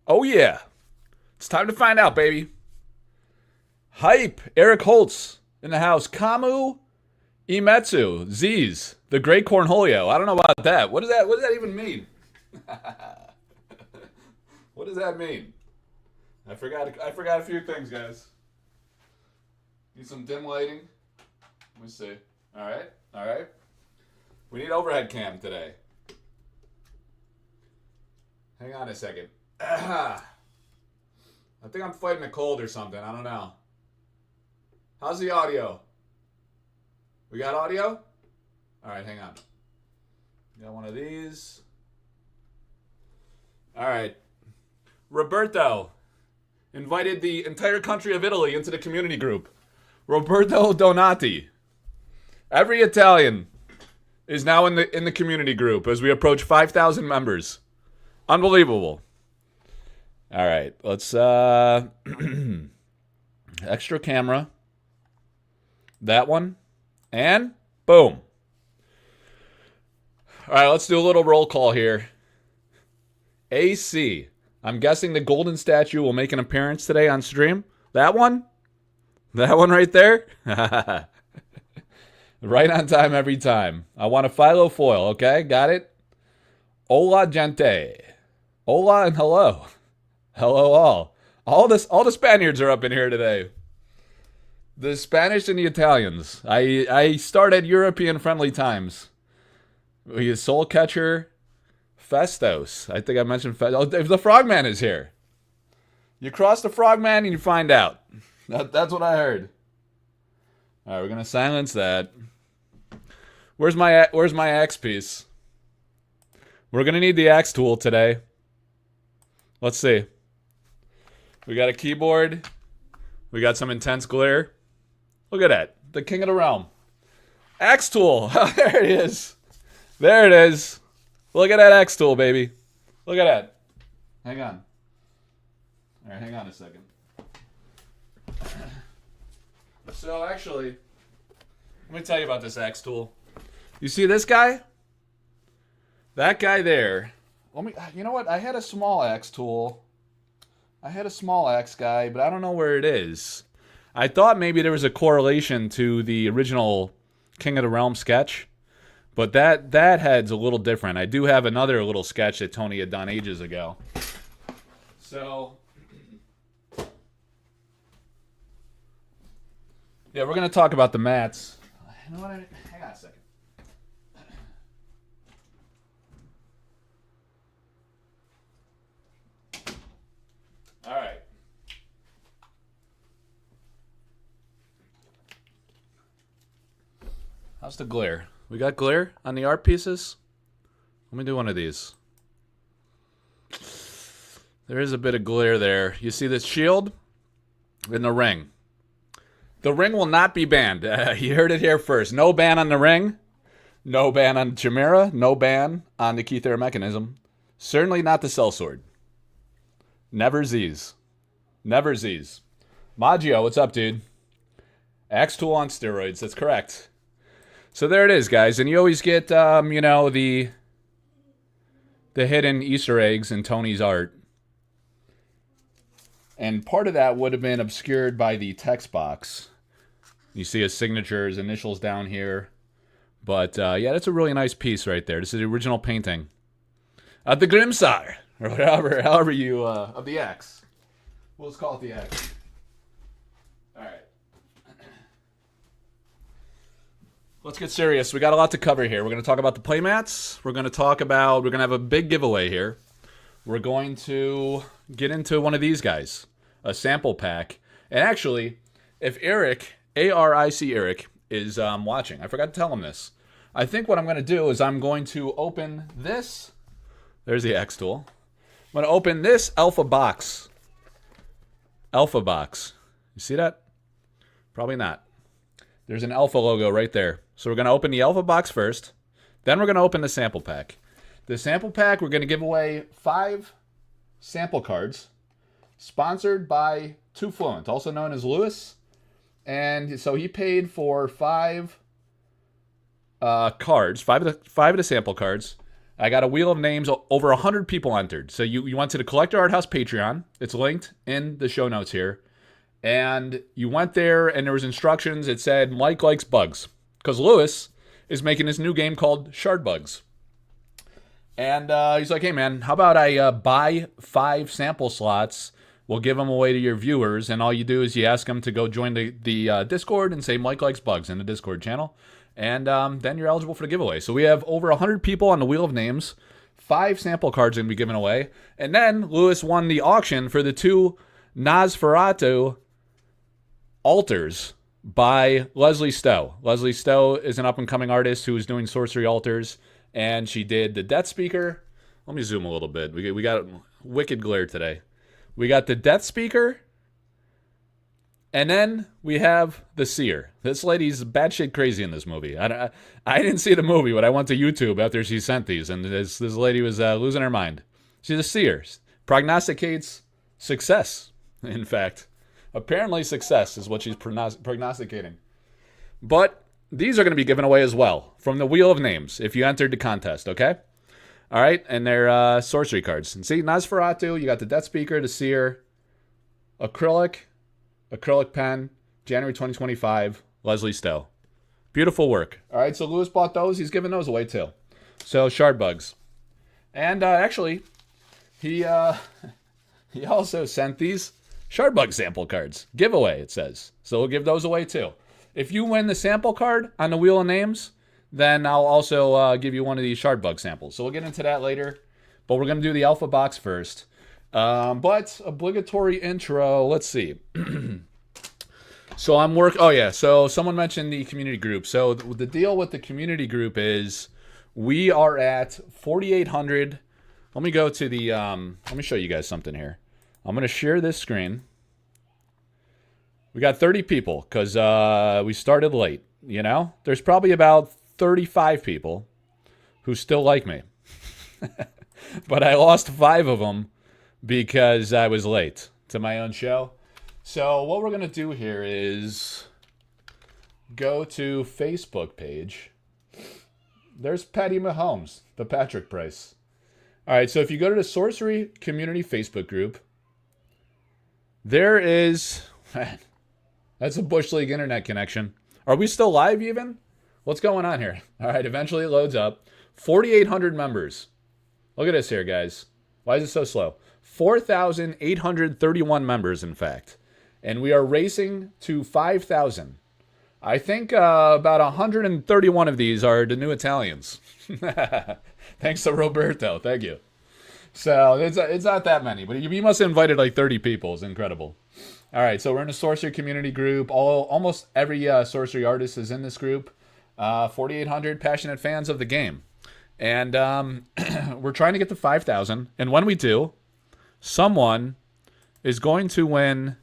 Oh yeah. It's time to find out, baby. Hype. Eric Holtz in the house. Kamu Imetsu. Z's. The Great Cornholio. I don't know about that. What does that even mean? What does that mean? I forgot a few things, guys. Need some dim lighting. Let me see. Alright. We need overhead cam today. Hang on a second. I think I'm fighting a cold or something. I don't know. How's the audio? We got audio? Alright, hang on. Got one of these. Alright. Roberto invited the entire country of Italy into the community group. Roberto Donati. Every Italian is now in the community group as we approach 5,000 members. Unbelievable. All right, let's extra camera. That one. And boom. All right, let's do a little roll call here. AC. I'm guessing the golden statue will make an appearance today on stream. That one? That one right there? Right on time every time. I want a philo foil, okay? Got it? Hola, gente. Hola and hello. Hello, all. All the Spaniards are up in here today. The Spanish and the Italians. I started European friendly times. We have Soul Catcher, Festos. I think I mentioned Festos. Oh, the Frogman is here. You cross the Frogman and you find out. That's what I heard. All right, we're gonna silence that. Where's my axe piece? We're gonna need the axe tool today. Let's see. We got a keyboard. We got some intense glare. Look at that. The king of the realm. Axe tool. There it is. There it is. Look at that axe tool, baby. Look at that. Hang on. All right, hang on a second. So actually, let me tell you about this axe tool. You see this guy? That guy there. You know what? I had a small axe tool. I had a small axe guy, but I don't know where it is. I thought maybe there was a correlation to the original King of the Realm sketch, but that head's a little different. I do have another little sketch that Tony had done ages ago. So, yeah, we're going to talk about the mats. You know what? Hang on a second. All right. How's the glare? We got glare on the art pieces? Let me do one of these. There is a bit of glare there. You see this shield? In the ring. The ring will not be banned. You heard it here first. No ban on the ring. No ban on Chimera. No ban on the Key Thera mechanism. Certainly not the sellsword. Never Z's. Never Z's. Maggio, what's up, dude? Axe tool on steroids. That's correct. So there it is, guys. And you always get, you know, the hidden Easter eggs in Tony's art. And part of that would have been obscured by the text box. You see his signature, his initials down here. But, yeah, that's a really nice piece right there. This is the original painting. Of the Grimsar. Or however you, of the axe. We'll just call it the axe. Alright. Let's get serious. We got a lot to cover here. We're going to talk about the playmats. We're going to have a big giveaway here. We're going to get into one of these guys. A sample pack. And actually, if Eric, A-R-I-C Eric, is watching, I forgot to tell him this. I think what I'm going to do is I'm going to open this. There's the axe tool. I'm going to open this alpha box. Alpha box. You see that? Probably not. There's an alpha logo right there. So we're going to open the alpha box first. Then we're going to open the sample pack. The sample pack, we're going to give away 5 sample cards. Sponsored by Too Fluent, also known as Lewis. And so he paid for 5 cards, 5 of the sample cards. I got a wheel of names. Over 100 people entered. So you went to the Collector Arthouse Patreon. It's linked in the show notes here. And you went there, and there was instructions. It said, Mike likes bugs. Because Lewis is making this new game called Shard Bugs. And he's like, hey, man, how about I buy 5 sample slots? We'll give them away to your viewers. And all you do is you ask them to go join the Discord and say Mike likes bugs in the Discord channel. And then you're eligible for the giveaway. So we have over 100 people on the Wheel of Names. 5 sample cards going to be given away. And then Lewis won the auction for the 2 Nosferatu altars by Leslie Stowe. Leslie Stowe is an up-and-coming artist who is doing sorcery altars. And she did the Death Speaker. Let me zoom a little bit. We got wicked glare today. We got the Death Speaker. And then we have the Seer. This lady's batshit crazy in this movie. I didn't see the movie, but I went to YouTube after she sent these, and this lady was losing her mind. She's a Seer. Prognosticates success, in fact. Apparently success is what she's prognosticating. But these are going to be given away as well from the Wheel of Names if you entered the contest, okay? All right, and they're sorcery cards. And see, Nosferatu, you got the Death Speaker, the Seer, acrylic pen, January 2025, Leslie Stowe. Beautiful work. All right, so Lewis bought those. He's giving those away too. So Shard Bugs. And actually, he also sent these Shard Bug sample cards. Giveaway, it says. So we'll give those away too. If you win the sample card on the Wheel of Names, then I'll also give you one of these Shard Bug samples. So we'll get into that later. But we're going to do the Alpha Box first. But obligatory intro, let's see. So so someone mentioned the community group. So the deal with the community group is we are at 4,800. Let me go to the, let me show you guys something here. I'm going to share this screen. We got 30 people because we started late, you know? There's probably about 35 people who still like me. But I lost 5 of them because I was late to my own show. So what we're going to do here is go to Facebook page. There's Patty Mahomes, the Patrick Price. All right, so if you go to the Sorcery Community Facebook group, there is... That's a Bush League internet connection. Are we still live even? What's going on here? All right, eventually it loads up. 4,800 members. Look at this here, guys. Why is it so slow? 4,831 members, in fact. And we are racing to 5,000. I think about 131 of these are the new Italians. Thanks to Roberto. Thank you. So it's not that many, but you must have invited like 30 people. It's incredible. All right, so we're in a sorcery community group. Almost every sorcery artist is in this group. 4,800 passionate fans of the game. And we're trying to get to 5,000. And when we do, someone is going to win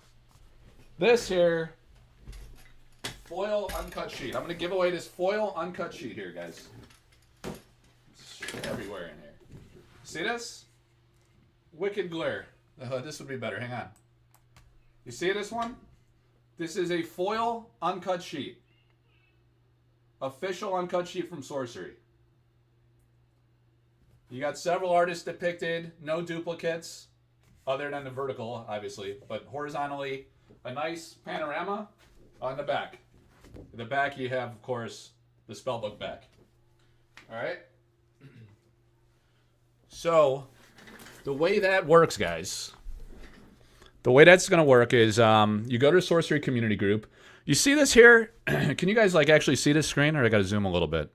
this here foil uncut sheet. I'm going to give away this foil uncut sheet here, guys. It's everywhere in here. See this? Wicked glare. This would be better. Hang on. You see this one? This is a foil uncut sheet. Official uncut sheet from Sorcery. You got several artists depicted, no duplicates, other than the vertical, obviously, but horizontally, a nice panorama on the back. In the back, you have, of course, the spellbook back. All right? So, the way that works, guys, the way that's going to work is you go to the Sorcery Community Group. You see this here? Can you guys, like, actually see this screen, or I got to zoom a little bit?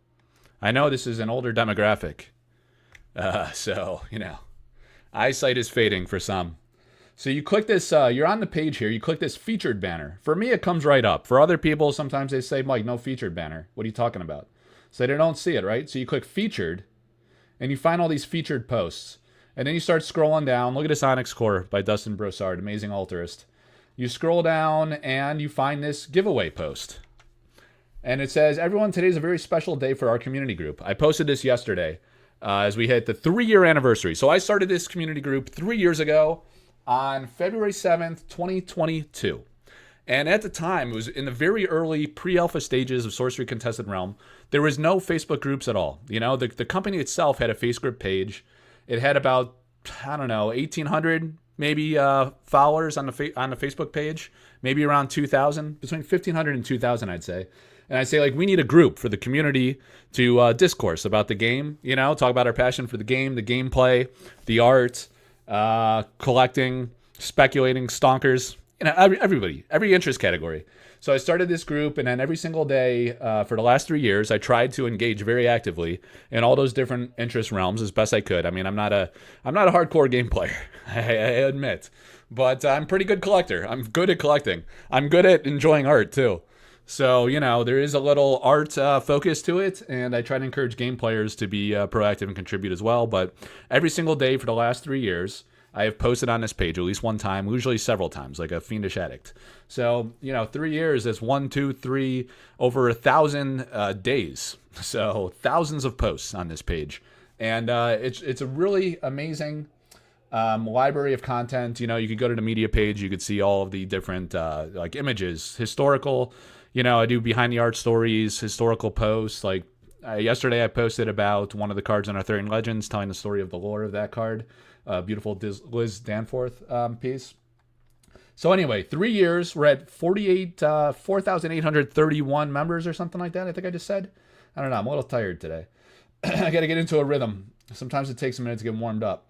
I know this is an older demographic. So, you know, eyesight is fading for some. So you click this, you're on the page here, you click this featured banner. For me, it comes right up. For other people, sometimes they say, Mike, no featured banner. What are you talking about? So they don't see it, right? So you click featured, and you find all these featured posts. And then you start scrolling down. Look at this Onyx Core by Dustin Brossard, amazing altarist. You scroll down, and you find this giveaway post. And it says, everyone, today's a very special day for our community group. I posted this yesterday as we hit the 3-year anniversary. So I started this community group 3 years ago on February 7th, 2022. And at the time, it was in the very early pre-alpha stages of Sorcery Contested Realm. There was no Facebook groups at all. You know, the company itself had a Facebook page. It had about, I don't know, 1,800 maybe followers on the Facebook page, maybe around 2,000, between 1,500 and 2,000, I'd say. And I'd say, like, we need a group for the community to discourse about the game, you know, talk about our passion for the game, the gameplay, the art, collecting, speculating, stonkers, you know, everybody, every interest category. So I started this group, and then every single day for the last 3 years, I tried to engage very actively in all those different interest realms as best I could. I mean, I'm not a hardcore game player, I admit, but I'm a pretty good collector. I'm good at collecting. I'm good at enjoying art too. So, you know, there is a little art focus to it, and I try to encourage game players to be proactive and contribute as well. But every single day for the last 3 years, I have posted on this page at least one time, usually several times, like a fiendish addict. So, you know, 3 years is 1, 2, 3, over 1,000 days. So thousands of posts on this page. And it's a really amazing library of content. You know, you could go to the media page, you could see all of the different like images, historical. You know, I do behind the art stories, historical posts. Like yesterday, I posted about one of the cards in Arthurian Legends, telling the story of the lore of that card. Beautiful Liz Danforth piece. So anyway, 3 years, we're at 4,831 members or something like that. I think I just said. I don't know. I'm a little tired today. I got to get into a rhythm. Sometimes it takes a minute to get warmed up.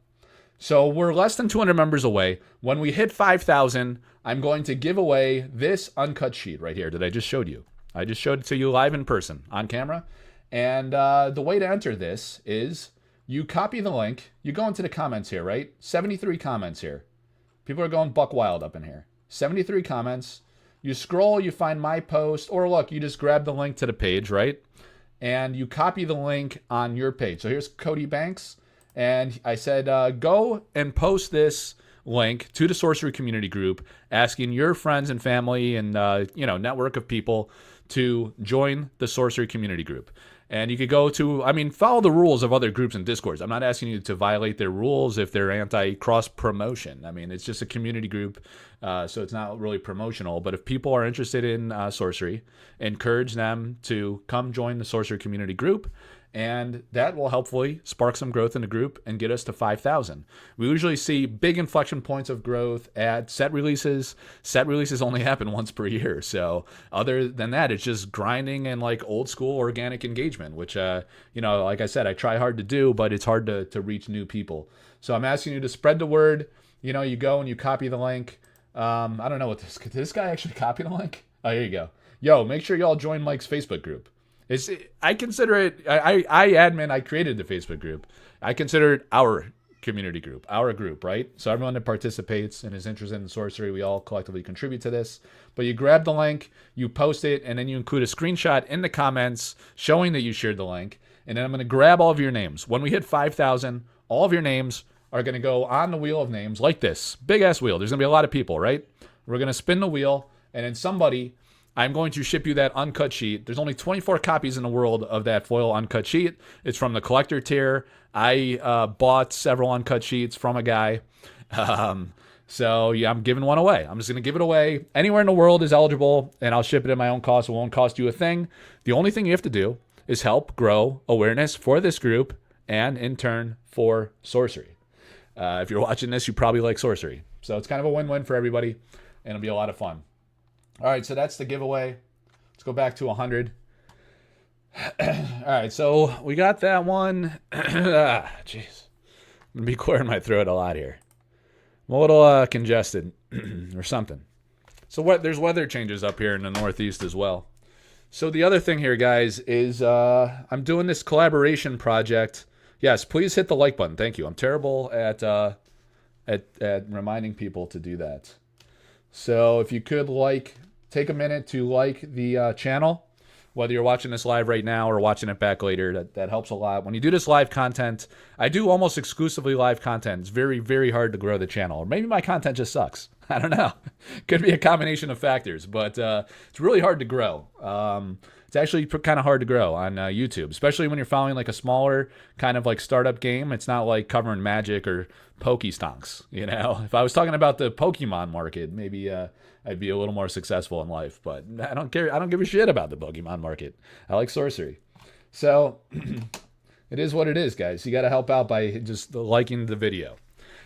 So we're less than 200 members away. When we hit 5,000, I'm going to give away this uncut sheet right here that I just showed you. I just showed it to you live in person on camera. And the way to enter this is you copy the link. You go into the comments here, right? 73 comments here. People are going buck wild up in here. 73 comments. You scroll, you find my post, or look, you just grab the link to the page, right? And you copy the link on your page. So here's Cody Banks. And I said, go and post this link to the Sorcery Community Group, asking your friends and family and, network of people to join the Sorcery Community Group. And you could go to, follow the rules of other groups and Discords. I'm not asking you to violate their rules if they're anti-cross promotion. I mean, it's just a community group, so it's not really promotional. But if people are interested in sorcery, encourage them to come join the Sorcery Community Group. And that will hopefully spark some growth in the group and get us to 5,000. We usually see big inflection points of growth at set releases. Set releases only happen once per year. So other than that, it's just grinding and like old school organic engagement, which, like I said, I try hard to do, but it's hard to reach new people. So I'm asking you to spread the word. You know, you go and you copy the link. I don't know what did this guy actually copy the link? Oh, here you go. Yo, make sure y'all join Mike's Facebook group. I consider it, I created the Facebook group. I consider it our community group, our group, right? So everyone that participates and is interested in sorcery, we all collectively contribute to this. But you grab the link, you post it, and then you include a screenshot in the comments showing that you shared the link. And then I'm going to grab all of your names. When we hit 5,000, all of your names are going to go on the wheel of names like this. Big-ass wheel. There's going to be a lot of people, right? We're going to spin the wheel, and then I'm going to ship you that uncut sheet. There's only 24 copies in the world of that foil uncut sheet. It's from the collector tier. I bought several uncut sheets from a guy. So yeah, I'm giving one away. I'm just going to give it away. Anywhere in the world is eligible, and I'll ship it at my own cost. It won't cost you a thing. The only thing you have to do is help grow awareness for this group and, in turn, for sorcery. If you're watching this, you probably like sorcery. So it's kind of a win-win for everybody, and it'll be a lot of fun. All right, so that's the giveaway. Let's go back to 100. All right, so we got that one. Jeez. I'm going to be clearing my throat a lot here. I'm a little congested or something. So there's weather changes up here in the Northeast as well. So the other thing here, guys, is I'm doing this collaboration project. Yes, please hit the like button. Thank you. I'm terrible at reminding people to do that. So if you could take a minute to like the channel, whether you're watching this live right now or watching it back later, that helps a lot. When you do this live content, I do almost exclusively live content. It's very, very hard to grow the channel. Or maybe my content just sucks. I don't know. Could be a combination of factors, but it's really hard to grow. It's actually kind of hard to grow on YouTube, especially when you're following like a smaller kind of like startup game. It's not like covering Magic or Pokestonks. You know, if I was talking about the Pokemon market, maybe I'd be a little more successful in life. But I don't care. I don't give a shit about the Pokemon market. I like sorcery. So it is what it is, guys. You got to help out by just liking the video.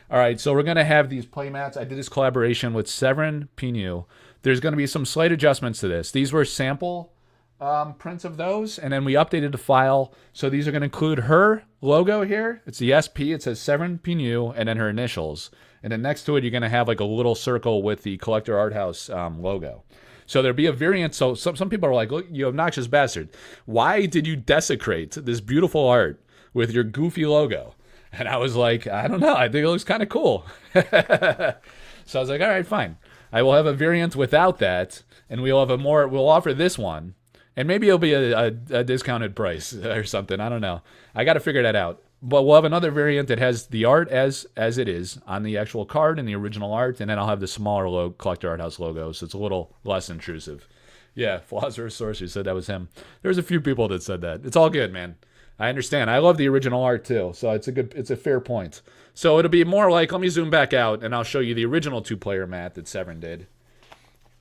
All right, so we're going to have these playmats. I did this collaboration with Severine Pineaux. There's going to be some slight adjustments to this. These were sample prints of those, and then we updated the file. So these are going to include her logo here. It's the SP. It says Severine Pineaux, and then her initials. And then next to it, you're going to have like a little circle with the Collector Arthouse logo. So there'll be a variant. So some people are like, look, you obnoxious bastard. Why did you desecrate this beautiful art with your goofy logo? And I was like, I don't know. I think it looks kind of cool. So I was like, all right, fine. I will have a variant without that, and we'll offer this one, and maybe it'll be a discounted price or something. I don't know. I got to figure that out. But we'll have another variant that has the art as it is on the actual card and the original art, and then I'll have the smaller Collector Arthouse logo, so it's a little less intrusive. Yeah, Philosopher's Sorcery said that was him. There's a few people that said that. It's all good, man. I understand. I love the original art too, so it's a fair point. So it'll be more like, let me zoom back out, and I'll show you the original 2-player mat that Severine did.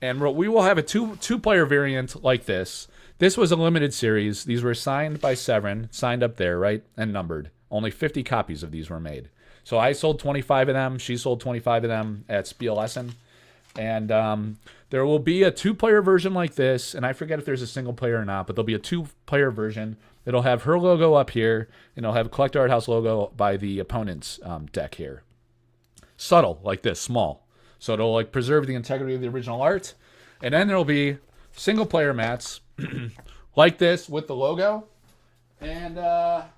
And we will have a two-player variant like this. This was a limited series. These were signed by Severine, signed up there, right, and numbered. Only 50 copies of these were made. So I sold 25 of them. She sold 25 of them at Spielessen. And there will be a 2-player version like this, and I forget if there's a single player or not, but there'll be a 2-player version. It'll have her logo up here, and it'll have a Collector Arthouse logo by the opponent's deck here. Subtle, like this, small. So it'll like preserve the integrity of the original art. And then there'll be single-player mats like this with the logo. And let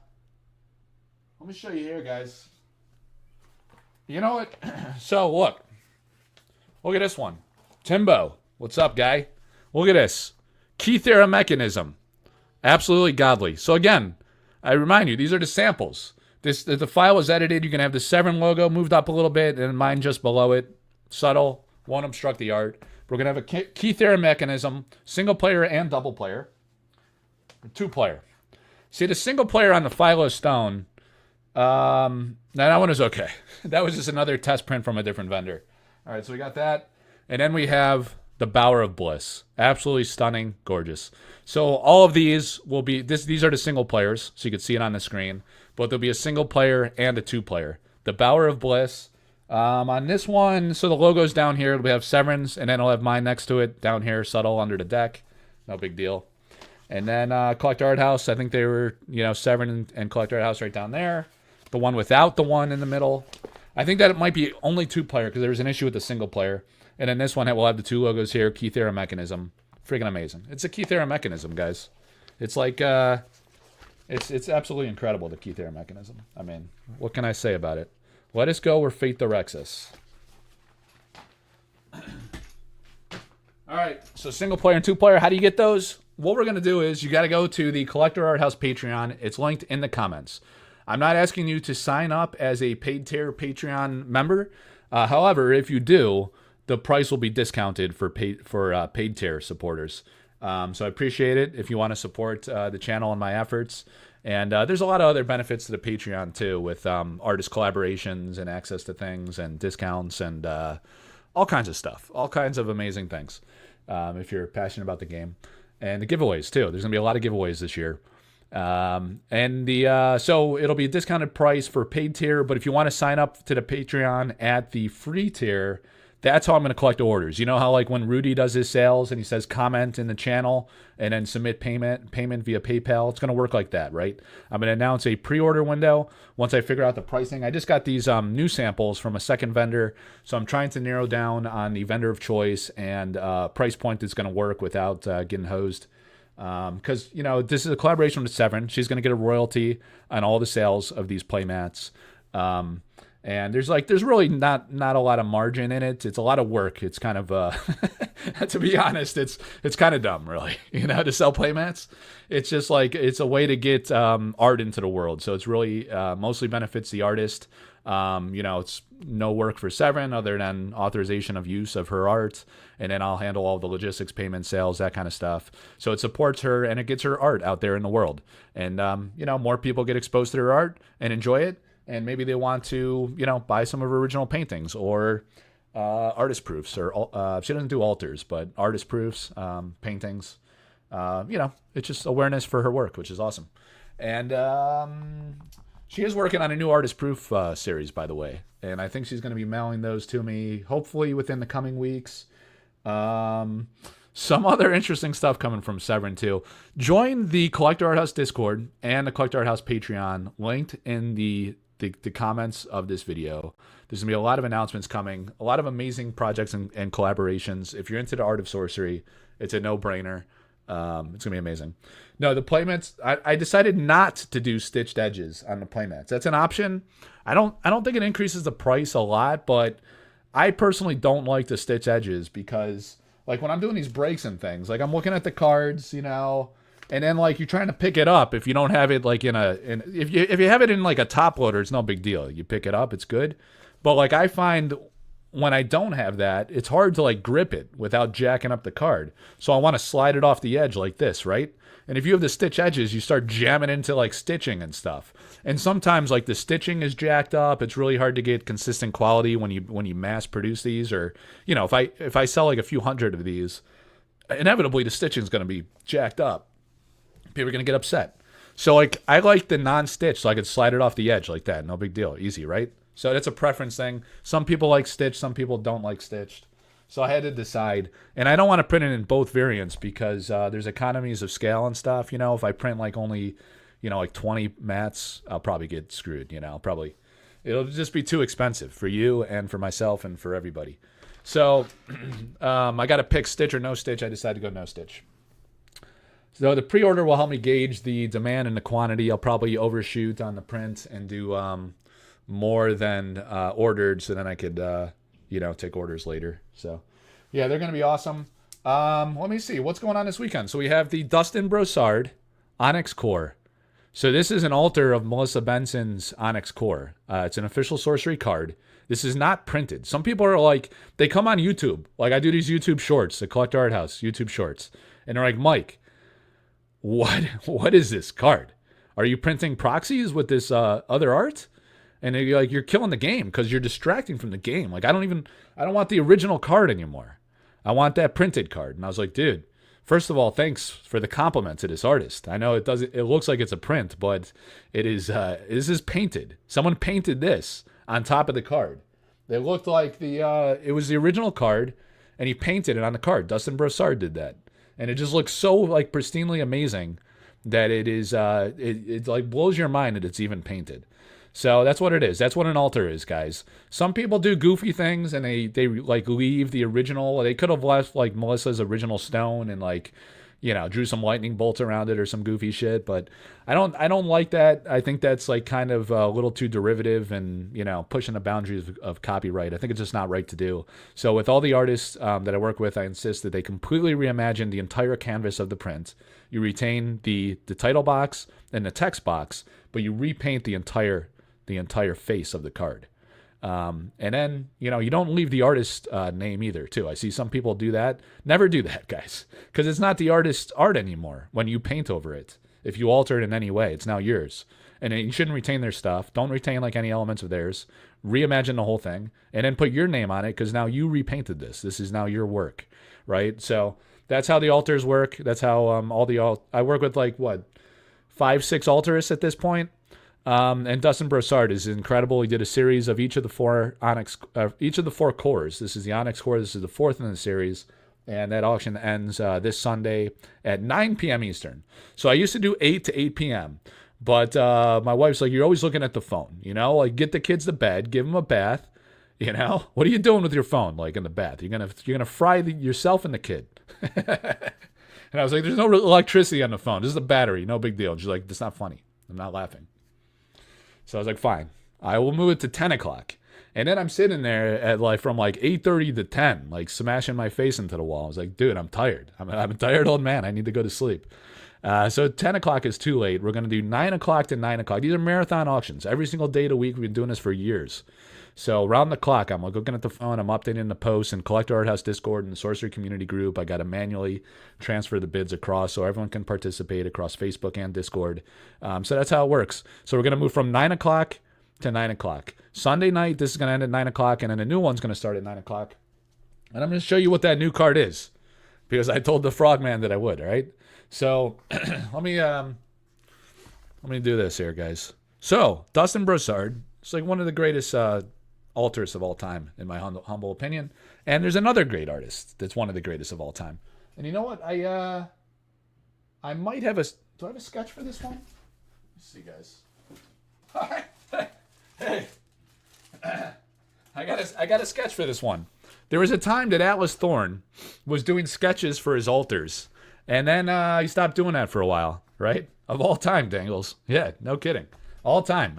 me show you here, guys. You know what? So look at this one. Timbo, what's up, guy? Look at this. Kythera mechanism. Absolutely godly. So again, I remind you, these are the samples. The file was edited. You can have the Severine logo moved up a little bit, and mine just below it. Subtle. Won't obstruct the art. We're going to have a Kythera mechanism, single player and double player. 2-player. See, the single player on the Philo Stone, that one is okay. That was just another test print from a different vendor. All right, so we got that. And then we have the Bower of Bliss. Absolutely stunning, gorgeous. So all of these will be, these are the single players, so you can see it on the screen. But there'll be a single player and a 2-player. The Bower of Bliss. On this one, so the logo's down here. It'll have Severine's, and then I'll have mine next to it down here, subtle under the deck. No big deal. And then Collector Arthouse, I think they were, Severine and Collector Arthouse right down there. The one without the one in the middle. I think that it might be only 2-player because there was an issue with the single player. And then this one will have the 2 logos here, Kythera mechanism. Freaking amazing. It's a Kythera mechanism, guys. It's like, it's absolutely incredible, the Kythera mechanism. I mean, what can I say about it? Let us go where fate directs us. All right, so single player and 2-player. How do you get those? What we're going to do is you got to go to the Collector Arthouse Patreon. It's linked in the comments. I'm not asking you to sign up as a paid tier Patreon member. However, if you do, the price will be discounted for paid tier supporters. So I appreciate it if you want to support the channel and my efforts. And there's a lot of other benefits to the Patreon, too, with artist collaborations and access to things and discounts and all kinds of stuff. All kinds of amazing things if you're passionate about the game. And the giveaways, too. There's going to be a lot of giveaways this year. So it'll be a discounted price for paid tier. But if you want to sign up to the Patreon at the free tier, that's how I'm going to collect orders. You know how like when Rudy does his sales and he says comment in the channel and then submit payment via PayPal, it's going to work like that, right? I'm going to announce a pre-order window once I figure out the pricing. I just got these new samples from a second vendor, so I'm trying to narrow down on the vendor of choice and price point that's going to work without getting hosed. Because, this is a collaboration with Severine. She's going to get a royalty on all the sales of these playmats. And there's really not a lot of margin in it. It's a lot of work. It's kind of to be honest, it's kind of dumb, really. To sell playmats. It's just like it's a way to get art into the world. So it's really mostly benefits the artist. It's no work for Severine other than authorization of use of her art, and then I'll handle all the logistics, payment, sales, that kind of stuff. So it supports her and it gets her art out there in the world. And more people get exposed to her art and enjoy it. And maybe they want to, buy some of her original paintings or artist proofs. Or she doesn't do altars, but artist proofs, paintings. It's just awareness for her work, which is awesome. And she is working on a new artist proof series, by the way. And I think she's going to be mailing those to me, hopefully within the coming weeks. Some other interesting stuff coming from Severine, too. Join the Collector Arthouse Discord and the Collector Arthouse Patreon, linked in the comments of this video. There's going to be a lot of announcements coming, a lot of amazing projects and collaborations. If you're into the art of sorcery, it's a no-brainer. It's going to be amazing. No, the playmats, I decided not to do stitched edges on the playmats. That's an option. I don't think it increases the price a lot, but I personally don't like the stitch edges because, like, when I'm doing these breaks and things, like, I'm looking at the cards, and then, like, you're trying to pick it up. If you don't have it, like, if you have it in, like, a top loader, it's no big deal. You pick it up, it's good. But, like, I find when I don't have that, it's hard to, like, grip it without jacking up the card. So I want to slide it off the edge like this, right? And if you have the stitch edges, you start jamming into, like, stitching and stuff. And sometimes, like, the stitching is jacked up. It's really hard to get consistent quality when you mass produce these. Or, if I sell, like, a few hundred of these, inevitably the stitching is going to be jacked up. People are going to get upset. So, like, I like the non-stitch, so I could slide it off the edge like that. No big deal. Easy, right? So that's a preference thing. Some people like stitched. Some people don't like stitched. So I had to decide. And I don't want to print it in both variants because there's economies of scale and stuff. If I print, like, only, like 20 mats, I'll probably get screwed. It'll just be too expensive for you and for myself and for everybody. So I got to pick stitch or no stitch. I decided to go no stitch. So the pre-order will help me gauge the demand and the quantity. I'll probably overshoot on the print and do more than ordered, so then I could, take orders later. So, yeah, they're going to be awesome. Let me see. What's going on this weekend? So we have the Dustin Brossard Onyx Core. So this is an altar of Melissa Benson's Onyx Core. It's an official sorcery card. This is not printed. Some people are like, they come on YouTube. Like, I do these YouTube shorts, the Collector Arthouse YouTube shorts. And they're like, Mike, what is this card? Are you printing proxies with this other art? And they're like, you're killing the game because you're distracting from the game. Like, I don't want the original card anymore. I want that printed card. And I was like, dude, first of all, thanks for the compliment to this artist. I know it looks like it's a print, but this is painted. Someone painted this on top of the card. It looked like it was the original card, and he painted it on the card. Dustin Brossard did that. And it just looks so, like, pristinely amazing that it is, it like blows your mind that it's even painted. So that's what it is. That's what an altar is, guys. Some people do goofy things and they like leave the original. They could have left, like, Melissa's original stone and, like, drew some lightning bolts around it or some goofy shit. But I don't like that. I think that's, like, kind of a little too derivative and, pushing the boundaries of copyright. I think it's just not right to do. So with all the artists that I work with, I insist that they completely reimagine the entire canvas of the print. You retain the title box and the text box, but you repaint the entire face of the card. And then, you don't leave the artist name either, too. I see some people do that. Never do that, guys, because it's not the artist's art anymore when you paint over it. If you alter it in any way, it's now yours. And you shouldn't retain their stuff. Don't retain, like, any elements of theirs. Reimagine the whole thing and then put your name on it because now you repainted this. This is now your work, right? So that's how the altars work. That's how I work with, like, 5-6 altarists at this point. And Dustin Brossard is incredible. He did a series of each of the four cores. This is the Onyx Core. This is the fourth in the series. And that auction ends this Sunday at 9 p.m. Eastern. So I used to do 8 to 8 p.m. But my wife's like, you're always looking at the phone. Like, get the kids to bed, give them a bath. What are you doing with your phone, like, in the bath? You're gonna fry yourself and the kid. And I was like, there's no electricity on the phone. This is a battery. No big deal. And she's like, that's not funny. I'm not laughing. So I was like, fine. I will move it to 10 o'clock. And then I'm sitting there at like from like 8:30 to 10, like smashing my face into the wall. I was like, dude, I'm tired. I'm a tired old man. I need to go to sleep. So 10 o'clock is too late. We're going to do 9 o'clock to 9 o'clock. These are marathon auctions. Every single day of the week. We've been doing this for years. So around the clock, I'm looking at the phone. I'm updating the posts in Collector Arthouse Discord and the Sorcery Community Group. I got to manually transfer the bids across so everyone can participate across Facebook and Discord. So that's how it works. So we're going to move from 9 o'clock to 9 o'clock. Sunday night, this is going to end at 9 o'clock, and then a new one's going to start at 9 o'clock. And I'm going to show you what that new card is because I told the Frogman that I would, all right? So let me do this here, guys. So Dustin Broussard is like one of the greatest altars of all time, in my humble opinion. And there's another great artist that's one of the greatest of all time. And you know what? I might have do I have a sketch for this one? Let's see, guys. All right. Hey. I got a sketch for this one. There was a time that Atlas Thorn was doing sketches for his altars. And then he stopped doing that for a while, right? Of all time, Dangles. Yeah, no kidding. All time.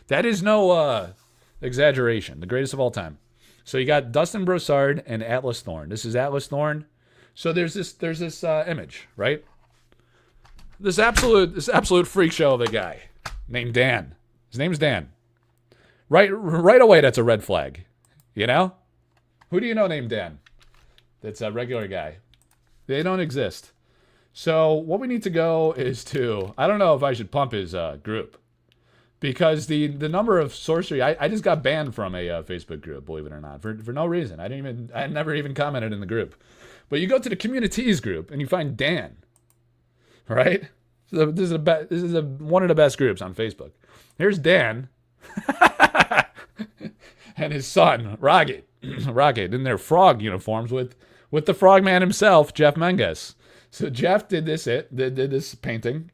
That is no exaggeration. The greatest of all time. So you got Dustin Broussard and Atlas Thorn. This is Atlas Thorn. So there's this image, right? This absolute freak show of a guy named Dan. His name's Dan. Right away, that's a red flag. You know? Who do you know named Dan? That's a regular guy. They don't exist. So what we need to go is to, I don't know if I should pump his group. Because the number of sorcery, I just got banned from a Facebook group, believe it or not, for no reason. I never even commented in the group. But you go to the communities group and you find Dan. Right? So this is one of the best groups on Facebook. Here's Dan. And his son, Rocket, in their frog uniforms with the frogman himself, Jeff Menges. So Jeff did this painting.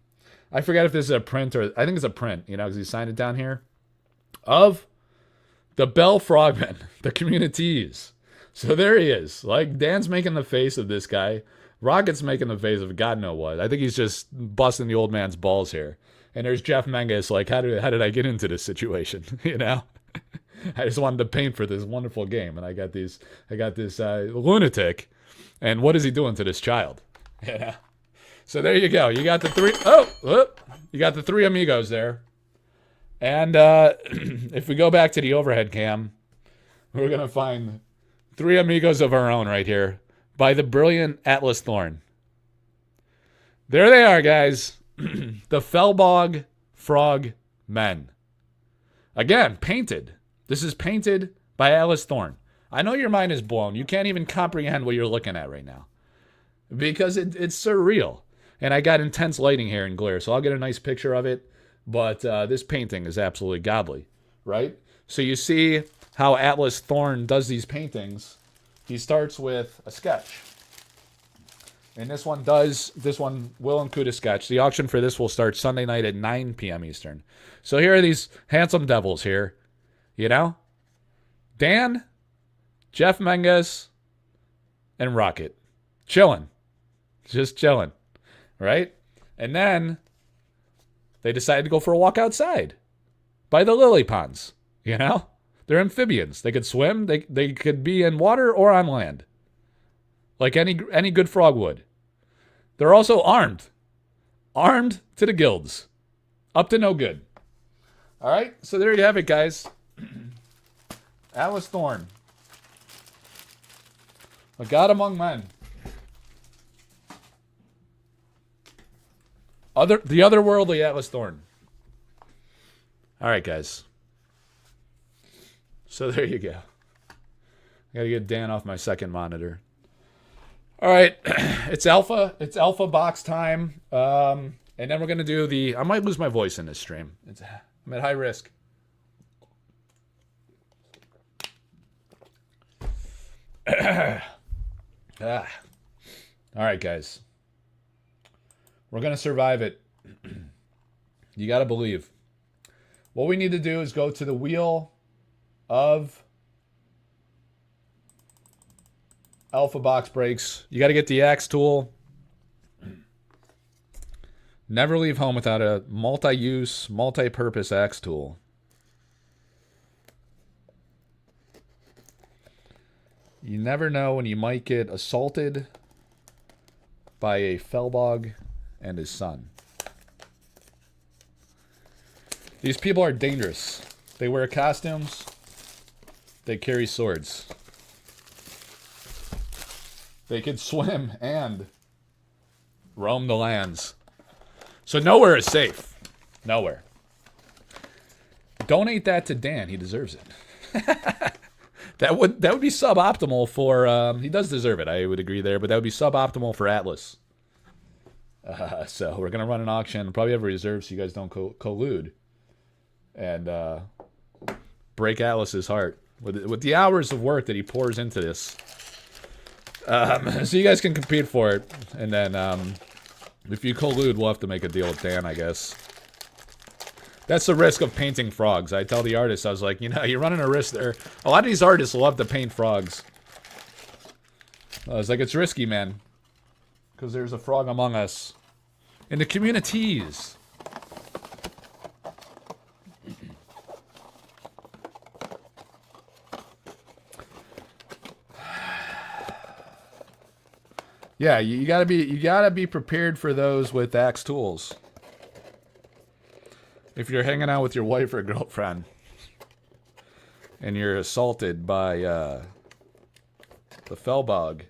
I forget if this is a print or I think it's a print, because he signed it down here of the Bell Frogman, the communities. So there he is. Like Dan's making the face of this guy. Rocket's making the face of God know what. I think he's just busting the old man's balls here. And there's Jeff Menges, like, how did I get into this situation? I just wanted to paint for this wonderful game, and I got this lunatic, and what is he doing to this child? So there you go. You got the three. You got the three amigos there, and if we go back to the overhead cam, we're gonna find three amigos of our own right here by the brilliant Atlas Thorn. There they are, guys. The Fellbog Frog Men. Again, painted. This is painted by Atlas Thorn. I know your mind is blown. You can't even comprehend what you're looking at right now. Because it's surreal. And I got intense lighting here and glare, so I'll get a nice picture of it. But this painting is absolutely godly, right? So you see how Atlas Thorn does these paintings. He starts with a sketch. And this one will include a sketch. The auction for this will start Sunday night at 9 p.m. Eastern. So here are these handsome devils here. Dan, Jeff Menges, and Rocket. Chilling. Just chilling. Right? And then they decided to go for a walk outside by the lily ponds. They're amphibians. They could swim. They could be in water or on land. Like any good frog would. They're also armed. Armed to the gills. Up to no good. All right? So there you have it, guys. Atlas Thorn. A god among men. The otherworldly Atlas Thorn. All right, guys. So there you go. I got to get Dan off my second monitor. All right, it's alpha box time, and then we're gonna do I might lose my voice in this stream. I'm at high risk. All right, guys, we're gonna survive it. You gotta believe. What we need to do is go to the wheel of alpha box breaks. You got to get the axe tool. Never leave home without a multi-use, multi-purpose axe tool. You never know when you might get assaulted by a Felbog and his son. These people are dangerous. They wear costumes. They carry swords. They can swim and roam the lands. So nowhere is safe. Nowhere. Donate that to Dan. He deserves it. That would be suboptimal for... he does deserve it. I would agree there. But that would be suboptimal for Atlas. So we're going to run an auction. Probably have a reserve so you guys don't collude. And break Atlas's heart. With the hours of work that he pours into this. So you guys can compete for it. And then if you collude, we'll have to make a deal with Dan, I guess. That's the risk of painting frogs. I tell the artists, I was like, you know, you're running a risk there. A lot of these artists love to paint frogs. I was like, it's risky, man. Because there's a frog among us. In the communities. Yeah, you gotta be prepared for those with axe tools. If you're hanging out with your wife or girlfriend and you're assaulted by the Felbog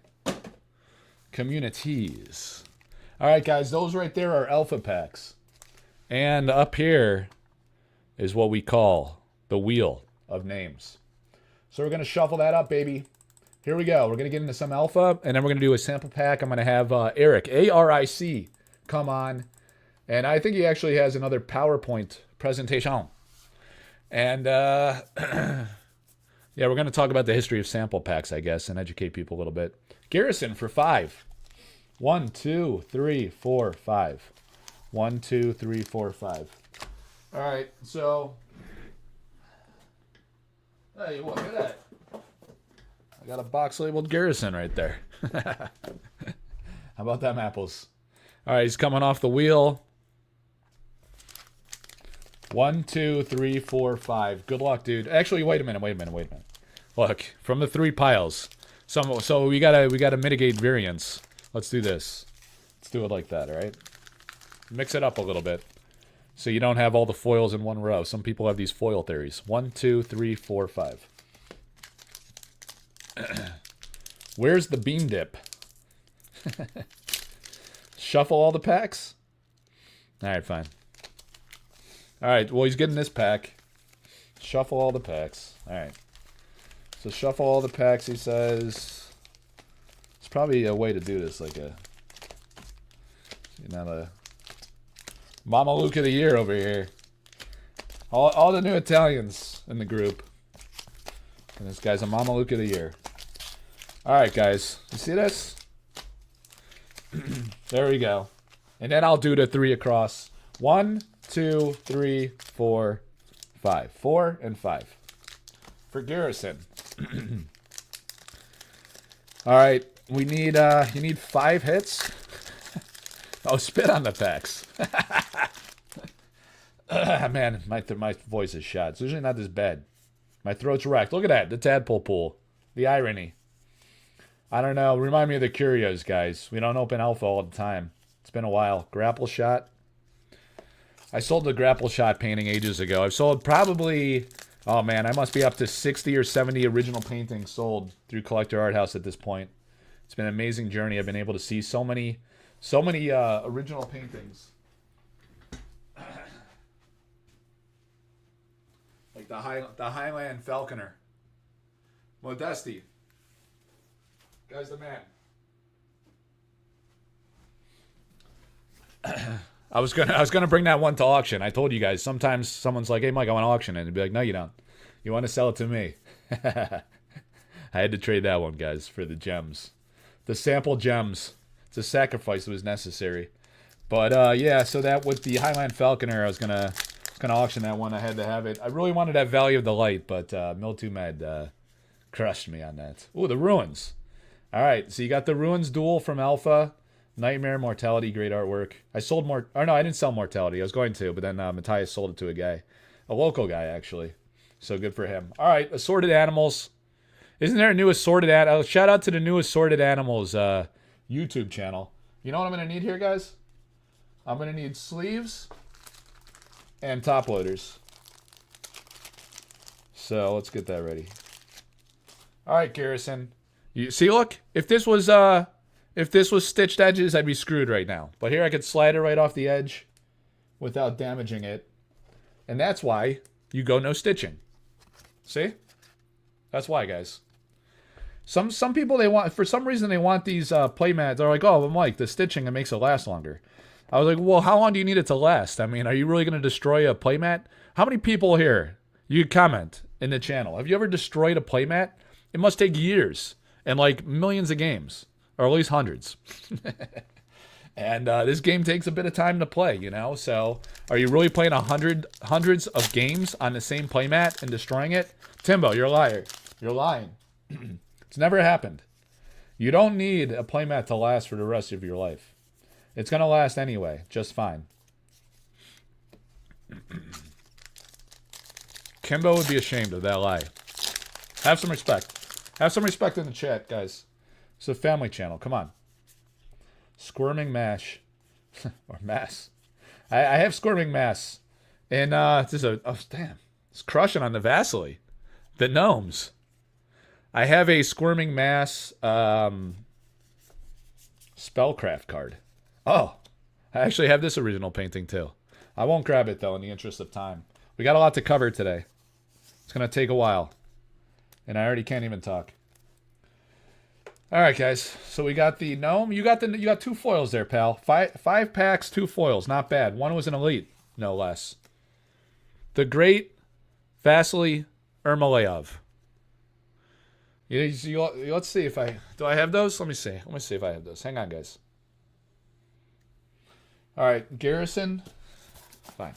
communities. All right, guys, those right there are alpha packs. And up here is what we call the wheel of names. So we're going to shuffle that up, baby. Here we go. We're going to get into some alpha, and then we're going to do a sample pack. I'm going to have Eric, A-R-I-C, come on. And I think he actually has another PowerPoint presentation. And, yeah, we're going to talk about the history of sample packs, I guess, and educate people a little bit. Garrison for 5. 1, 2, 3, 4, 5. 1, 2, 3, 4, 5. All right, so... Hey, look at that. I got a box labeled Garrison right there. How about them apples? All right, he's coming off the wheel. 1, 2, 3, 4, 5. Good luck, dude. Actually, wait a minute. Look, from the 3 piles. So we gotta mitigate variance. Let's do this. Let's do it like that, all right? Mix it up a little bit. So you don't have all the foils in one row. Some people have these foil theories. 1, 2, 3, 4, 5. Where's the bean dip? Shuffle all the packs? All right, fine. All right, well, he's getting this pack. Shuffle all the packs. All right. So shuffle all the packs, he says. It's probably a way to do this, like a... You know, the... Mama Luke of the Year over here. All the new Italians in the group. And this guy's a Mama Luke of the Year. Alright, guys. You see this? There we go. And then I'll do the 3 across. 1, 2, 3, 4, 5. 4 and 5. For Garrison. Alright. We need, you need 5 hits. Oh, spit on the packs. Man, my voice is shot. It's usually not this bad. My throat's wrecked. Look at that. The tadpole pool. The irony. I don't know. Remind me of the Curios, guys. We don't open alpha all the time. It's been a while. Grapple shot. I sold the grapple shot painting ages ago. I've sold probably... Oh, man. I must be up to 60 or 70 original paintings sold through Collector Arthouse at this point. It's been an amazing journey. I've been able to see so many original paintings. Like the Highland Falconer. Modesty. Guy's the man. I was gonna bring that one to auction. I told you guys, sometimes someone's like, hey Mike, I want to auction it. And be like, no you don't. You want to sell it to me. I had to trade that one, guys, for the gems. The sample gems. It's a sacrifice that was necessary. But yeah, so that with the Highland Falconer, I was gonna auction that one. I had to have it. I really wanted that Value of the Light, but Mildew Med crushed me on that. Ooh, the Ruins. All right, so you got the Ruins Duel from Alpha. Nightmare, Mortality, great artwork. I sold more... Or no, I didn't sell Mortality. I was going to, but then Matthias sold it to a guy. A local guy, actually. So good for him. All right, Assorted Animals. Isn't there a new assorted shout out to the new assorted animals YouTube channel. You know what I'm gonna need here, guys? I'm gonna need sleeves and top loaders. So let's get that ready. All right, Garrison. You see, look, if this was stitched edges, I'd be screwed right now. But here I could slide it right off the edge without damaging it. And that's why you go no stitching. See? That's why, guys. Some people, they want, for some reason, they want these playmats. They're like, oh, Mike, the stitching, it makes it last longer. I was like, well, how long do you need it to last? I mean, are you really going to destroy a playmat? How many people here, you comment in the channel, have you ever destroyed a playmat? It must take years and like millions of games, or at least hundreds. And this game takes a bit of time to play, you know? So are you really playing hundreds of games on the same playmat and destroying it? Timbo, you're a liar. You're lying. It's never happened. You don't need a playmat to last for the rest of your life. It's going to last anyway, just fine. Kimbo would be ashamed of that lie. Have some respect. Have some respect in the chat, guys. It's a family channel. Come on. Squirming Mash. Or Mass. I have Squirming Mass. And this is damn. It's crushing on the Vasily. The gnomes. I have a Squirming Mass Spellcraft card. Oh. I actually have this original painting too. I won't grab it though in the interest of time. We got a lot to cover today. It's going to take a while. And I already can't even talk. All right, guys. So we got the gnome. You got two foils there, pal. Five packs, 2 foils. Not bad. One was an elite, no less. The great Vasily Ermolaev. Let's see if do I have those? Let me see. Let me see if I have those. Hang on, guys. All right, Garrison. Fine.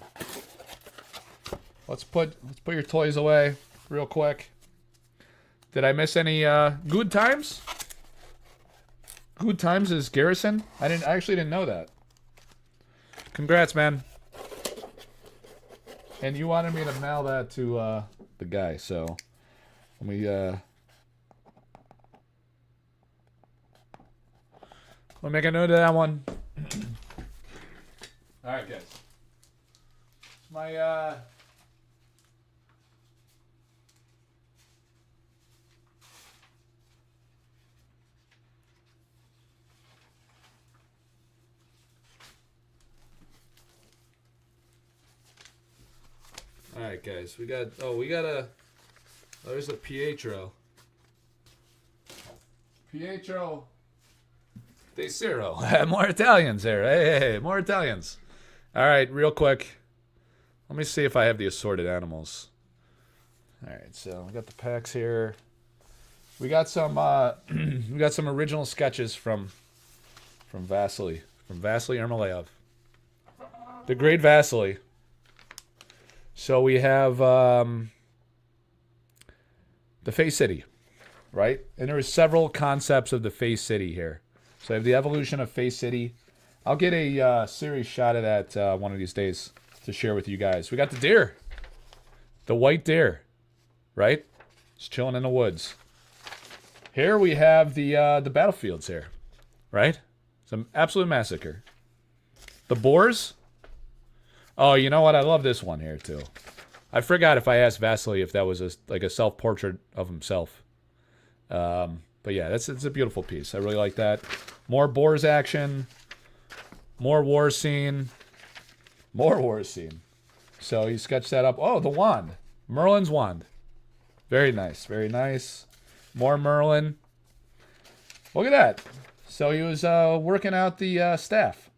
Let's put your toys away real quick. Did I miss any good times? Good times is Garrison? I actually didn't know that. Congrats, man. And you wanted me to mail that to the guy, so let me make a note of that one. All right, guys. It's my All right, guys. There's a Pietro. Pietro De Ciro. More Italians there. Hey, more Italians. All right, real quick. Let me see if I have the assorted animals. All right, so we got the packs here. We got some original sketches from Vasily. From Vasily Ermolaev. The great Vasily. So we have the Face City, right? And there are several concepts of the Face City here. So I have the evolution of Face City. I'll get a series shot of that one of these days to share with you guys. We got the deer. The white deer, right? Just chilling in the woods. Here we have the battlefields here, right? It's an absolute massacre. The boars. Oh, you know what? I love this one here, too. I forgot if I asked Vasily if that was a self-portrait of himself. But yeah, it's a beautiful piece. I really like that. More boars action. More war scene. More war scene. So he sketched that up. Oh, the wand. Merlin's wand. Very nice. Very nice. More Merlin. Look at that. So he was working out the staff.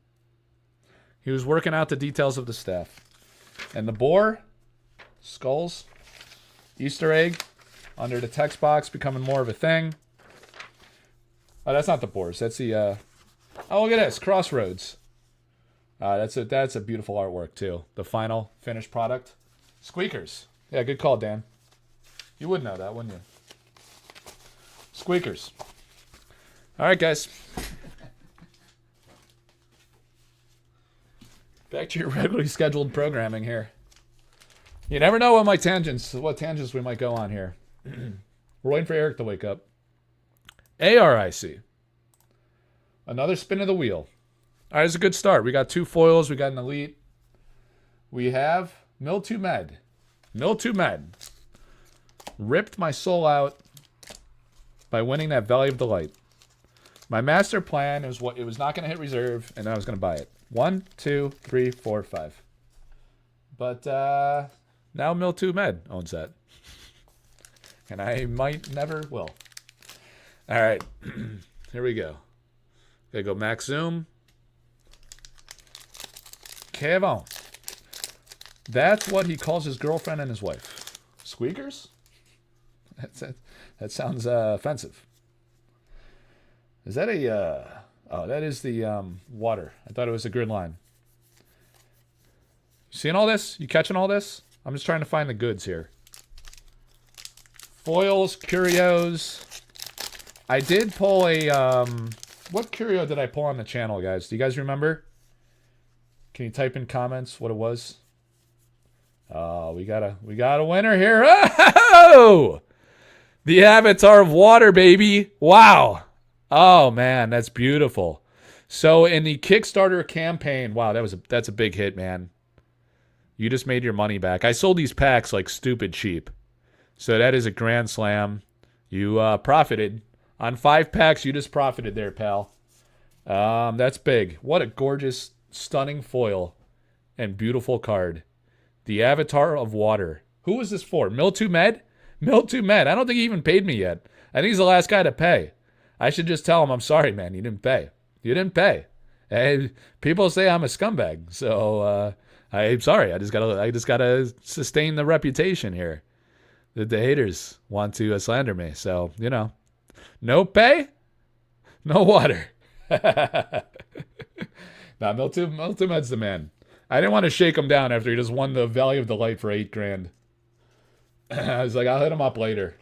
He was working out the details of the staff. And the boar, skulls, Easter egg, under the text box, becoming more of a thing. Oh, that's not the boars. That's the, oh, look at this, Crossroads. That's a beautiful artwork, too. The final finished product. Squeakers. Yeah, good call, Dan. You would know that, wouldn't you? Squeakers. All right, guys. Back to your regularly scheduled programming here. You never know what tangents we might go on here. We're waiting for Eric to wake up. ARIC. Another spin of the wheel. All right, it's a good start. We got 2 foils. We got an elite. We have Miltu Med. Miltu Med. Ripped my soul out by winning that Valley of Delight. My master plan is what it was not going to hit reserve, and I was going to buy it. 1, 2, 3, 4, 5. But now Miltu Med owns that. And I might never will. All right. Here we go. Gotta go max zoom. Kevon. That's what he calls his girlfriend and his wife. Squeakers? That sounds offensive. Is that a... oh, that is the water. I thought it was a grid line. You seeing all this? You catching all this? I'm just trying to find the goods here. Foils, curios. I did pull a... what curio did I pull on the channel, guys? Do you guys remember? Can you type in comments what it was? We got a winner here. Oh! The Avatar of Water, baby. Wow. Oh man, that's beautiful. So in the Kickstarter campaign, wow, that's a big hit, man. You just made your money back. I sold these packs like stupid cheap. So that is a grand slam. You profited. On 5 packs, you just profited there, pal. That's big. What a gorgeous, stunning foil and beautiful card. The Avatar of Water. Who was this for? Miltu Med? Miltu Med. I don't think he even paid me yet. I think he's the last guy to pay. I should just tell him, I'm sorry, man. You didn't pay. You didn't pay. Hey, people say I'm a scumbag. So I'm sorry. I just gotta sustain the reputation here. The haters want to slander me. So, you know. No pay, no water. Nah, Miltu Med's the man. I didn't want to shake him down after he just won the Valley of Delight for $8,000. I was like, I'll hit him up later.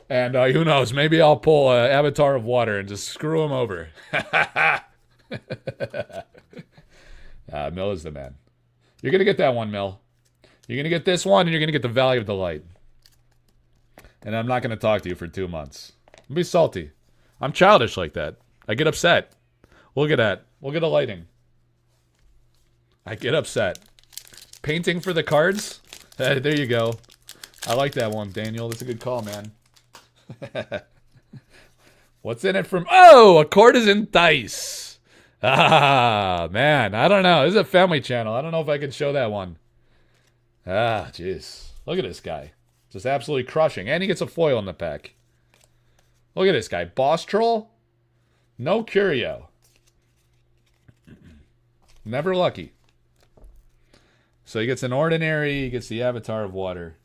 And who knows, maybe I'll pull Avatar of Water and just screw him over. Mill is the man. You're going to get that one, Mill. You're going to get this one, and you're going to get the Valley of Delight. And I'm not going to talk to you for 2 months. I'll be salty. I'm childish like that. I get upset. Look at that. Look at the lighting. I get upset. Painting for the cards? There you go. I like that one, Daniel. That's a good call, man. What's in it from... Oh, a courtesan dice. Ah, man. I don't know. This is a family channel. I don't know if I can show that one. Ah, jeez. Look at this guy. Just absolutely crushing. And he gets a foil in the pack. Look at this guy. Boss Troll? No curio. Never lucky. So he gets an ordinary. He gets the Avatar of Water.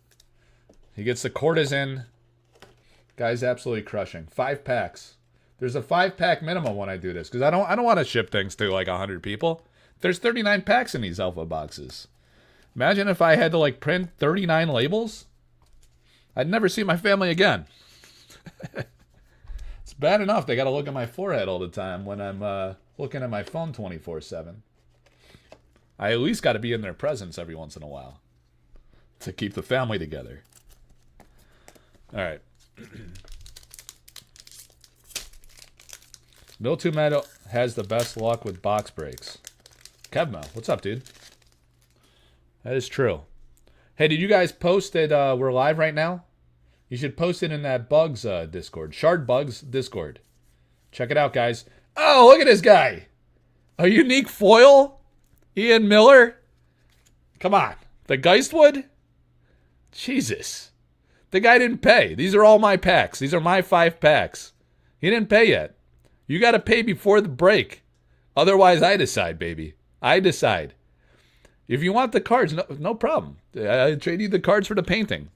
He gets the courtesan. Guy's absolutely crushing. 5 packs. There's a 5-pack minimum when I do this. Because I don't want to ship things to like 100 people. There's 39 packs in these alpha boxes. Imagine if I had to like print 39 labels. I'd never see my family again. It's bad enough they got to look at my forehead all the time when I'm looking at my phone 24/7. I at least got to be in their presence every once in a while to keep the family together. All right. Miltu Med has the best luck with box breaks. Kevmo, what's up, dude? That is true. Hey, did you guys post that we're live right now? You should post it in that Bugs Discord. Shard Bugs Discord. Check it out, guys. Oh, look at this guy. A unique foil? Ian Miller? Come on. The Geistwood? Jesus. The guy didn't pay. These are all my packs. These are my 5 packs. He didn't pay yet. You got to pay before the break. Otherwise, I decide, baby. I decide. If you want the cards, no problem. I trade you the cards for the painting.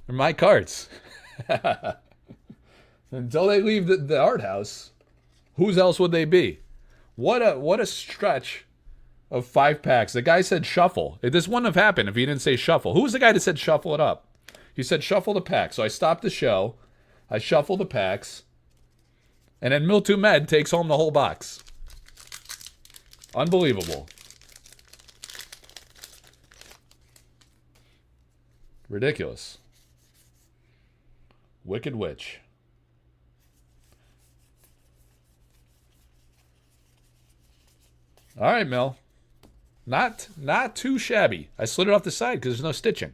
They're my cards. Until they leave the art house, whose else would they be? What a stretch of 5 packs. The guy said shuffle. This wouldn't have happened if he didn't say shuffle. Who was the guy that said shuffle it up? He said shuffle the packs. So I stopped the show. I shuffle the packs. And then Miltu Med takes home the whole box. Unbelievable. Ridiculous. Wicked Witch. All right, Mel. Not too shabby. I slid it off the side because there's no stitching.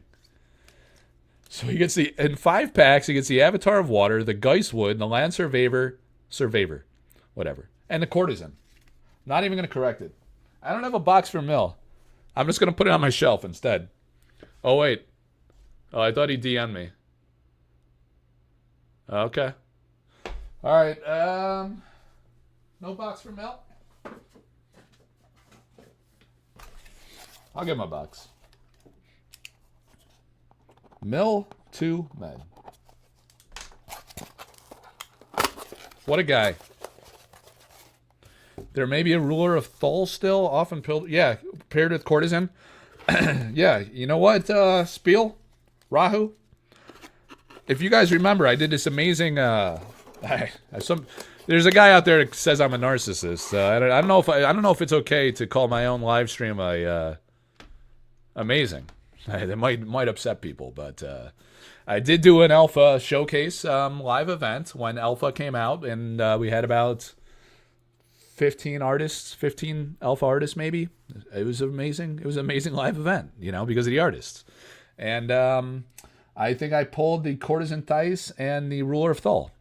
So he gets in 5 packs, he gets the Avatar of Water, the Geistwood, the Land Surveyor, whatever, and the Courtesan. Not even going to correct it. I don't have a box for Mill. I'm just going to put it on my shelf instead. Oh, wait. Oh, I thought he DM'd me. Okay. All right. No box for Mel. I'll get my box. Mill to Med. What a guy. There may be a ruler of Thul still, often paired with Courtesan. Yeah, you know what, Spiel? Rahu? If you guys remember, I did this amazing, there's a guy out there that says I'm a narcissist. I don't know if it's okay to call my own live stream amazing. It might upset people, but I did do an alpha showcase live event when alpha came out, and we had about 15 alpha artists maybe. It was amazing. It was an amazing live event, because of the artists. And I think I pulled the Courtesan Thais and the Ruler of Thul.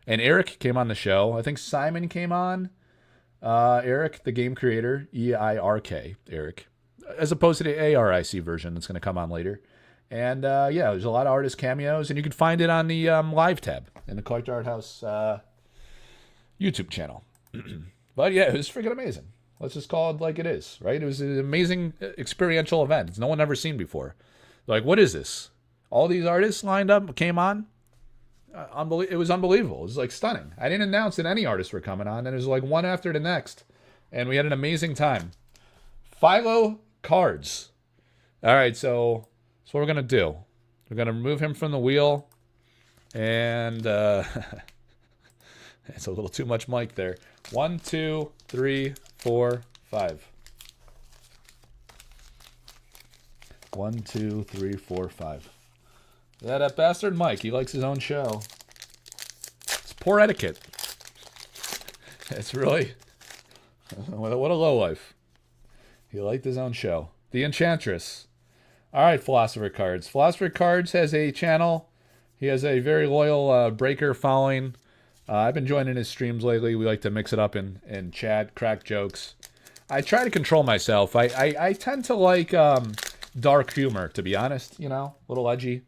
And Eric came on the show. I think Simon came on. Eric, the game creator, EIRK, Eric, as opposed to the ARIC version that's going to come on later. And there's a lot of artist cameos, and you can find it on the live tab in the Collector Arthouse YouTube channel. But yeah, it was freaking amazing. Let's just call it like it is, right? It was an amazing experiential event. It's no one ever seen before. Like, what is this? All these artists lined up, came on. It was unbelievable. It was like stunning. I didn't announce that any artists were coming on, and it was like one after the next. And we had an amazing time. Philo cards. All right, so that's what we're going to do. We're going to remove him from the wheel. And it's a little too much mic there. 1, 2, 3, 4, 5. 1, 2, 3, 4, 5. Yeah, that bastard Mike. He likes his own show. It's poor etiquette. It's really... What a lowlife. He liked his own show. The Enchantress. All right, Philosopher Cards. Philosopher Cards has a channel. He has a very loyal breaker following. I've been joining his streams lately. We like to mix it up in chat, crack jokes. I try to control myself. I tend to like dark humor, to be honest. A little edgy.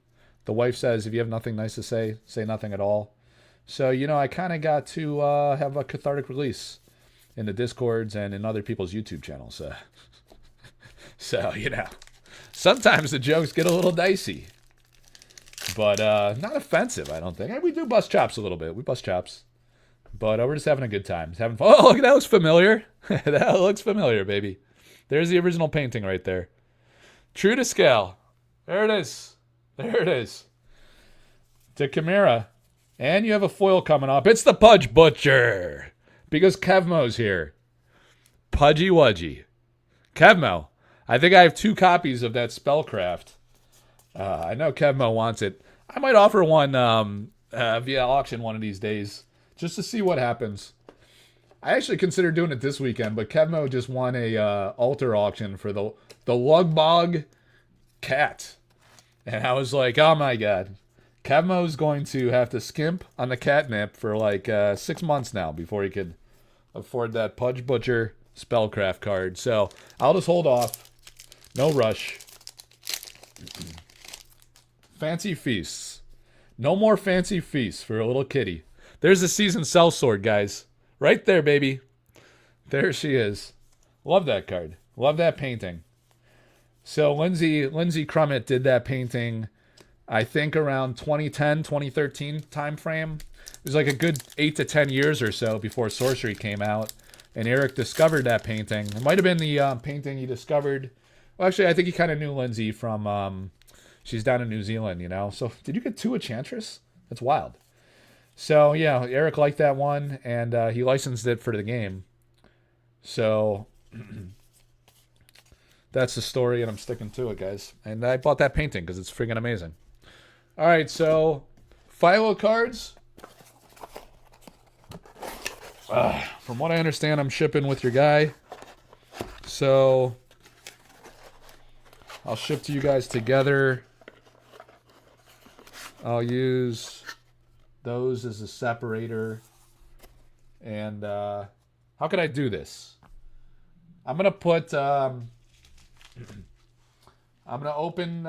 The wife says, if you have nothing nice to say, say nothing at all. So, I kind of got to have a cathartic release in the Discords and in other people's YouTube channels. So, sometimes the jokes get a little dicey. But not offensive, I don't think. We do bust chops a little bit. We bust chops. But we're just having a good time. Just having fun. Oh, look, that looks familiar. That looks familiar, baby. There's the original painting right there. True to scale. There it is. There it is. To Chimera. And you have a foil coming up. It's the Pudge Butcher. Because Kevmo's here. Pudgy Wudgy. Kevmo. I think I have 2 copies of that Spellcraft. I know Kevmo wants it. I might offer one via auction one of these days, just to see what happens. I actually considered doing it this weekend, but Kevmo just won a altar auction for the Lugbog cat. And I was like, oh my god. Kevmo's going to have to skimp on the catnip for like 6 months now before he could afford that Pudge Butcher Spellcraft card. So I'll just hold off. No rush. Fancy feasts. No more fancy feasts for a little kitty. There's the seasoned sellsword, guys. Right there, baby. There she is. Love that card. Love that painting. So Lindsay Crummett did that painting, I think around 2010, 2013 time frame. It was like a good 8 to 10 years or so before Sorcery came out. And Eric discovered that painting. It might have been the painting he discovered. Well, actually, I think he kind of knew Lindsay from... she's down in New Zealand, So, did you get 2 Enchantress? That's wild. So, yeah, Eric liked that one, and he licensed it for the game. So, that's the story, and I'm sticking to it, guys. And I bought that painting because it's freaking amazing. All right, so Philo cards. From what I understand, I'm shipping with your guy. So I'll ship to you guys together. I'll use those as a separator. And how can I do this? I'm going to put... I'm going to open...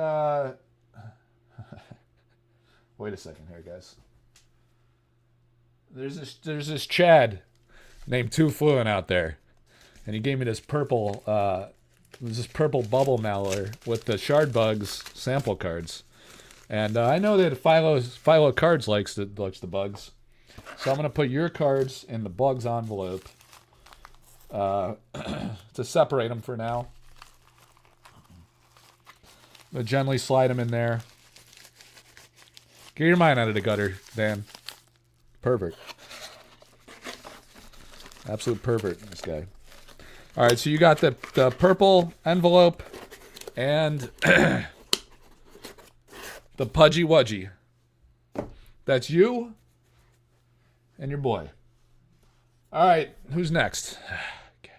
Wait a second here, guys. There's this Chad named Too Fluent out there, and he gave me this purple bubble mailer with the Shard Bugs sample cards, and I know that Philo Cards likes the bugs, so I'm gonna put your cards in the bugs envelope to separate them for now. I'm gonna gently slide them in there. Get your mind out of the gutter, Dan. Pervert. Absolute pervert, this guy. All right, so you got the purple envelope and the Pudgy Wudgy. That's you and your boy. All right, who's next? Okay.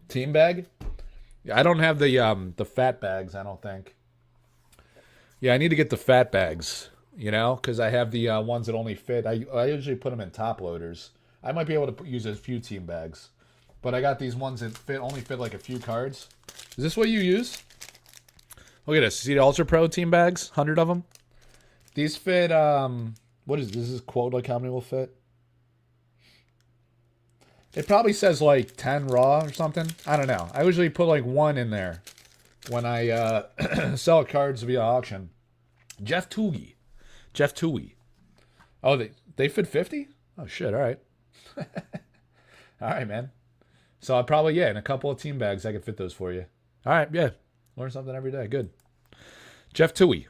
Team bag? I don't have the fat bags, I don't think. Yeah, I need to get the fat bags, you know, because I have the ones that only fit. I usually put them in top loaders. I might be able to use a few team bags, but I got these ones that only fit like a few cards. Is this what you use? Look at this. See the Ultra Pro team bags? 100 of them. These fit. What is this? Is quote like how many will fit? It probably says like 10 raw or something. I don't know. I usually put like 1 in there when I sell cards via auction. Jeff Toogie. Oh, they fit 50? Oh, shit. All right. All right, man. So I'll probably, in a couple of team bags, I could fit those for you. All right, yeah. Learn something every day. Good. Jeff Toogie.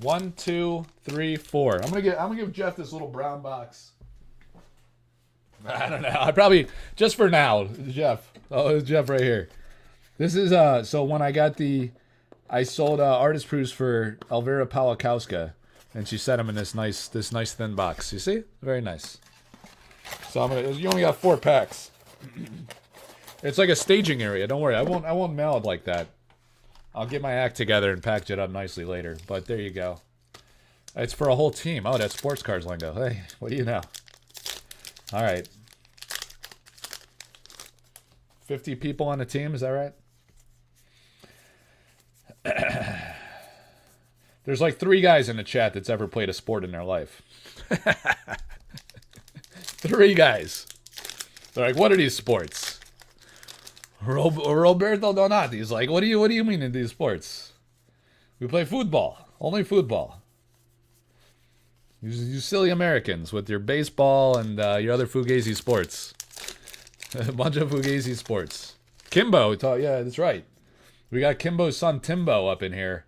1, 2, 3, 4. I'm gonna give Jeff this little brown box. I don't know. I probably, just for now, Jeff. Oh, it's Jeff right here. This is, so when I sold artist proofs for Elvira Palakowska, and she set them in this nice thin box. You see? Very nice. So you only got 4 packs. It's like a staging area. Don't worry. I won't mail it like that. I'll get my act together and package it up nicely later. But there you go. It's for a whole team. Oh, that's sports cards lingo. Hey, what do you know? All right. 50 people on the team, is that right? There's like 3 guys in the chat that's ever played a sport in their life. 3 guys. They're like, what are these sports? Roberto Donati's like, what do you mean in these sports? We play football. Only football. You silly Americans with your baseball and your other Fugazi sports. A bunch of Fugazi sports. Kimbo, yeah, that's right. We got Kimbo's son Timbo up in here.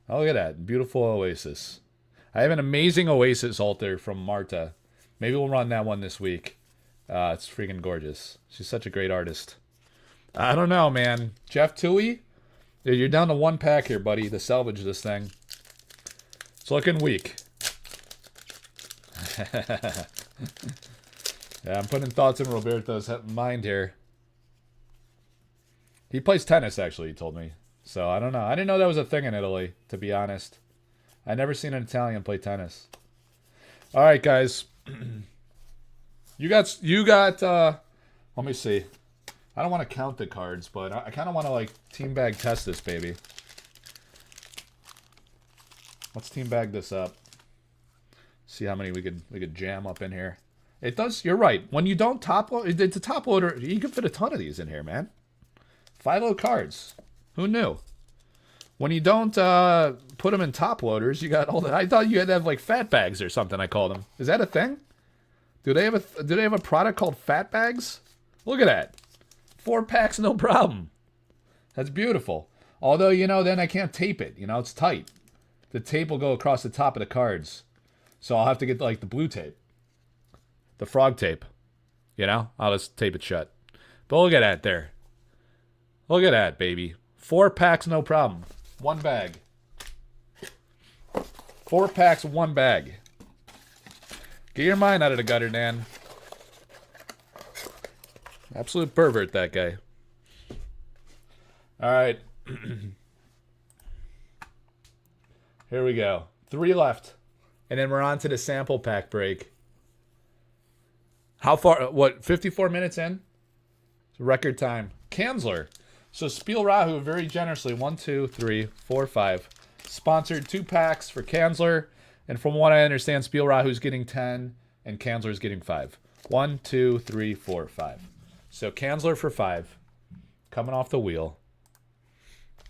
Oh, look at that. Beautiful Oasis. I have an amazing Oasis altar from Marta. Maybe we'll run that one this week. It's freaking gorgeous. She's such a great artist. I don't know, man. Jeff Toohey? You're down to 1 pack here, buddy, to salvage this thing. It's looking weak. Yeah, I'm putting thoughts in Roberto's mind here. He plays tennis, actually, he told me. So, I don't know. I didn't know that was a thing in Italy, to be honest. I never seen an Italian play tennis. All right, guys. You got, let me see. I don't want to count the cards, but I kind of want to, like, team bag test this, baby. Let's team bag this up. See how many we could jam up in here. It does, you're right. When you don't top load, it's a top loader. You can fit a ton of these in here, man. Philo cards. Who knew? When you don't put them in top loaders, you got all that. I thought you had to have like fat bags or something. I called them. Is that a thing? Do they have a product called fat bags? Look at that. 4 packs, no problem. That's beautiful. Although, you know, then I can't tape it. You know, it's tight. The tape will go across the top of the cards. So I'll have to get like the blue tape. The frog tape. You know? I'll just tape it shut. But look at that there. Look at that, baby. 4 packs, no problem. 1 bag. 4 packs, 1 bag. Get your mind out of the gutter, Dan. Absolute pervert, that guy. All right. Here we go. 3 left. And then we're on to the sample pack break. How far? What, 54 minutes in? It's record time. Kanzler. So Spiel Rahu very generously, 1, 2, 3, 4, 5, sponsored 2 packs for Kanzler. And from what I understand, Spiel Rahu's getting 10 and Kanzler's getting 5. 1, 2, 3, 4, 5. So Kanzler for 5. Coming off the wheel.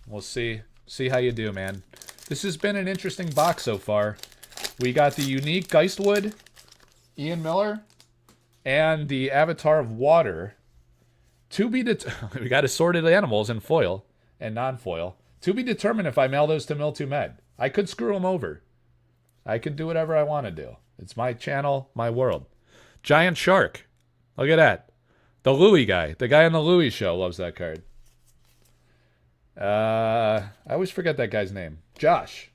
We'll see how you do, man. This has been an interesting box so far. We got the unique Geistwood, Ian Miller, and the Avatar of Water. We got assorted animals in foil and non-foil. To be determined if I mail those to Mill2 Med. I could screw them over. I could do whatever I want to do. It's my channel, my world. Giant Shark. Look at that. The Louie guy. The guy on the Louie show loves that card. I always forget that guy's name. Josh.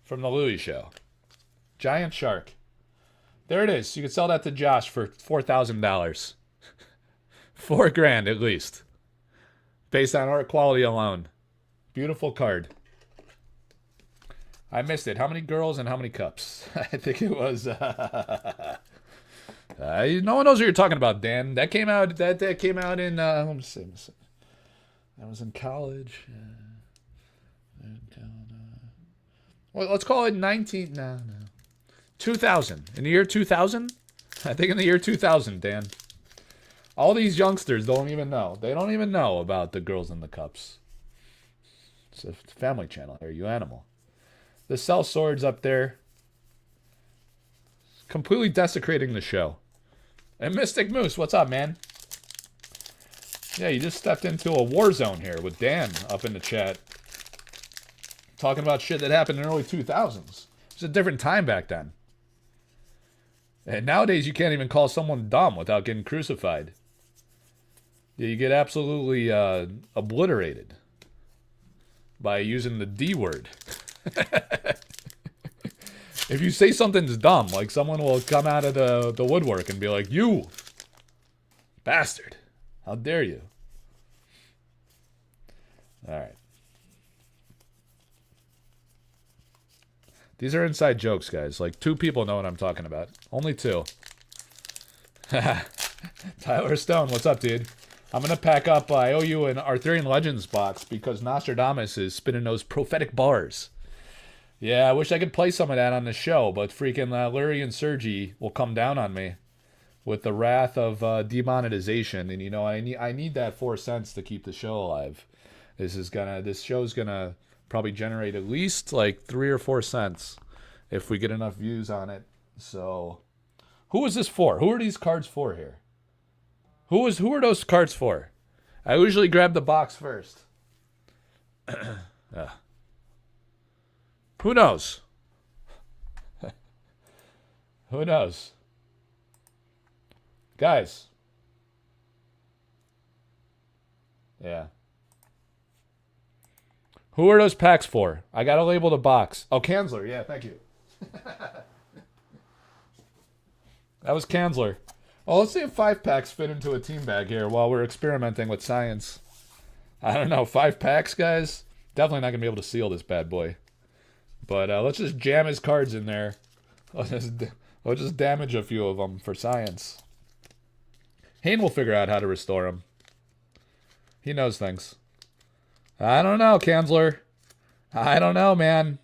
From the Louie show. Giant Shark. There it is. You could sell that to Josh for $4,000. $4,000 at least. Based on art quality alone. Beautiful card. I missed it. How many girls and how many cups? I think it was... no one knows what you're talking about, Dan. That came out. That came out in. Let me see. I was in college. Well, let's call it 2000. In the year 2000. I think in the year 2000, Dan. All these youngsters don't even know. They don't even know about the girls in the cups. It's a family channel here, you animal. The Cell Swords up there. Completely desecrating the show. And Mystic Moose, what's up, man? Yeah, you just stepped into a war zone here with Dan up in the chat. Talking about shit that happened in the early 2000s. It was a different time back then. And nowadays you can't even call someone dumb without getting crucified. Yeah, you get absolutely obliterated by using the D word. If you say something's dumb, like someone will come out of the woodwork and be like, "You bastard, how dare you?" All right. These are inside jokes, guys. Like 2 people know what I'm talking about. Only 2. Tyler Stone, what's up, dude? I'm going to pack up. I owe you an Arthurian Legends box because Nostradamus is spinning those prophetic bars. Yeah, I wish I could play some of that on the show, but freaking Larry and Sergi will come down on me with the wrath of demonetization. And, you know, I need that 4 cents to keep the show alive. This show's going to probably generate at least like 3 or 4 cents if we get enough views on it. So, who is this for? Who are these cards for here? Who are those cards for? I usually grab the box first. Who knows? Who knows? Guys. Yeah. Who are those packs for? I gotta label the box. Oh, Kanzler. Yeah, thank you. That was Kanzler. Oh, let's see if 5 packs fit into a team bag here while we're experimenting with science. I don't know. 5 packs, guys? Definitely not going to be able to seal this bad boy. But let's just jam his cards in there. Let's just damage a few of them for science. Hayne will figure out how to restore them. He knows things. I don't know, Kanzler. I don't know, man.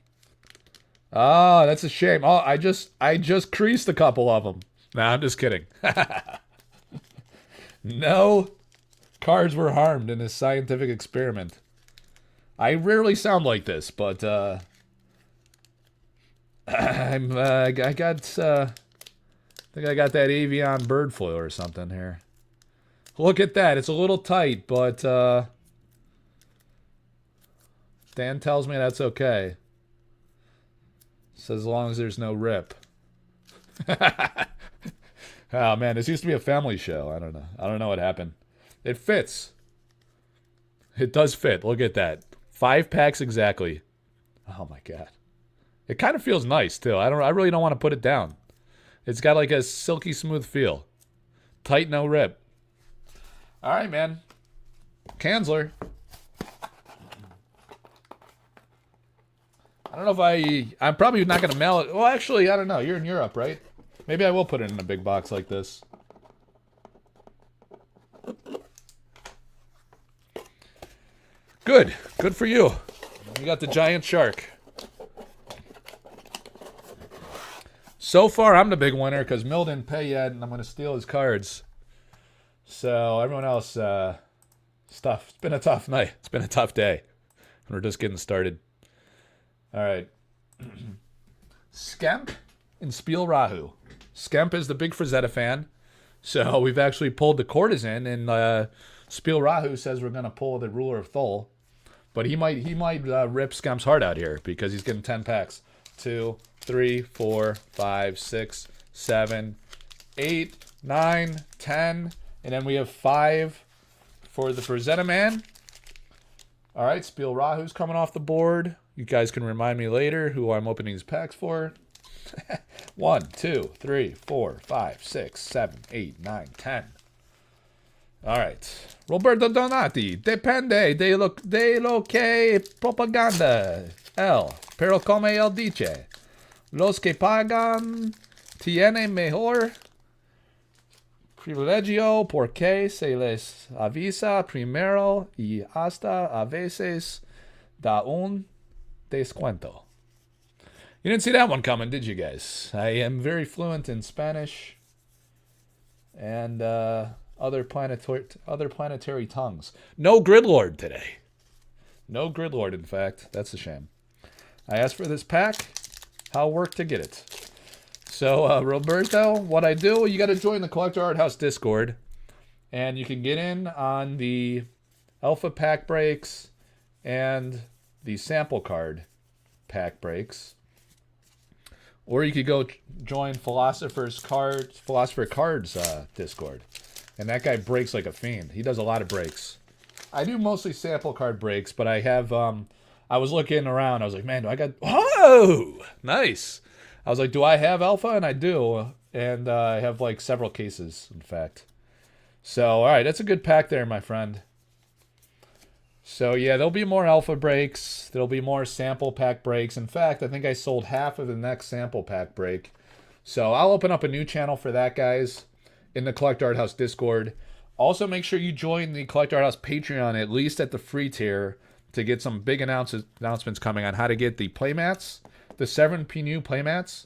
Oh, that's a shame. Oh, I just creased a couple of them. Nah, I'm just kidding. No cards were harmed in this scientific experiment. I rarely sound like this, but I think I got that avian bird flu or something here. Look at that. It's a little tight, but Dan tells me that's okay. Says as long as there's no rip. Oh man, this used to be a family show. I don't know what happened. It fits. It does fit. Look at that. 5 packs exactly. Oh my god. It kind of feels nice too. I really don't want to put it down. It's got like a silky smooth feel. Tight, no rip. All right, man. Kanzler. I don't know if I'm probably not going to mail it. Well, actually, I don't know. You're in Europe, right? Maybe I will put it in a big box like this. Good. Good for you. You got the giant shark. So far, I'm the big winner because Mill didn't pay yet, and I'm going to steal his cards. So everyone else, stuff. It's been a tough night. It's been a tough day. We're just getting started. All right. Skemp and Spiel Rahu. Skemp is the big Frazetta fan. So we've actually pulled the Courtesan, and Spiel Rahu says we're going to pull the Ruler of Thol. But he might rip Skemp's heart out here because he's getting 10 packs. 2, 3, 4, 5, 6, 7, 8, 9, 10. And then we have 5 for the Frazetta man. All right, Spiel Rahu's coming off the board. You guys can remind me later who I'm opening these packs for. 1, 2, 3, 4, 5, 6, 7, 8, 9, 10. All right. Roberto Donati. Depende de lo que propaganda. Pero como él dice. Los que pagan tienen mejor privilegio porque se les avisa primero y hasta a veces da un descuento. You didn't see that one coming, did you guys? I am very fluent in Spanish and other planetary tongues. No Gridlord today. No Gridlord, in fact. That's a shame. I asked for this pack. I'll work to get it. So, Roberto, what I do, you got to join the Collector Arthouse Discord. And you can get in on the Alpha Pack breaks and the sample card pack breaks. Or you could go join Philosopher Cards Discord. And that guy breaks like a fiend. He does a lot of breaks. I do mostly sample card breaks, but I have, I was looking around. I was like, man, do I got, whoa, nice. I was like, do I have Alpha? And I do. And I have like several cases, in fact. So, all right, that's a good pack there, my friend. So, yeah, there'll be more Alpha breaks. There'll be more sample pack breaks. In fact, I think I sold half of the next sample pack break. So I'll open up a new channel for that, guys, in the Collector Arthouse Discord. Also, make sure you join the Collector Arthouse Patreon, at least at the free tier, to get some big announcements coming on how to get the playmats, the Severine Pineaux playmats.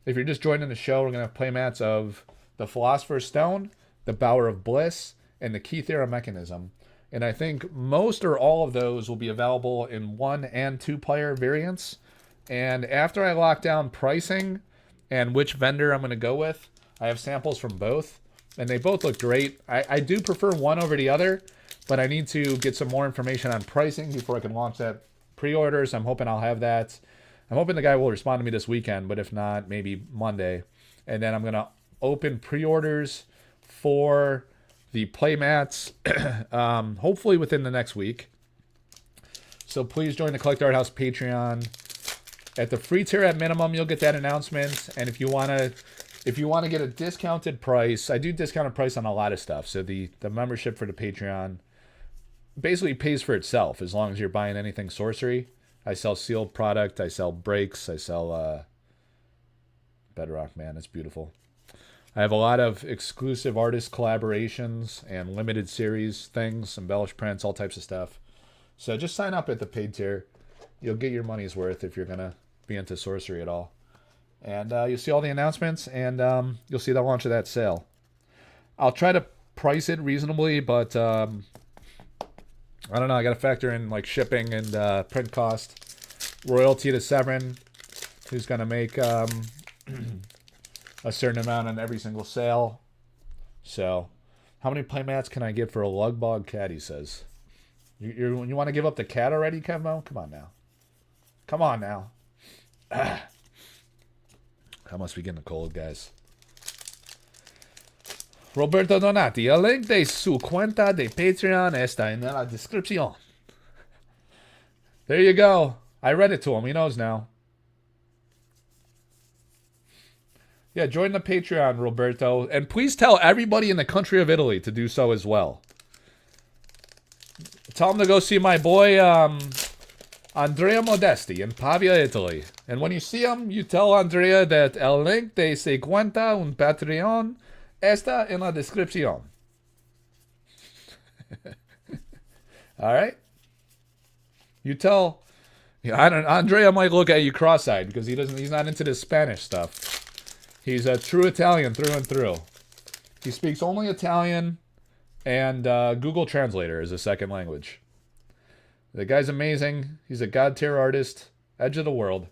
If you're just joining the show, we're going to have playmats of the Philosopher's Stone, the Bower of Bliss, and the Key Theorem Mechanism. And I think most or all of those will be available in 1 and 2 player variants. And after I lock down pricing and which vendor I'm going to go with, I have samples from both. And they both look great. I do prefer one over the other, but I need to get some more information on pricing before I can launch that pre-orders. I'm hoping I'll have that. I'm hoping the guy will respond to me this weekend, but if not, maybe Monday. And then I'm going to open pre-orders for the playmats, hopefully within the next week. So please join the Collector Arthouse Patreon. At the free tier at minimum, you'll get that announcement. And if you want to get a discounted price, I do discounted price on a lot of stuff. So the membership for the Patreon basically pays for itself as long as you're buying anything sorcery. I sell sealed product. I sell breaks. I sell Bedrock, man. It's beautiful. I have a lot of exclusive artist collaborations and limited series things, embellished prints, all types of stuff. So just sign up at the paid tier. You'll get your money's worth if you're going to be into sorcery at all. And you'll see all the announcements, and you'll see the launch of that sale. I'll try to price it reasonably, but I don't know. I got to factor in like shipping and print cost, royalty to Severine, who's going to make a certain amount on every single sale. So, how many playmats can I get for a Lugbog cat? He says. You want to give up the cat already, Kevmo? Come on now. Come on now. I must be getting a cold, guys. Roberto Donati, el link de su cuenta de Patreon está en la descripción. There you go. I read it to him. He knows now. Yeah, join the Patreon, Roberto. And please tell everybody in the country of Italy to do so as well. Tell them to go see my boy, Andrea Modesti in Pavia, Italy. And when you see him, you tell Andrea that el link de su cuenta un Patreon está en la descripción. All right? You tell... Yeah, Andrea might look at you cross-eyed because he's not into this Spanish stuff. He's a true Italian through and through. He speaks only Italian, and Google Translator is a second language. The guy's amazing. He's a god-tier artist. Edge of the world.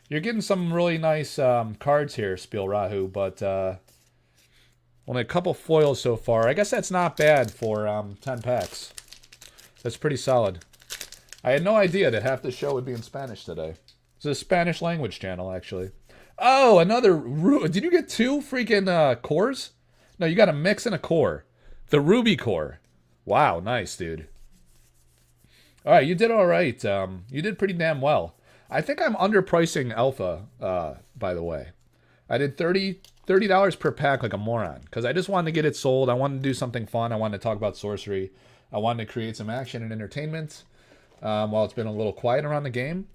You're getting some really nice cards here, Spielrahu, but only a couple foils so far. I guess that's not bad for 10 packs. That's pretty solid. I had no idea that half the show would be in Spanish today. It's a Spanish language channel, actually. Oh, another... Did you get 2 freaking cores? No, you got a mix and a core. The Ruby core. Wow, nice, dude. All right, you did all right. You did pretty damn well. I think I'm underpricing Alpha, by the way. I did $30 per pack like a moron because I just wanted to get it sold. I wanted to do something fun. I wanted to talk about sorcery. I wanted to create some action and entertainment while it's been a little quiet around the game.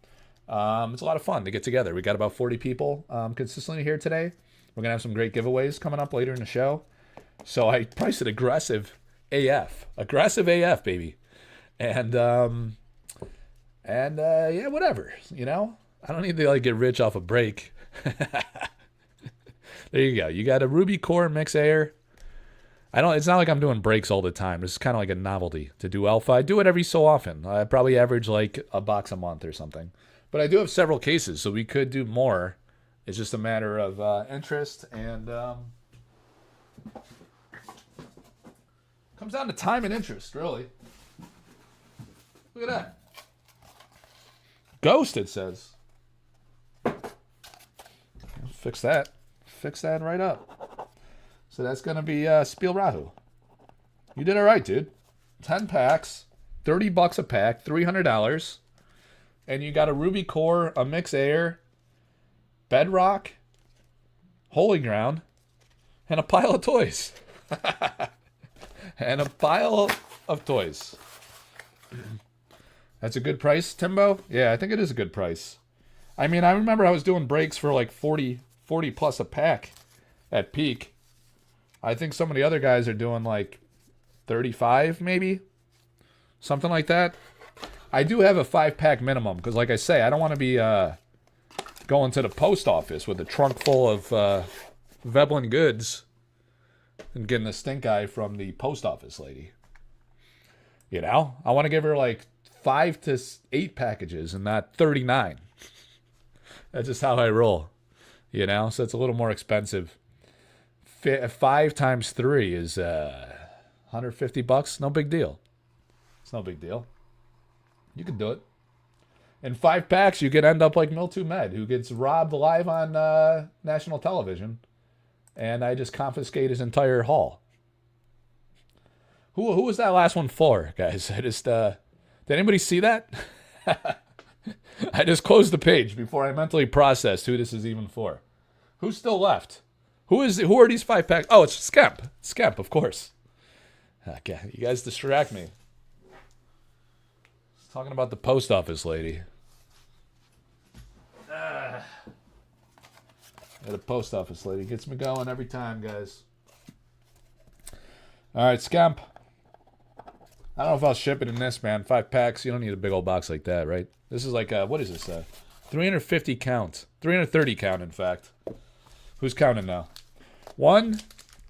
It's a lot of fun to get together. We got about 40 people consistently here today. We're going to have some great giveaways coming up later in the show. So I priced it aggressive AF. Aggressive AF, baby. And yeah, whatever, you know? I don't need to like get rich off a break. There you go. You got a Ruby Core Mix Air. It's not like I'm doing breaks all the time. It's kind of like a novelty to do Alpha. I do it every so often. I probably average like a box a month or something. But I do have several cases, so we could do more. It's just a matter of interest and comes down to time and interest, really. Look at that. Ghost, it says. Fix that. Fix that right up. So that's going to be Spielrahu. You did all right, dude. 10 packs, $30 a pack, $300. And you got a Ruby Core, a Mix Air, Bedrock, Holy Ground, and a pile of toys. And a pile of toys. That's a good price, Timbo? Yeah, I think it is a good price. I mean, I remember I was doing breaks for like 40 plus a pack at peak. I think some of the other guys are doing like 35 maybe. Something like that. I do have a 5-pack minimum because like I say, I don't want to be going to the post office with a trunk full of Veblen goods and getting a stink eye from the post office lady. You know? I want to give her like 5 to 8 packages and not 39. That's just how I roll. You know? So it's a little more expensive. 5 times 3 is $150. No big deal. It's no big deal. You can do it. In 5 packs, you could end up like Miltu Med, who gets robbed live on national television. And I just confiscate his entire haul. Who was that last one for, guys? I just, did anybody see that? I just closed the page before I mentally processed who this is even for. Who's still left? Who are these 5 packs? Oh, it's Skemp. Skemp, of course. Okay, you guys distract me. Talking about the post office lady. The post office lady gets me going every time, guys. All right, Skemp. I don't know if I'll ship it in this, man. 5 packs. You don't need a big old box like that, right? This is like, what is this? 350 count. 330 count, in fact. Who's counting now? 1,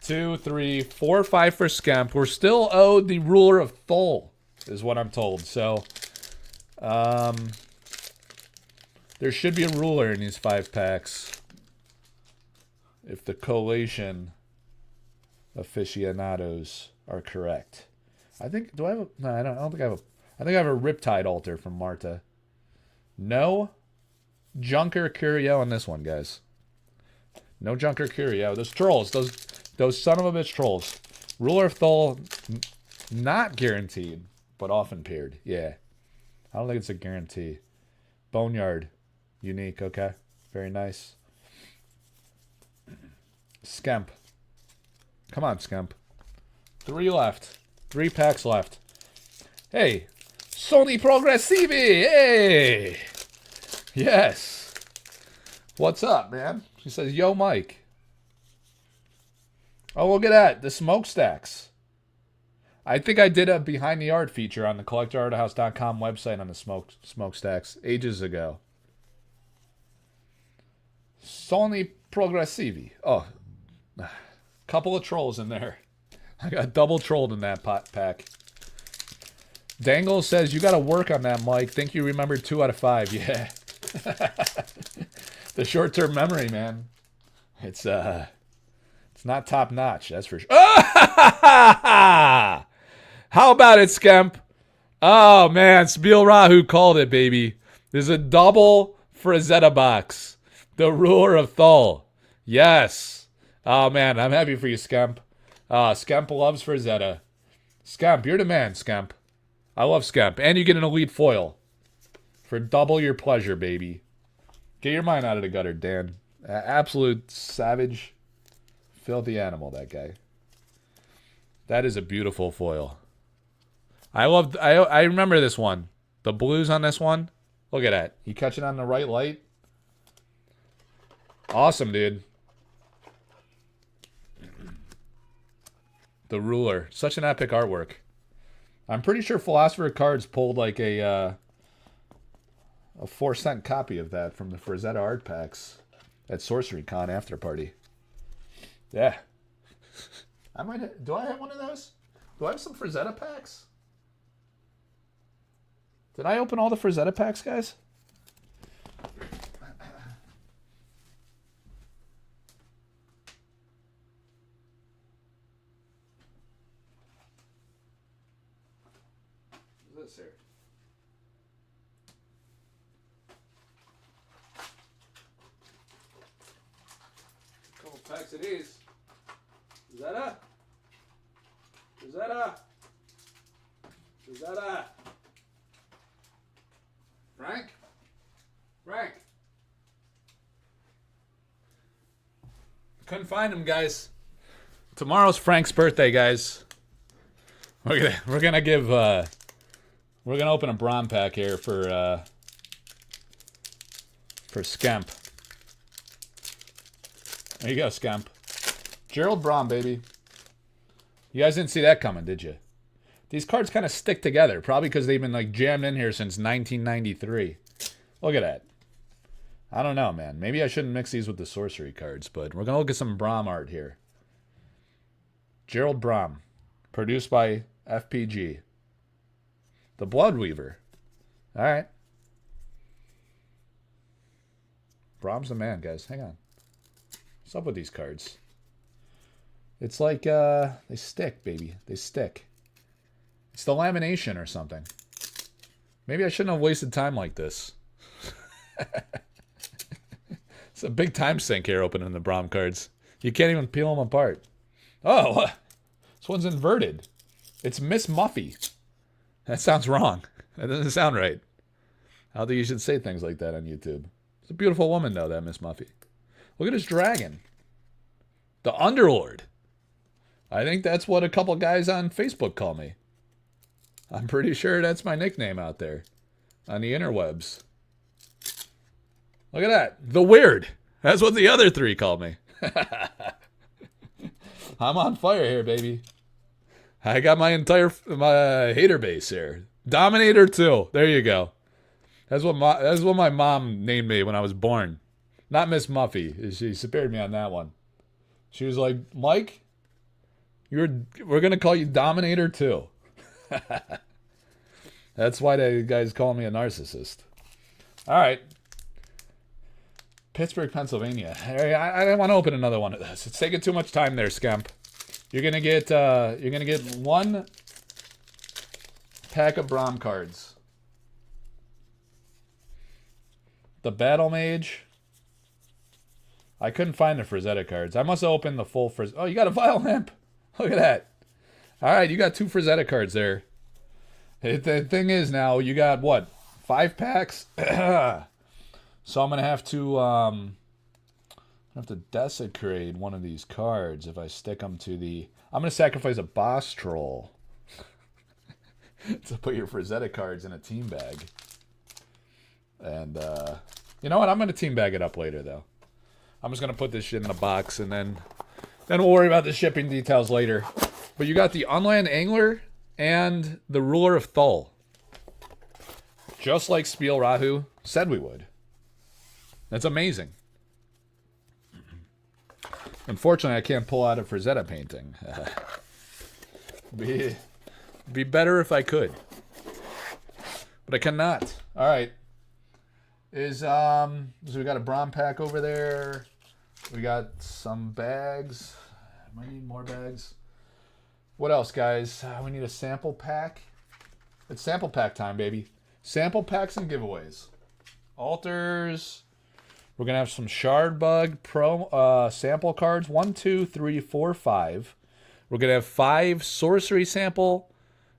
2, 3, 4, 5 for Skemp. We're still owed the Ruler of Thol, is what I'm told. So, there should be a ruler in these 5 packs. If the collation aficionados are correct. I think, do I have a, no, I don't think I have a, I think I have a Riptide altar from Marta. No Junker Curio on this one, guys. No Junker Curio. Those trolls, those Those son of a bitch trolls. Ruler of Thol, not guaranteed, but often paired. Yeah. I don't think it's a guarantee. Boneyard. Unique. Okay. Very nice. Skemp. Come on, Skemp. 3 left. 3 packs left. Hey. Sony Progressivi. Hey. Yes. What's up, man? She says, yo, Mike. Oh, look at that. The smokestacks. I think I did a behind the art feature on the collectorarthouse.com website on the smokestacks ages ago. Sony Progressivi. Oh, couple of trolls in there. I got double trolled in that pack. Dangle says, you got to work on that, Mike. Think you remember 2 out of 5. Yeah. The short-term memory, man. It's not top notch, that's for sure. How about it, Skemp? Oh man, Spiel Rahu called it, baby. There's a double Frazetta box. The Ruler of Thol. Yes. Oh man, I'm happy for you, Skemp. Skemp loves Frazetta. Skemp, you're the man, Skemp. I love Skemp. And you get an elite foil. For double your pleasure, baby. Get your mind out of the gutter, Dan. Absolute savage, filthy animal, that guy. That is a beautiful foil. I remember this one. The blues on this one. Look at that. You catch it on the right light. Awesome, dude. The Ruler. Such an epic artwork. I'm pretty sure Philosopher Cards pulled like a 4-cent copy of that from the Frazetta art packs at Sorcery Con after party. Yeah. I might have, do I have one of those? Do I have some Frazetta packs? Did I open all the Frazetta packs, guys? What's this here? A couple packs of these. Frazetta? Frazetta? Frazetta? Frank? Frank? Couldn't find him, guys. Tomorrow's Frank's birthday, guys. We're gonna open a Brom pack here for Skemp. There you go, Skemp. Gerald Brom, baby. You guys didn't see that coming, did you? These cards kind of stick together, probably because they've been like jammed in here since 1993. Look at that. I don't know, man. Maybe I shouldn't mix these with the sorcery cards, but we're going to look at some Brom art here. Gerald Brom, produced by FPG. The Bloodweaver. All right. Brom's the man, guys. Hang on. What's up with these cards? It's like, they stick, baby. They stick. It's the lamination or something. Maybe I shouldn't have wasted time like this. It's a big time sink here opening the Brom cards. You can't even peel them apart. Oh, this one's inverted. It's Miss Muffy. That sounds wrong. That doesn't sound right. I don't think you should say things like that on YouTube. It's a beautiful woman, though, that Miss Muffy. Look at this dragon. The Underlord. I think that's what a couple guys on Facebook call me. I'm pretty sure that's my nickname out there on the interwebs. Look at that. The Weird. That's what the other 3 called me. I'm on fire here, baby. I got my entire hater base here. Dominator 2. There you go. That's what my mom named me when I was born. Not Miss Muffy. She spared me on that one. She was like, Mike, we're going to call you Dominator 2. That's why the guys call me a narcissist. All right. Pittsburgh, Pennsylvania. I don't want to open another one of this. It's taking too much time there, Skemp. You're gonna get 1 pack of Brom cards. The Battle Mage. I couldn't find the Frazetta cards. I must have opened the full Frazetta. Oh, you got a Vile Imp. Look at that. All right, you got 2 Frazetta cards there. The thing is now, you got, what, 5 packs? So I'm going to have to desecrate one of these cards if I stick them to the... I'm going to sacrifice a Boss Troll to put your Frazetta cards in a team bag. And, you know what? I'm going to team bag it up later, though. I'm just going to put this shit in a box, and then we'll worry about the shipping details later. But you got the Unland Angler and the Ruler of Thul. Just like Spiel Rahu said we would. That's amazing. Unfortunately, I can't pull out a Frazetta painting. Be better if I could. But I cannot. All right. So we got a Brom pack over there. We got some bags. Might need more bags. What else, guys? We need a sample pack. It's sample pack time, baby. Sample packs and giveaways. Altars. We're going to have some Shardbug Pro sample cards. 1, 2, 3, 4, 5. We're going to have 5 Sorcery sample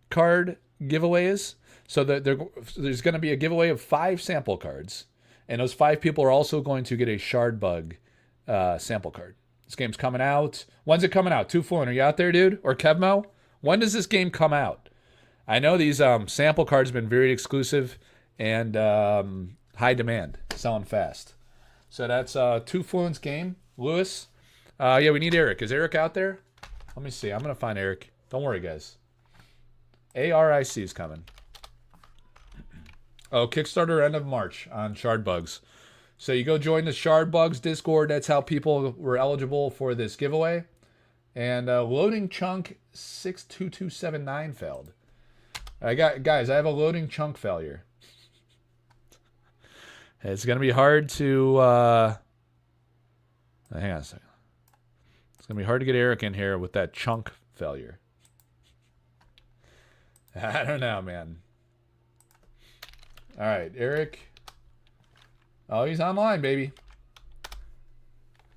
card giveaways. So that there's going to be a giveaway of 5 sample cards. And those 5 people are also going to get a Shardbug sample card. This game's coming out. When's it coming out? 2 Fluent, are you out there, dude? Or Kevmo? When does this game come out? I know these sample cards have been very exclusive and high demand. Selling fast. So that's 2 Fluent's game. Lewis? Yeah, we need Eric. Is Eric out there? Let me see. I'm going to find Eric. Don't worry, guys. ARIC is coming. Oh, Kickstarter end of March on Shardbugs. So you go join the Shardbugs Discord. That's how people were eligible for this giveaway. And loading chunk 62279 failed. Guys, I have a loading chunk failure. It's going to be hard to... hang on a second. It's going to be hard to get Eric in here with that chunk failure. I don't know, man. All right, Eric. Oh, he's online, baby.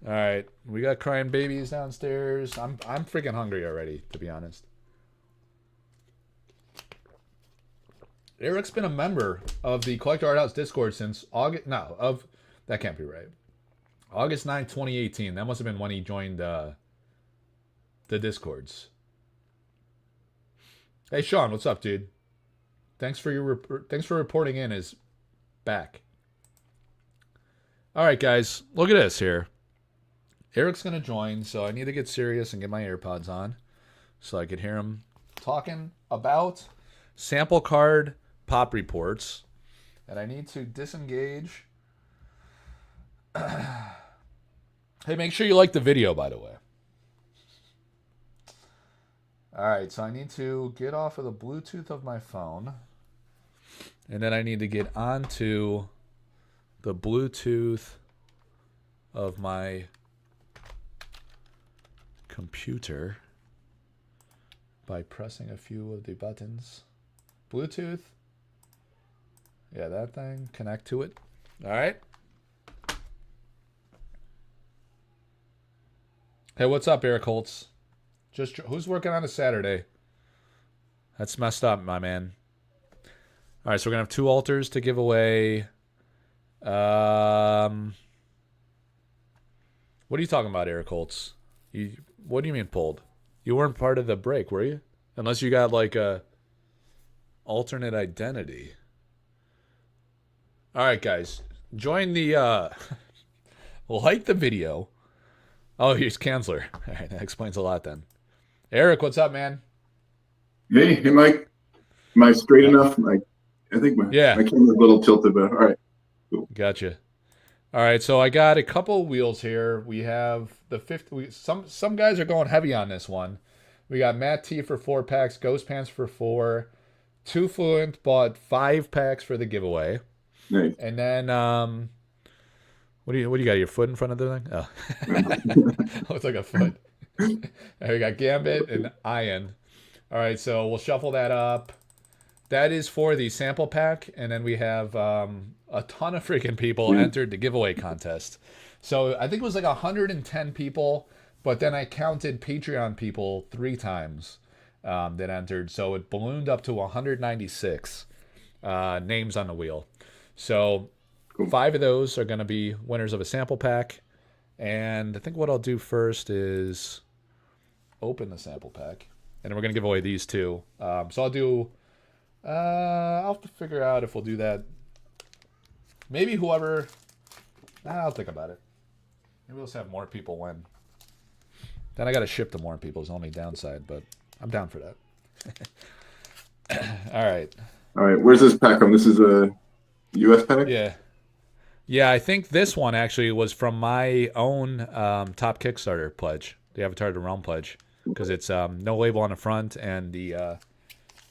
All right, we got crying babies downstairs. I'm freaking hungry already, to be honest. Eric's been a member of the Collector Arthouse Discord since August. No, that can't be right. August 9th, 2018. That must have been when he joined the Discords. Hey, Sean, what's up, dude? Thanks for reporting in as back. All right, guys, look at this here. Eric's gonna join, so I need to get serious and get my AirPods on so I could hear him talking about sample card pop reports. And I need to disengage. Hey, make sure you like the video, by the way. All right, so I need to get off of the Bluetooth of my phone. And then I need to get onto the Bluetooth of my computer by pressing a few of the buttons. Bluetooth. Yeah, that thing. Connect to it. All right. Hey, what's up, Eric Holtz? Just who's working on a Saturday? That's messed up, my man. All right, so we're gonna have 2 altars to give away. What are you talking about, Eric Holtz? What do you mean pulled? You weren't part of the break, were you? Unless you got like a alternate identity. All right, guys, join the like the video. Oh, here's Kanzler. All right, that explains a lot then. Eric, what's up, man? Hey, Mike. Am I straight enough? I think my camera's a little tilted, but all right. Cool. Gotcha. All right, so I got a couple wheels here. We have the 50. Some guys are going heavy on this one. We got Matt T for 4 packs, Ghost Pants for 4, 2 Fluent bought 5 packs for the giveaway. Nice. And then what do you got? Your foot in front of the thing? Oh, looks like a foot. We got Gambit and Ian. All right, so we'll shuffle that up. That is for the sample pack, and then we have a ton of freaking people entered the giveaway contest. So I think it was like 110 people, but then I counted Patreon people 3 times that entered. So it ballooned up to 196 names on the wheel. So Cool. 5 of those are going to be winners of a sample pack. And I think what I'll do first is open the sample pack. And then we're going to give away these 2. So I'll do... I'll have to figure out if we'll do that. Maybe whoever... I'll think about it. Maybe we'll just have more people win. Then I got to ship to more people is the only downside, but I'm down for that. All right. All right. Where's this pack from? This is a U.S. pack? Yeah. Yeah, I think this one actually was from my own top Kickstarter pledge, the Avatar of the Realm pledge, because it's no label on the front and the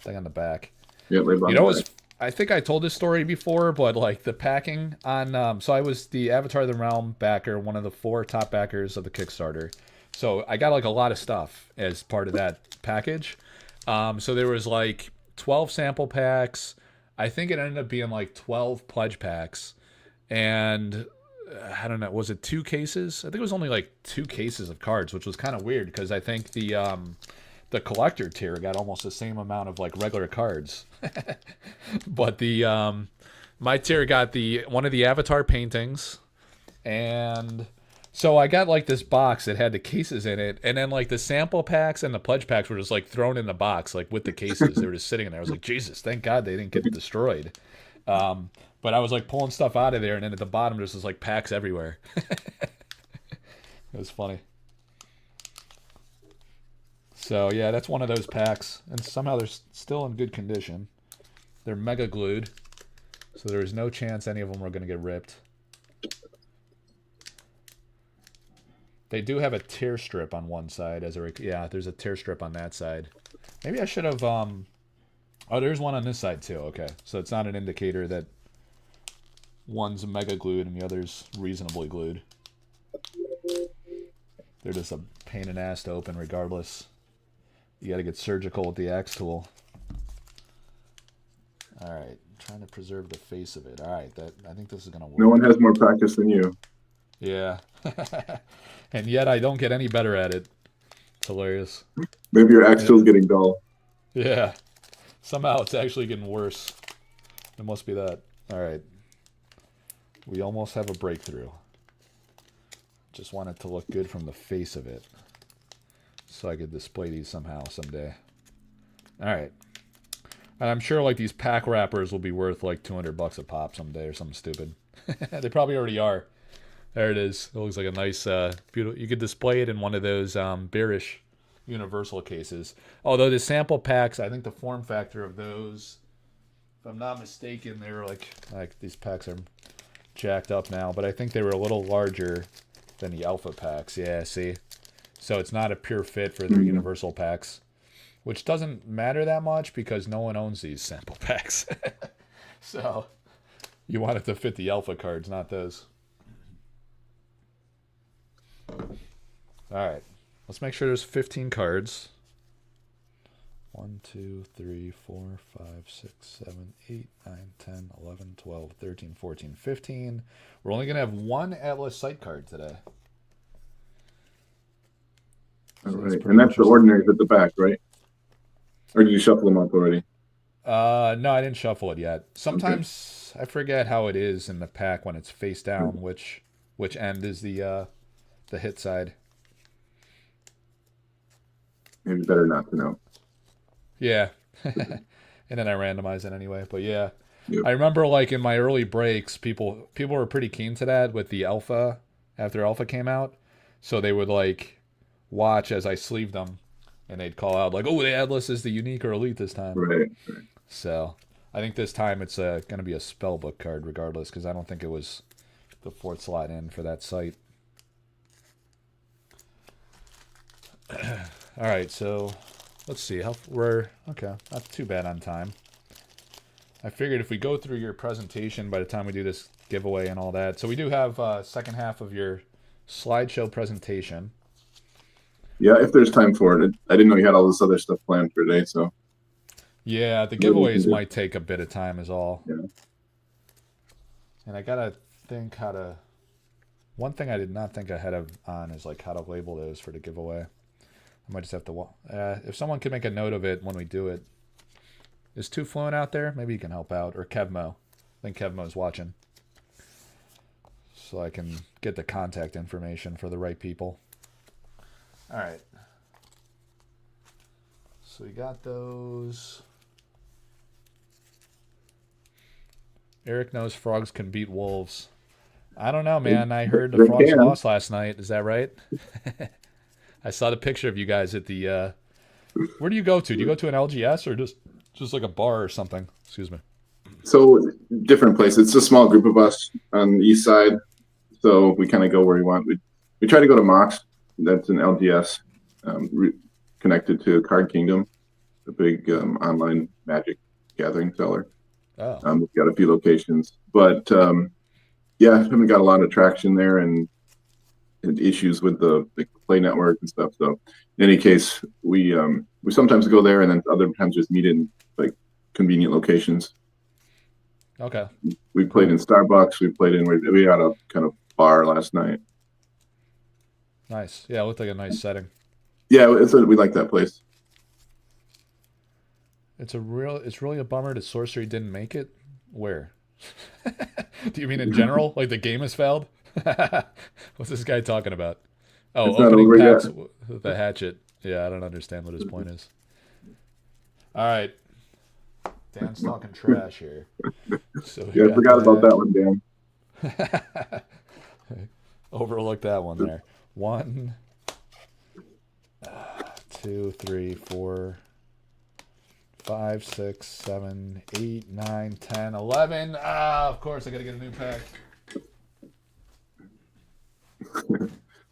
thing on the back. Yeah, label on the back. I think I told this story before, but like the packing on, so I was the Avatar of the Realm backer, one of the 4 top backers of the Kickstarter. So I got like a lot of stuff as part of that package. So there was like 12 sample packs. I think it ended up being like 12 pledge packs. And I don't know, was it 2 cases? I think it was only like 2 cases of cards, which was kind of weird because I think the collector tier got almost the same amount of like regular cards. But the my tier got one of the Avatar paintings, and so I got like this box that had the cases in it, and then like the sample packs and the pledge packs were just like thrown in the box like with the cases. They were just sitting in there. I was like, Jesus, thank God they didn't get destroyed. But I was like pulling stuff out of there, and then at the bottom there's just like packs everywhere. It was funny. So yeah, that's one of those packs, and somehow they're still in good condition. They're mega glued, so there is no chance any of them are going to get ripped. They do have a tear strip on one side, yeah, there's a tear strip on that side. Maybe I should have oh, there's one on this side too. Okay, so it's not an indicator that one's mega glued and the other's reasonably glued. They're just a pain in the ass to open regardless. You got to get surgical with the axe tool. All right, trying to preserve the face of it. All right, I think this is gonna work. No one has more practice than you. Yeah, and yet I don't get any better at it. It's hilarious. Maybe your axe tool's getting dull. Yeah, somehow it's actually getting worse. It must be that. All right, we almost have a breakthrough. Just want it to look good from the face of it, so I could display these somehow someday. All right. And I'm sure like these pack wrappers will be worth like $200 a pop someday or something stupid. They probably already are. There it is. It looks like a nice, beautiful. You could display it in one of those bearish universal cases. Although the sample packs, I think the form factor of those, if I'm not mistaken, they were like these packs are jacked up now, but I think they were a little larger than the alpha packs. Yeah, see. So it's not a pure fit for their universal packs. Which doesn't matter that much because no one owns these sample packs. So you want it to fit the alpha cards, not those. All right. Let's make sure there's 15 cards. 1, 2, 3, 4, 5, 6, 7, 8, 9, 10, 11, 12, 13, 14, 15. We're only going to have 1 Atlas Sight card today. All right. And that's the ordinaries at the back, right? Or did you shuffle them up already? No, I didn't shuffle it yet. Sometimes I forget how it is in the pack when it's face down, which end is the hit side. Maybe better not to know. Yeah. And then I randomize it anyway. But yeah. Yep. I remember like in my early breaks, people were pretty keen to that with the alpha after alpha came out. So they would like watch as I sleeved them. And they'd call out like, "Oh, the Atlas is the unique or elite this time." Right. So I think this time it's going to be a spellbook card regardless, because I don't think it was the 4th slot in for that site. All right, so let's see how we're okay. Not too bad on time. I figured if we go through your presentation by the time we do this giveaway and all that, so we do have second half of your slideshow presentation. Yeah, if there's time for it. I didn't know you had all this other stuff planned for today, so. Yeah, the giveaways might take a bit of time is all. Yeah. And I gotta think how to One thing I did not think I had on is like how to label those for the giveaway. I might just have to. If someone could make a note of it when we do it. Is Two Fluent out there? Maybe you can help out, or Kevmo. I think Kevmo's watching, so I can get the contact information for the right people. All right. So we got those. Eric knows frogs can beat wolves. I don't know, man. I heard the frogs lost last night. Is that right? I saw the picture of you guys at the... where do you go to? Do you go to an LGS or just like a bar or something? Excuse me. So different places. It's a small group of us on the east side. So we kind of go where we want. We try to go to Mox. That's an LGS connected to Card Kingdom, the big online Magic gathering seller. Oh. We've got a few locations, but yeah, haven't got a lot of traction there and issues with the Play network and stuff. So in any case, we sometimes go there and then other times just meet in like convenient locations. Okay. We played in Starbucks. We had a kind of bar last night. Nice. Yeah, it looked like a nice setting. Yeah, we like that place. It's really a bummer that Sorcery didn't make it. Where? Do you mean in general? Like the game has failed? What's this guy talking about? Oh, it's opening packs with the hatchet. Yeah, I don't understand what his point is. All right. Dan's talking trash here. So yeah, I forgot about that one, Dan. Overlooked that one there. 1, 2, 3, 4, 5, 6, 7, 8, 9, 10, 11. Ah, of course, I got to get a new pack.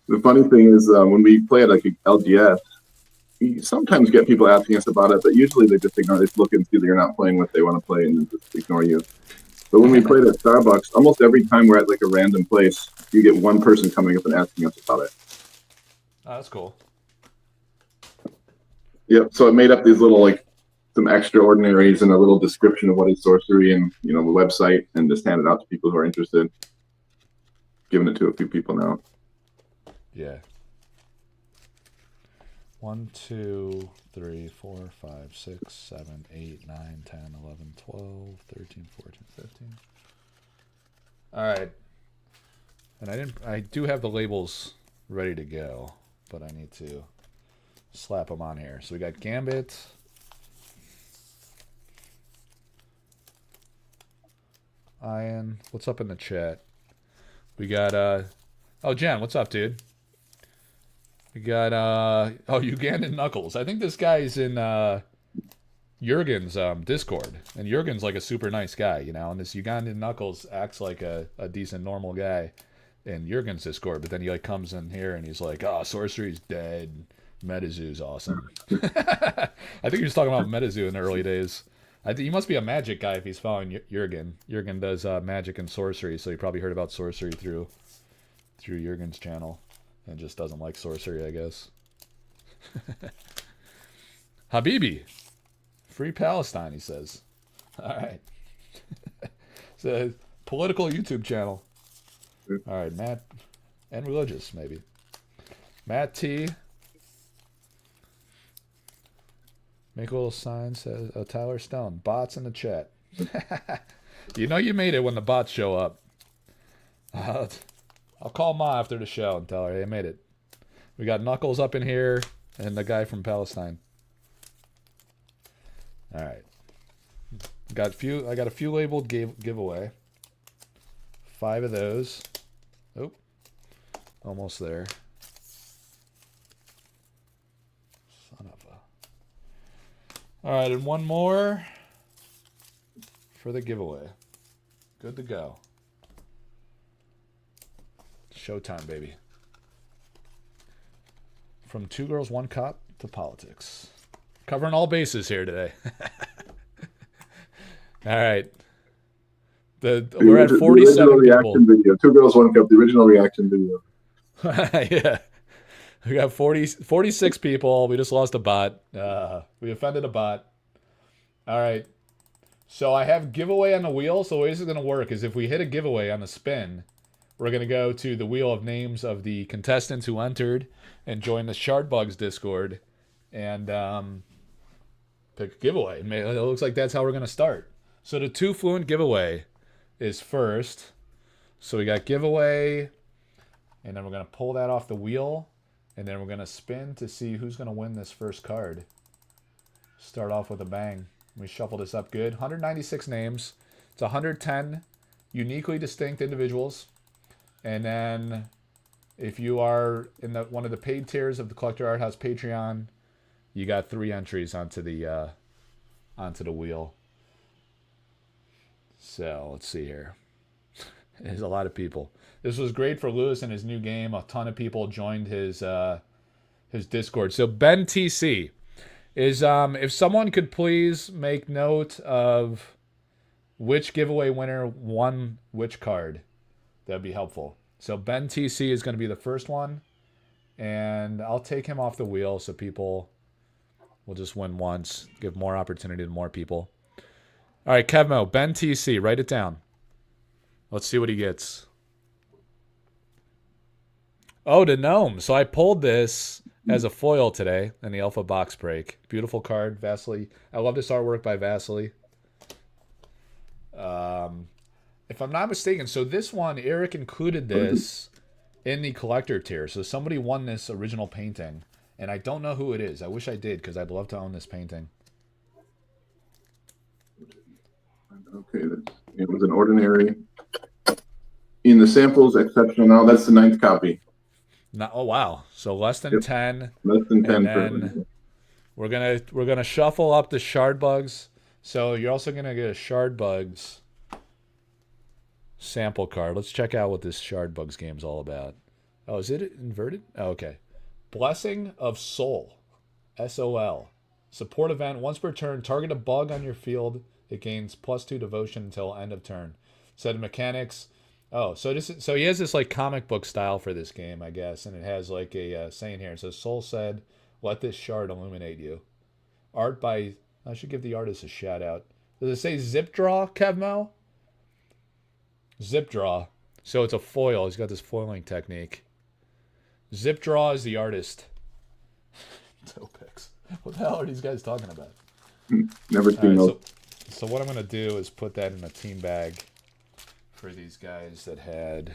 The funny thing is, when we play at like LGS, we sometimes get people asking us about it, but usually they just ignore. They just look and see that you're not playing what they want to play, and then just ignore you. But when we played at Starbucks, almost every time we're at like a random place, you get one person coming up and asking us about it. Oh, that's cool. Yep. So it made up these little like some extraordinaries and a little description of what is sorcery and the website, and just hand it out to people who are interested. Giving it to a few people now. Yeah. 1, 2, 3, 4, 5, 6, 7, 8, 9, 10, 11, 12, 13, 14, 15. All right. And I do have the labels ready to go, but I need to slap them on here. So we got Gambit. Ian, what's up in the chat? We got oh, Jen, what's up, dude? We got Ugandan Knuckles. I think this guy's in Jurgen's Discord, and Jurgen's like a super nice guy, and this Ugandan Knuckles acts like a decent normal guy in Jurgen's Discord, but then he like comes in here and he's like, "Oh, sorcery's dead. Metazoo's awesome." I think he was talking about Metazoo in the early days. I think he must be a magic guy if he's following Jurgen. Jurgen does magic and sorcery, so he probably heard about sorcery through Jurgen's channel. And just doesn't like sorcery, I guess. Habibi. Free Palestine, he says. All right. It's a political YouTube channel. All right, Matt. And religious, maybe. Matt T. Make a little sign, says Tyler Stone. Bots in the chat. You made it when the bots show up. I'll call Ma after the show and tell her, hey, I made it. We got Knuckles up in here and the guy from Palestine. All right. I got a few labeled giveaway. 5 of those. Oh, almost there. Son of a... All right, and one more for the giveaway. Good to go. Showtime, baby. From 2 girls, 1 cup to politics. Covering all bases here today. All right. We're at 47 people. Video. 2 girls, 1 cup. The original reaction video. Yeah. We got 46 people. We just lost a bot. We offended a bot. All right. So I have giveaway on the wheel. So the way this is going to work is if we hit a giveaway on the spin, we're going to go to the wheel of names of the contestants who entered and joined the Shardbugs Discord and pick a giveaway. It looks like that's how we're going to start. So the 2 Fluent giveaway is first. So we got giveaway, and then we're going to pull that off the wheel, and then we're going to spin to see who's going to win this first card. Start off with a bang. We shuffle this up good. 196 names. It's 110 uniquely distinct individuals. And then if you are in one of the paid tiers of the Collector Arthouse Patreon, you got 3 entries onto the wheel. So let's see here. There's a lot of people. This was great for Lewis and his new game. A ton of people joined his Discord. So Ben TC is if someone could please make note of which giveaway winner won which card, that'd be helpful. So Ben TC is going to be the first one, and I'll take him off the wheel so people will just win once, give more opportunity to more people. All right, Kevmo, Ben TC, write it down. Let's see what he gets. Oh, the gnome. So I pulled this as a foil today in the Alpha Box Break. Beautiful card, Vasily. I love this artwork by Vasily. If I'm not mistaken, so this one, Eric included this in the collector tier. So somebody won this original painting, and I don't know who it is. I wish I did, because I'd love to own this painting. Okay, it was an ordinary. In the samples, exceptional. Now that's the 9th copy. Oh wow! So less than 10. Less than 10. And we're gonna shuffle up the Shardbugs. So you're also gonna get a Shardbugs sample card. Let's check out what this Shardbugs game's all about. Oh, is it inverted? Oh, okay. Blessing of Soul, SOL. Support event. Once per turn, target a bug on your field. It gains +2 devotion until end of turn. Set of mechanics. Oh, so he has this like comic book style for this game, I guess, and it has like a saying here. It says, "Soul said, let this shard illuminate you." Art by, I should give the artist a shout out. Does it say Zip Draw, Kevmo? Zip Draw. So it's a foil. He's got this foiling technique. Zip Draw is the artist. Topex. What the hell are these guys talking about? Never seen those. So what I'm going to do is put that in a team bag for these guys that had.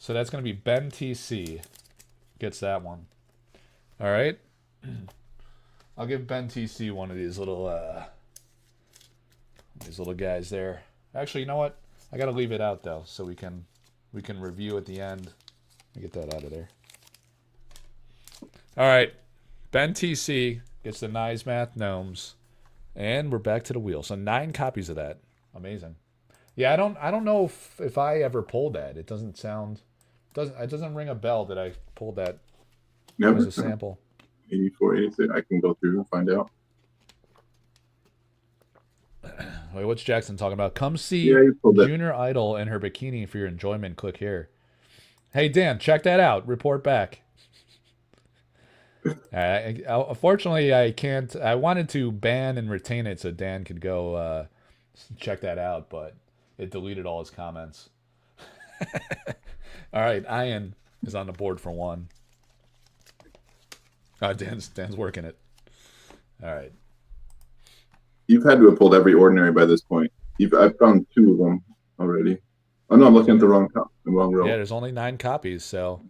So that's going to be Ben TC. Gets that one. All right. I'll give Ben TC one of these little guys there. Actually, you know what? I got to leave it out though, so we can review at the end. Let me get that out of there. All right. Ben TC gets the Nizmath Gnomes. And we're back to the wheel. So 9 copies of that. Amazing. Yeah, I don't know if I ever pulled that. It doesn't ring a bell that I pulled that Never. As a sample. 84, 86. I can go through and find out. Wait, what's Jackson talking about? Come see Junior Idol in her bikini for your enjoyment. Click here. Hey, Dan, check that out. Report back. Unfortunately, I can't. I wanted to ban and retain it so Dan could go check that out, but it deleted all his comments. All right, Ian is on the board for 1. Dan's working it. All right. You've had to have pulled every ordinary by this point. I've found 2 of them already. Oh no, I'm looking at the wrong row. Yeah, there's only 9 copies, so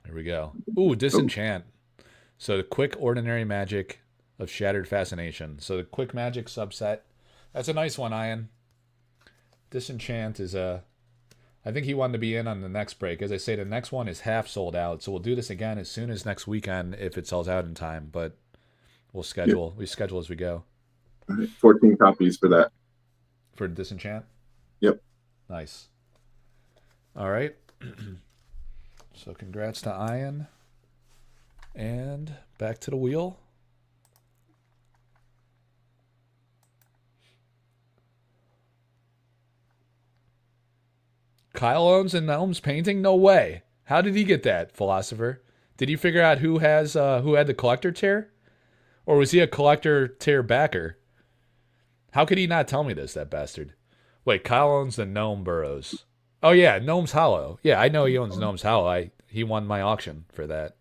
here we go. Ooh, Disenchant. So the quick ordinary magic of Shattered Fascination. So the quick magic subset. That's a nice one, Ian. Disenchant is I think he wanted to be in on the next break. As I say, the next one is half sold out. So we'll do this again as soon as next weekend if it sells out in time. But we'll schedule. Yep. We schedule as we go. 14 copies for that. For Disenchant? Yep. Nice. All right. So congrats to Ian. And back to the wheel. Kyle owns and Gnome's painting? No way. How did he get that, Philosopher? Did he figure out who had the collector tier? Or was he a collector tier backer? How could he not tell me this, that bastard? Wait, Kyle owns the Gnome Burrows. Oh yeah, Gnome's Hollow. Yeah, I know he owns Gnome's Hollow. He won my auction for that.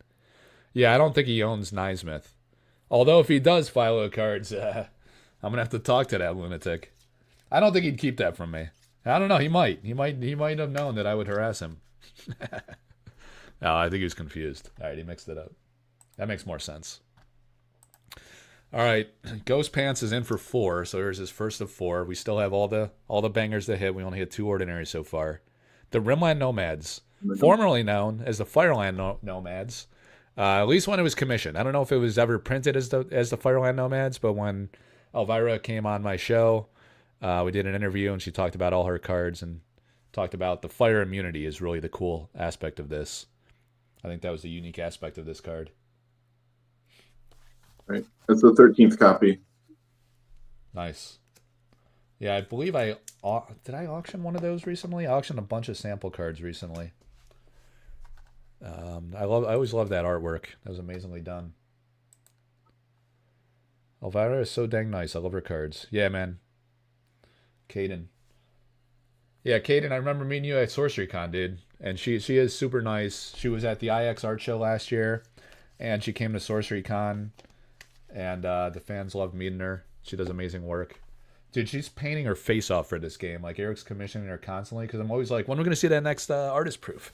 Yeah, I don't think he owns Naismith. Although if he does Philo cards, I'm gonna have to talk to that lunatic. I don't think he'd keep that from me. I don't know. He might. He might have known that I would harass him. No, I think he was confused. All right, he mixed it up. That makes more sense. All right, Ghost Pants is in for 4, so here's his first of 4. We still have all the bangers to hit. We only hit 2 ordinaries so far. The Rimland Nomads, formerly known as the Fireland Nomads, at least when it was commissioned. I don't know if it was ever printed as the Fireland Nomads, but when Elvira came on my show, we did an interview and she talked about all her cards and talked about the fire immunity is really the cool aspect of this. I think that was the unique aspect of this card. Right. That's the 13th copy. Nice. Yeah, I believe did I auction one of those recently? I auctioned a bunch of sample cards recently. I always love that artwork. That was amazingly done. Elvira is so dang nice. I love her cards. Yeah, man. Caden. Yeah, Caden, I remember meeting you at Sorcery Con, dude. And she is super nice. She was at the IX art show last year, and she came to Sorcery Con. And the fans love meeting her. She does amazing work. Dude, she's painting her face off for this game. Like, Eric's commissioning her constantly because I'm always like, when are we going to see that next artist proof?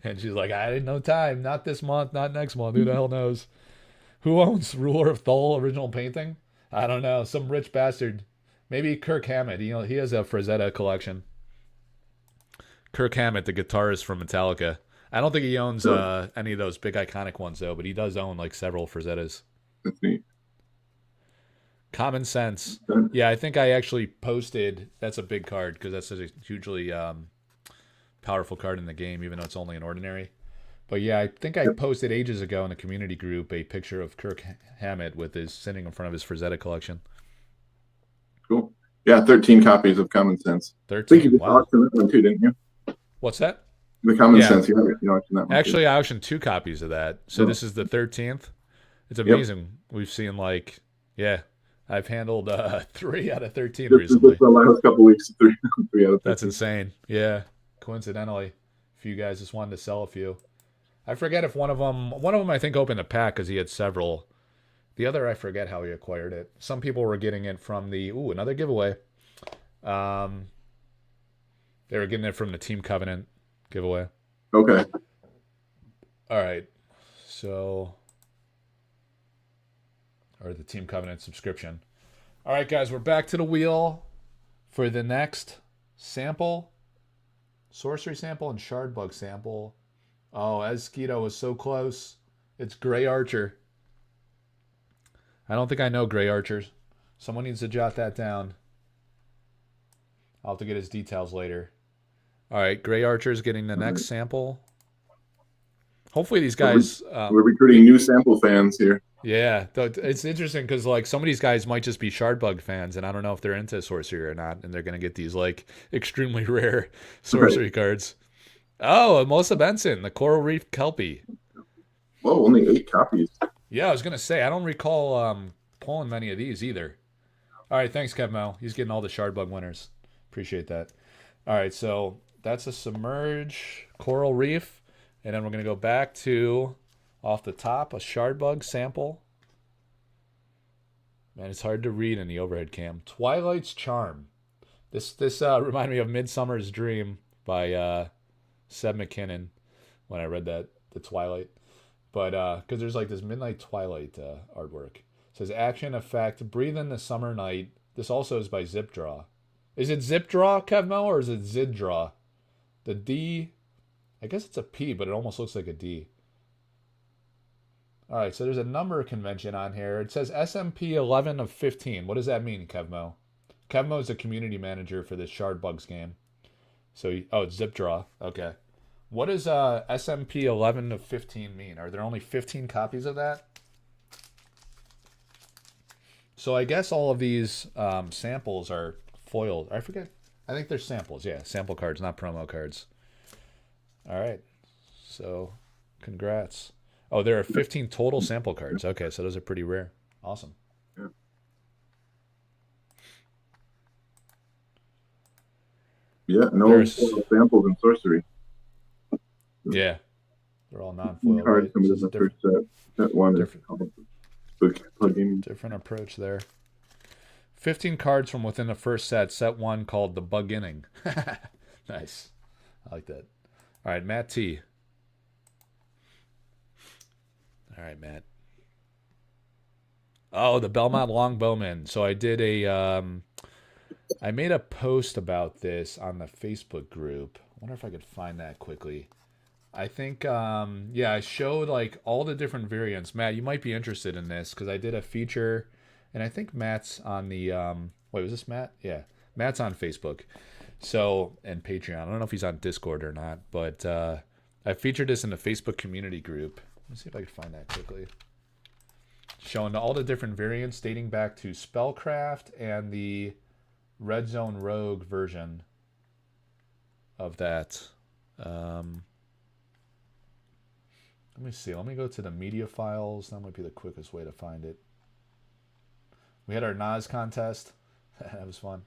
And she's like, I didn't know time. Not this month, not next month. Who the hell knows? Who owns Ruler of Thol original painting? I don't know. Some rich bastard. Maybe Kirk Hammett. He has a Frazetta collection. Kirk Hammett, the guitarist from Metallica. I don't think he owns any of those big iconic ones, though, but he does own, like, several Frazettas. That's neat. Common Sense. Yeah, I think I actually posted. That's a big card because that's such a hugely powerful card in the game, even though it's only an ordinary. But yeah, I think I posted ages ago in the community group a picture of Kirk Hammett with his sitting in front of his Frazetta collection. Cool. Yeah, 13 copies of Common Sense. 13. I think you just auctioned that one too, didn't you? What's that? The Common Sense. You auctioned that one. Actually, I auctioned 2 copies of that. So this is the 13th. It's amazing. Yep. We've seen I've handled 3 out of 13 recently. Just the last couple weeks, 3 out of 13. That's insane. Yeah, coincidentally, if you guys just wanted to sell a few, I forget if one of them I think opened a pack because he had several. The other I forget how he acquired it. Some people were getting it from another giveaway. They were getting it from the Team Covenant giveaway. Okay. All right, so. Or the Team Covenant subscription. All right, guys, we're back to the wheel for the next sample. Sorcery sample and Shardbug sample. Oh, Esquito was so close. It's Gray Archer. I don't think I know Gray Archers. Someone needs to jot that down. I'll have to get his details later. All right, Gray Archer's getting the next sample. Hopefully these guys... we're recruiting new sample fans here. Yeah, it's interesting because like some of these guys might just be Shardbug fans, and I don't know if they're into sorcery or not, and they're gonna get these like extremely rare sorcery cards. Oh, Melissa Benson, the Coral Reef Kelpie. Whoa, only 8 copies. Yeah, I was gonna say I don't recall pulling many of these either. All right, thanks, Kevmo. He's getting all the Shardbug winners. Appreciate that. All right, so that's a Submerge Coral Reef, and then we're gonna go back to. Off the top, a Shardbug sample. Man, it's hard to read in the overhead cam. Twilight's Charm. This reminded me of Midsummer's Dream by Seb McKinnon when I read the Twilight. But because there's like this Midnight Twilight artwork. It says action effect, breathe in the summer night. This also is by Zip Draw. Is it Zip Draw, Kevmo, or is it Zid Draw? The D, I guess it's a P, but it almost looks like a D. All right, so there's a number convention on here. It says SMP 11 of 15. What does that mean, Kevmo? Kevmo is the community manager for this Shardbugs game. So, it's Zip Draw. Okay. What does SMP 11 of 15 mean? Are there only 15 copies of that? So I guess all of these samples are foiled. I forget. I think they're samples. Yeah, sample cards, not promo cards. All right. So, congrats. Oh, there are 15 total sample cards. Okay, so those are pretty rare. Awesome. Yeah. Yeah, no There's samples in Sorcery. yeah, they're all non-foil, Cards right? coming So in it's a the first set. Set one is different, called plug-in. different approach there. 15 cards from within the first set. Set one called the Beginning. Nice. I like that. All right, Matt T. All right, Matt. Oh, the Belmont Longbowman. So I did I made a post about this on the Facebook group. I wonder if I could find that quickly. I think, yeah, I showed like all the different variants. Matt, you might be interested in this because I did a feature, and I think Matt's on the, wait, was this Matt? Yeah, Matt's on Facebook. So, and Patreon. I don't know if he's on Discord or not, but I featured this in the Facebook community group. Let's see if I can find that quickly. Showing all the different variants dating back to Spellcraft and the Red Zone Rogue version of that. Let me see. Let me go to the media files. That might be the quickest way to find it. We had our Nas contest. That was fun.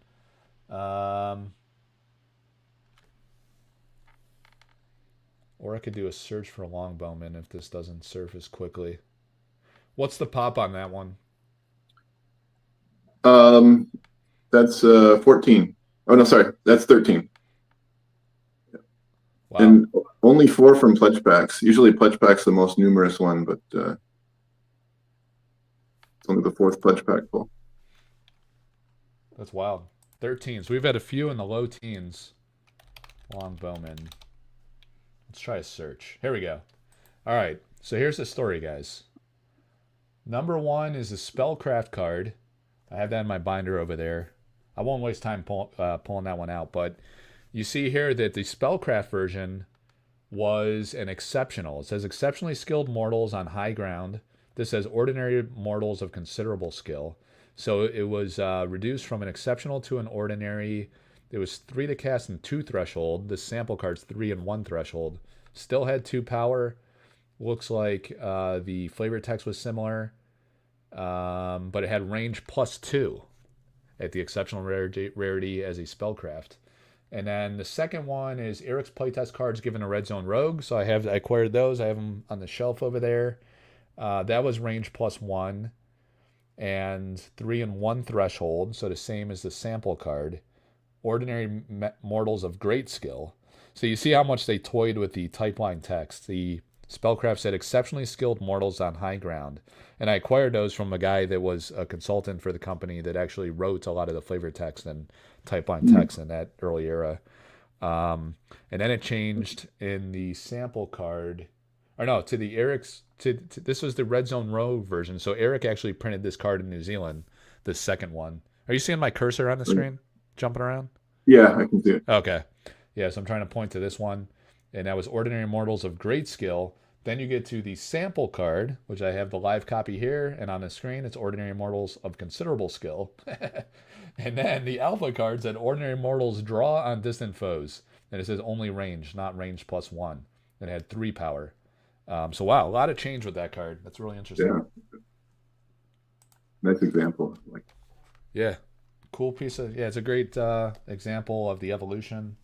Or I could do a search for Longbowman if this doesn't surface quickly. What's the pop on that one? That's 14. Oh no, sorry, that's 13. Wow. And only 4 from pledge packs. Usually pledge pack's the most numerous one, but it's only the 4th pledge pack full. That's wild. 13. So we've had a few in the low teens. Longbowman. Let's try a search. Here we go. All right. So here's the story, guys. Number 1 is a Spellcraft card. I have that in my binder over there. I won't waste time pulling that one out, but you see here that the Spellcraft version was an exceptional. It says exceptionally skilled mortals on high ground. This says ordinary mortals of considerable skill. So it was reduced from an exceptional to an ordinary. It was 3 to cast and 2 threshold. The sample card's 3 and 1 threshold. Still had 2 power. Looks like the flavor text was similar, but it had range +2 at the exceptional rarity as a Spellcraft. And then the second one is Eric's playtest cards given a Red Zone Rogue. So I acquired those. I have them on the shelf over there. That was range +1 and 3 and 1 threshold. So the same as the sample card. Ordinary mortals of great skill. So you see how much they toyed with the type line text. The Spellcraft said exceptionally skilled mortals on high ground. And I acquired those from a guy that was a consultant for the company that actually wrote a lot of the flavor text and type line text in that early era. And then it changed in the sample card. Or no, to the Eric's. This was the Red Zone Rogue version. So Eric actually printed this card in New Zealand, the second one. Are you seeing my cursor on the screen jumping around? Yeah, I can see it. Okay. Yeah, so I'm trying to point to this one. And that was Ordinary Mortals of Great Skill. Then you get to the sample card, which I have the live copy here. And on the screen, it's Ordinary Mortals of Considerable Skill. And then the alpha card said Ordinary Mortals draw on distant foes. And it says only range, not range +1. And it had 3 power. So, wow, a lot of change with that card. That's really interesting. Yeah. Nice example. Yeah. Cool piece of... Yeah, it's a great example of the evolution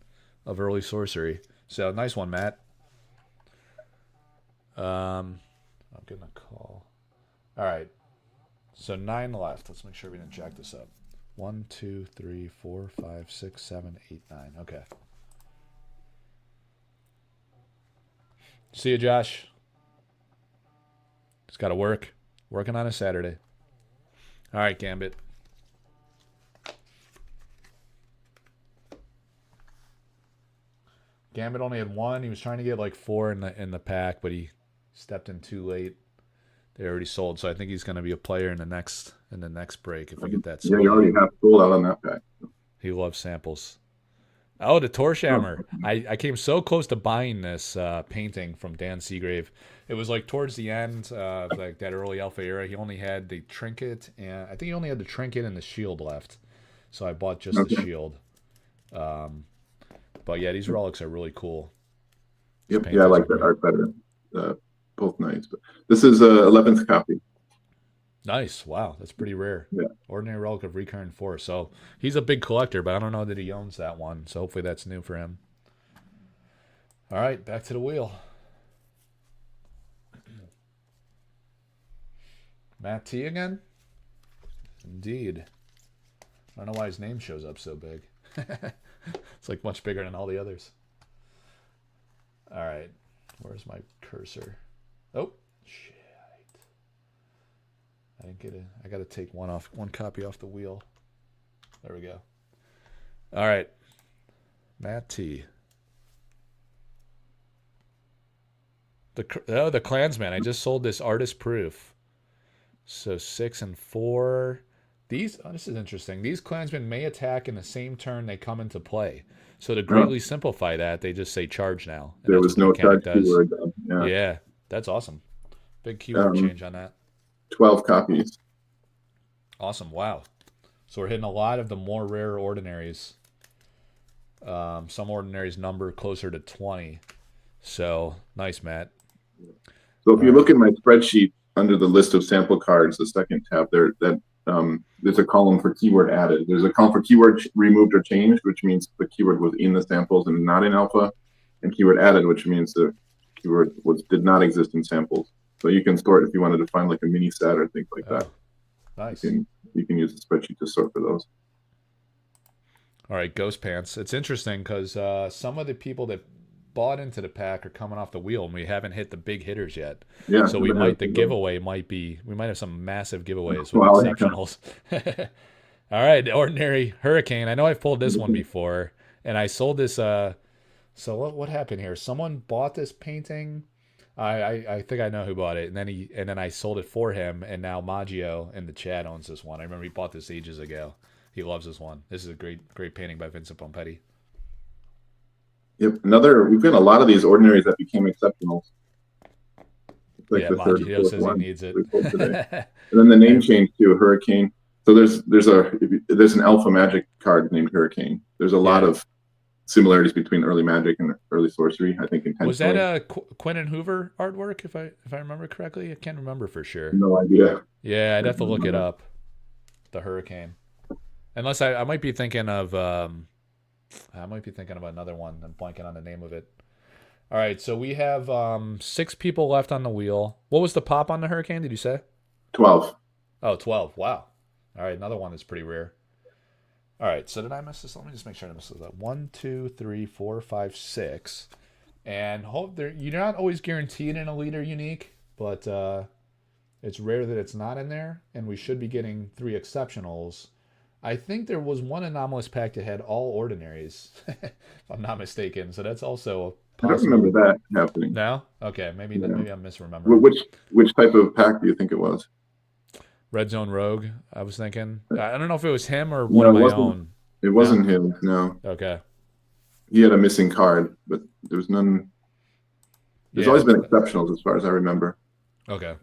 of early sorcery. So, nice one, Matt. I'm getting a call. All right. So, 9 left. Let's make sure we didn't jack this up. 1, 2, 3, 4, 5, 6, 7, 8, 9. Okay. See you, Josh. Just got to work. Working on a Saturday. All right, Gambit. Gambit only had 1. He was trying to get like 4 in the pack, but he stepped in too late. They already sold, so I think he's going to be a player in the next break if we get that sold. Yeah, you already have sold out on that pack. He loves samples. Oh, the Torchhammer. I came so close to buying this painting from Dan Seagrave. It was like towards the end, like that early alpha era. He only had the trinket, and I think he only had the trinket and the shield left. So I bought just the shield. But yeah, these relics are really cool. Yep, yeah, I like that art better. Both nights. But this is 11th copy. Nice. Wow, that's pretty rare. Yeah. Ordinary Relic of Recurrent Force. So he's a big collector, but I don't know that he owns that one. So hopefully that's new for him. All right, back to the wheel. Matt T again? Indeed. I don't know why his name shows up so big. It's like much bigger than all the others. All right. Where's my cursor? Oh, shit. I didn't get it. I got to take one copy off the wheel. There we go. All right. Matt T. The Klansman. I just sold this artist proof. So 6 and 4. This is interesting. These Klansmen may attack in the same turn they come into play. So to greatly simplify that, they just say charge now. There was no charge keyword. Yeah, that's awesome. Big keyword change on that. 12 copies. Awesome. Wow. So we're hitting a lot of the more rare ordinaries. Some ordinaries number closer to 20. So nice, Matt. So if you look at my spreadsheet under the list of sample cards, the second tab there, there's a column for keyword added. There's a column for keyword removed or changed, which means the keyword was in the samples and not in alpha, and keyword added, which means the keyword did not exist in samples. So you can sort if you wanted to find like a mini set or things like that. Nice. You can use the spreadsheet to sort for those. All right, Ghost Pants. It's interesting because some of the people that bought into the pack are coming off the wheel, and we haven't hit the big hitters yet. Yeah. So we might have some massive giveaways with exceptionals. All right, Ordinary Hurricane. I know I've pulled this one before, and I sold this. So what happened here? Someone bought this painting. I think I know who bought it, and then I sold it for him, and now Maggio in the chat owns this one. I remember he bought this ages ago. He loves this one. This is a great painting by Vincent Pompetti. Yep, we've got a lot of these ordinaries that became exceptionals. Like Maggio says he needs it. And then the name change to Hurricane. So there's an Alpha Magic card named Hurricane. There's a lot of similarities between early Magic and early Sorcery. I think intentionally. Was that a Quentin Hoover artwork? If I remember correctly, I can't remember for sure. No idea. Yeah, I'd have to look it up. The Hurricane, unless I might be thinking of another one. I'm blanking on the name of it. All right, so we have 6 people left on the wheel. What was the pop on the Hurricane? Did you say 12? Oh, 12. Wow. All right, another one that's pretty rare. All right, so did I miss this? Let me just make sure I missed this up. 1, 2, 3, 4, 5, 6. And you're not always guaranteed an elite or unique, but it's rare that it's not in there. And we should be getting 3 exceptionals. I think there was one anomalous pack that had all ordinaries, if I'm not mistaken. So that's also I don't remember that happening. No? Okay, maybe I'm misremembering. Which type of pack do you think it was? Red Zone Rogue, I was thinking. I don't know if it was him or one of my own. It wasn't him, no. Okay. He had a missing card, but there was none. There's always been exceptionals as far as I remember. Okay.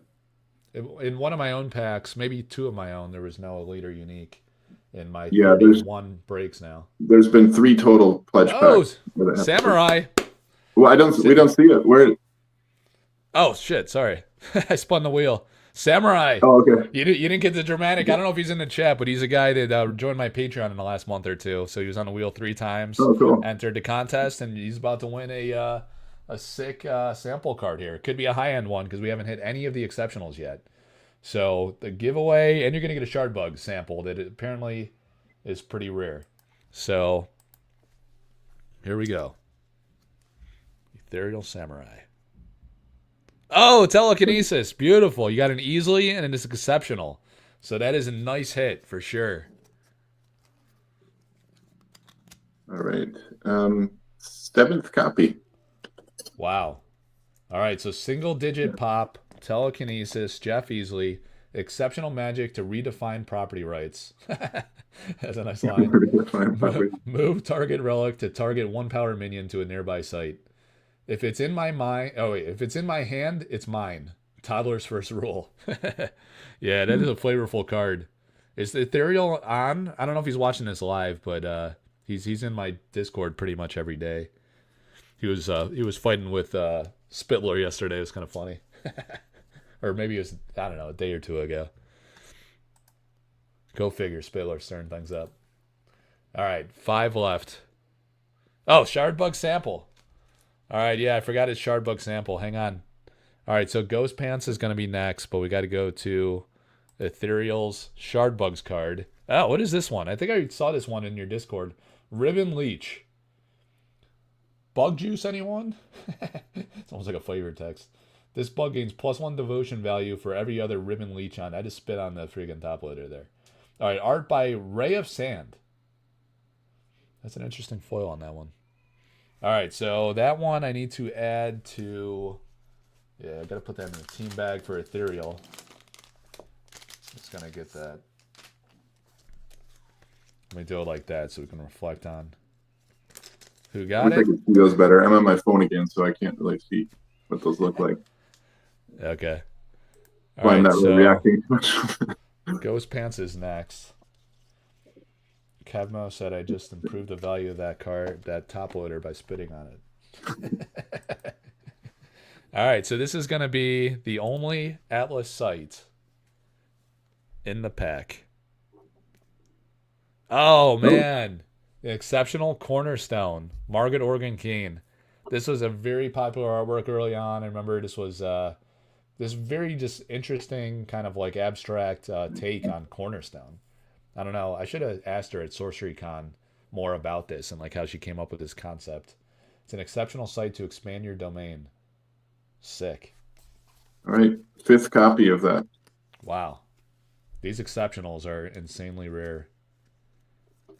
In one of my own packs, maybe 2 of my own, there was no elite or unique. In my 31 breaks now. There's been 3 total pledge packs. Samurai. Well, we don't see it. Where? Oh shit! Sorry, I spun the wheel. Samurai. Oh, okay. You didn't get the dramatic. I don't know if he's in the chat, but he's a guy that joined my Patreon in the last month or 2. So he was on the wheel 3 times. Oh, cool. Entered the contest, and he's about to win a sick sample card here. It could be a high end one because we haven't hit any of the exceptionals yet. So the giveaway, and you're going to get a shard bug sample that apparently is pretty rare. So here we go. Ethereal Samurai. Oh, telekinesis. Beautiful. You got an easily and it's exceptional. So that is a nice hit for sure. All right. 7th copy. Wow. All right. So single digit pop, telekinesis, Jeff Easley, exceptional magic to redefine property rights. That's a nice line. Move target relic to target 1 power minion to a nearby site. If it's in my hand, it's mine. Toddler's first rule. Yeah, that is a flavorful card. Is the Ethereal on? I don't know if he's watching this live, but he's in my Discord pretty much every day. He was fighting with Spittler yesterday. It was kind of funny. Or maybe it was, I don't know, a day or 2 ago. Go figure. Spittler stirring things up. All right, 5 left. Oh, Shardbug sample. All right, yeah, I forgot it's Shardbug sample. Hang on. All right, so Ghost Pants is going to be next, but we got to go to Ethereal's Shardbugs card. Oh, what is this one? I think I saw this one in your Discord. Ribbon Leech. Bug juice, anyone? It's almost like a flavor text. This bug gains +1 devotion value for every other Ribbon Leech on. I just spit on the freaking top loader there. All right, art by Ray of Sand. That's an interesting foil on that one. All right, so that one I need to add to... Yeah, I got to put that in the team bag for Ethereal. Just going to get that. Let me do it like that so we can reflect on who got it. I can see those better. I'm on my phone again, so I can't really see what those look like. Okay. All right, I'm not really reacting too much. Ghost Pants is next. Kevmo said I just improved the value of that card, that top loader, by spitting on it. All right, so this is going to be the only Atlas site in the pack. Oh, man. The exceptional Cornerstone, Margaret Organ Keen. This was a very popular artwork early on. I remember this was this very just interesting kind of like abstract take on Cornerstone. I don't know. I should have asked her at Sorcery Con more about this and like how she came up with this concept. It's an exceptional site to expand your domain. Sick. All right, 5th copy of that. Wow. These exceptionals are insanely rare.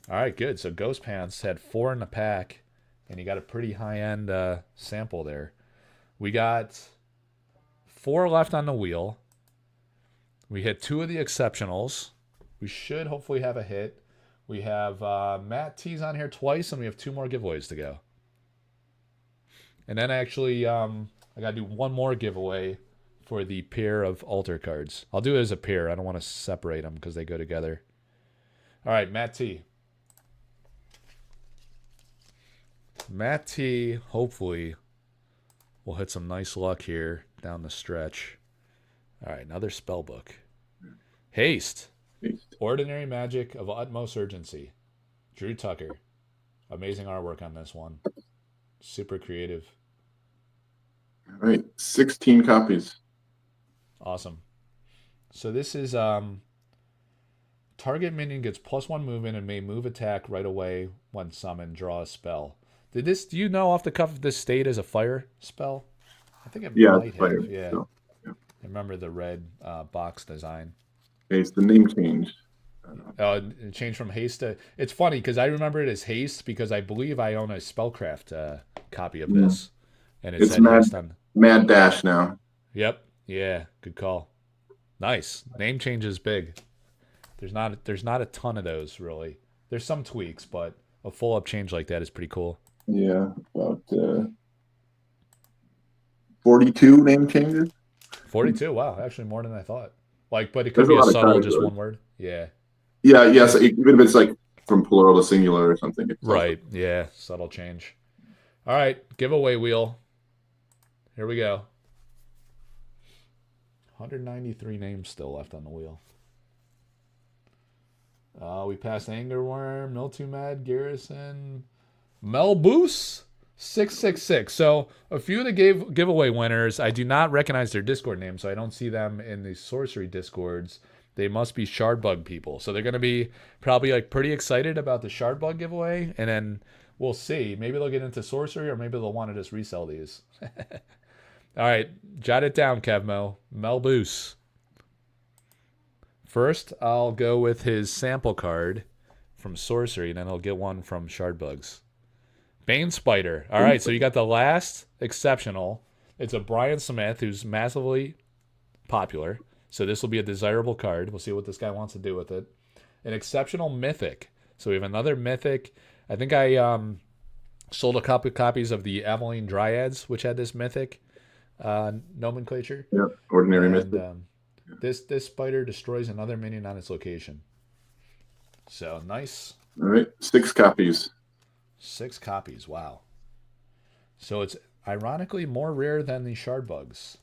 All right, good. So Ghost Pants had 4 in the pack, and you got a pretty high-end sample there. We got 4 left on the wheel. We hit 2 of the exceptionals. We should hopefully have a hit. We have Matt T's on here twice, and we have 2 more giveaways to go. And then actually, I got to do 1 more giveaway for the pair of altar cards. I'll do it as a pair. I don't want to separate them because they go together. All right, Matt T. Matt T, hopefully, will hit some nice luck here down the stretch. All right, another spell book. Haste. Ordinary Magic of Utmost Urgency. Drew Tucker. Amazing artwork on this one. Super creative. All right, 16 copies. Awesome. So this is target minion gets +1 movement and may move attack right away when summoned. Draw a spell. Do you know off the cuff if this stayed as a fire spell? I think it might fire. have. Yeah. So, yeah. I remember the red box design. It's the name change. It changed from Haste to... It's funny because I remember it as Haste because I believe I own a Spellcraft copy of this. And it's Mad Dash now. Yep. Yeah. Good call. Nice. Name change is big. There's not a ton of those, really. There's some tweaks, but a full-up change like that is pretty cool. Yeah. About 42 name changes. 42. Wow. Actually more than I thought. But it could be a subtle, just one word. Yeah. Yeah, yes. Even if it's like from plural to singular or something. Right. Yeah. Subtle change. All right. Giveaway wheel. Here we go. 193 names still left on the wheel. We passed Angerworm, Miltumad, Garrison, Melboos, 666. So a few of the giveaway winners, I do not recognize their Discord names, so I don't see them in the Sorcery Discords. They must be Shardbug people. So they're going to be probably pretty excited about the Shardbug giveaway, and then we'll see. Maybe they'll get into Sorcery, or maybe they'll want to just resell these. All right, jot it down, Kevmo. Melboos. First, I'll go with his sample card from Sorcery, and then I'll get one from Shardbugs. Bane Spider. All right, so you got the last exceptional. It's a Brian Smith who's massively popular. So this will be a desirable card. We'll see what this guy wants to do with it. An exceptional Mythic. So we have another Mythic. I think I sold a couple copies of the Aveline Dryads, which had this Mythic nomenclature. Yeah, ordinary Mythic. This spider destroys another minion on its location. So nice. All right, 6 copies. 6 copies. Wow. So it's ironically more rare than the Shardbugs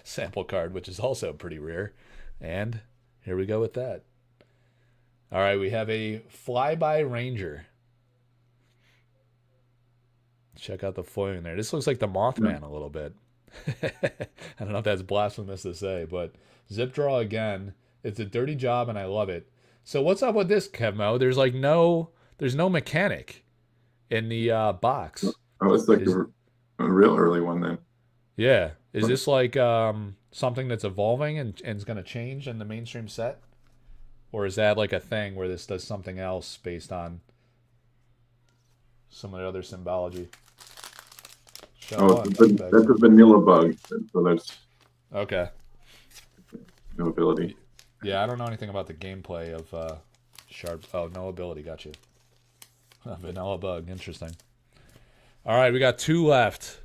sample card, which is also pretty rare. And here we go with that. All right, we have a Flyby Ranger. Check out the foil in there. This looks like the Mothman a little bit. I don't know if that's blasphemous to say, but zip draw again. It's a dirty job, and I love it. So what's up with this, Kevmo? There's no mechanic in the box. Oh, it's like a real early one then. Yeah. Is this like something that's evolving and is going to change in the mainstream set? Or is that like a thing where this does something else based on some of the other symbology? That's a vanilla bug, so that's okay. No ability. Yeah, I don't know anything about the gameplay of Sharp. Oh, no ability, got you. Vanilla bug, interesting. All right, we got 2 left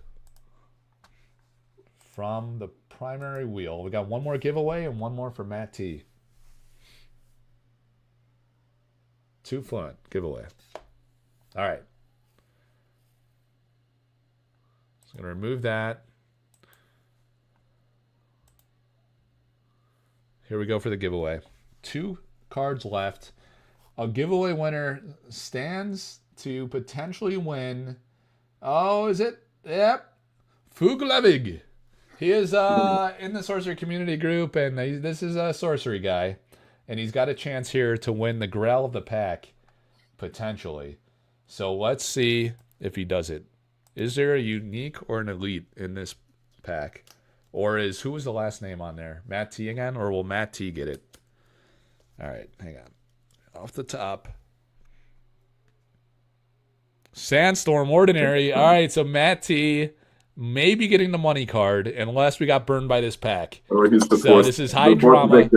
from the primary wheel. We got one more giveaway and one more for Matt T. 2 fluent giveaway. All right. So I'm going to remove that. Here we go for the giveaway. 2 cards left. A giveaway winner stands to potentially win. Oh, is it? Yep. Fuglevig. He is in the Sorcery Community Group, and this is a sorcery guy. And he's got a chance here to win the Grail of the Pack, potentially. So let's see if he does it. Is there a unique or an elite in this pack? Or who was the last name on there? Matt T again? Or will Matt T get it? All right, hang on. Off the top. Sandstorm Ordinary. All right, so Matt T may be getting the money card unless we got burned by this pack. So this is high drama.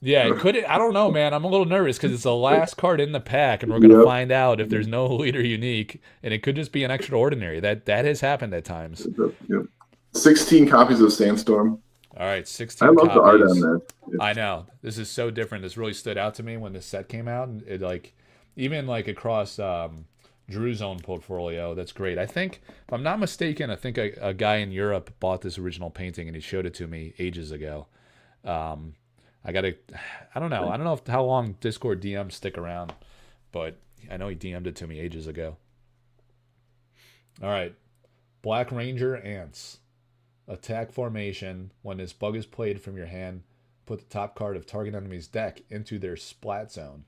Yeah, it could. I don't know, man. I'm a little nervous because it's the last card in the pack, and we're going to find out if there's no elite or unique, and it could just be an extraordinary. That has happened at times. Yep. 16 copies of Sandstorm. All right, 16 I love copies. the art on that. I know. This is so different. This really stood out to me when this set came out. And it even across Drew's own portfolio, that's great. I think, if I'm not mistaken, I think a guy in Europe bought this original painting and he showed it to me ages ago. I don't know how long Discord DMs stick around, but I know he DM'd it to me ages ago. All right. Black Ranger Ants. Attack formation. When this bug is played from your hand, put the top card of target enemy's deck into their splat zone.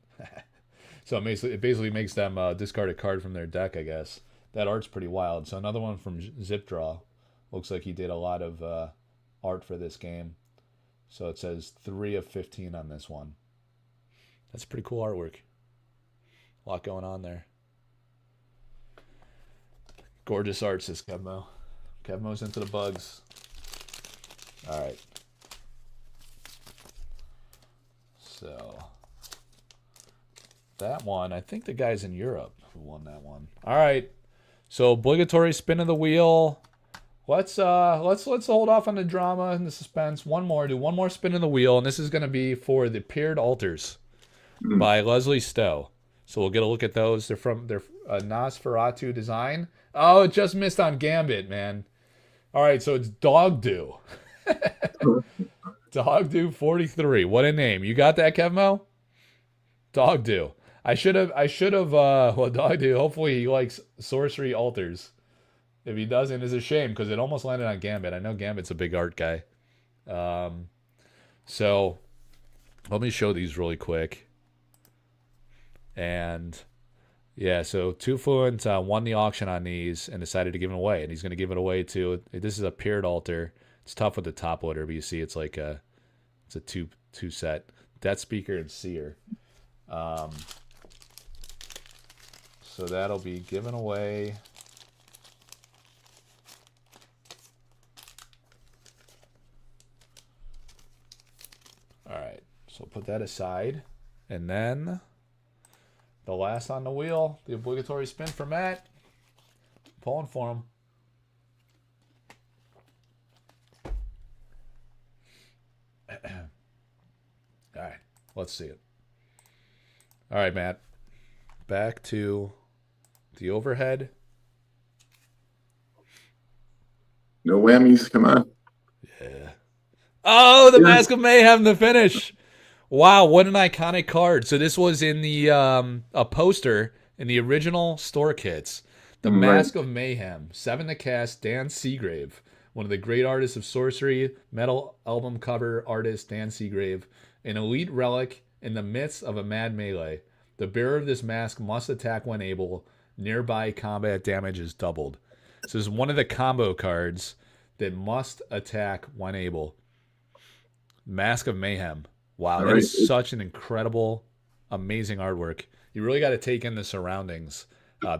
So it basically makes them discard a card from their deck, I guess. That art's pretty wild. So another one from Zip Draw. Looks like he did a lot of art for this game. So it says 3 of 15 on this one. That's pretty cool artwork. A lot going on there. Gorgeous art, says Kevmo. Kevmo's into the bugs. All right. So that one, I think the guy's in Europe who won that one. All right. So obligatory spin of the wheel. Let's hold off on the drama and the suspense. Do one more spin of the wheel, and this is going to be for the Paired Altars by Leslie Stowe. So we'll get a look at those. They're a Nosferatu design. Oh, it just missed on Gambit, man. All right, so it's Dogdo. Dogdo 43. What a name. You got that, Kevmo? Dogdo. I should have Dogdo, hopefully he likes Sorcery Altars. If he doesn't, it's a shame because it almost landed on Gambit. I know Gambit's a big art guy. So let me show these really quick. And yeah, so 2 Fluent won the auction on these and decided to give them away. And he's going to give it away to, this is a Paired Altar. It's tough with the top loader, but you see it's like it's a two set. Death Speaker and Seer. So that'll be given away. All right, so put that aside. And then the last on the wheel, the obligatory spin for Matt. Pulling for him. All right, let's see it. All right, Matt. Back to the overhead. No whammies, come on. Yeah. Oh, the Mask of Mayhem, the finish. Wow, what an iconic card. So this was in the a poster in the original store kits. The Right. Mask of Mayhem, 7 to cast, Dan Seagrave, one of the great artists of sorcery, metal album cover artist Dan Seagrave, an elite relic in the midst of a mad melee. The bearer of this mask must attack when able. Nearby combat damage is doubled. So this is one of the combo cards that must attack when able. Mask of Mayhem. Wow, All that right. is such an incredible, amazing artwork. You really got to take in the surroundings.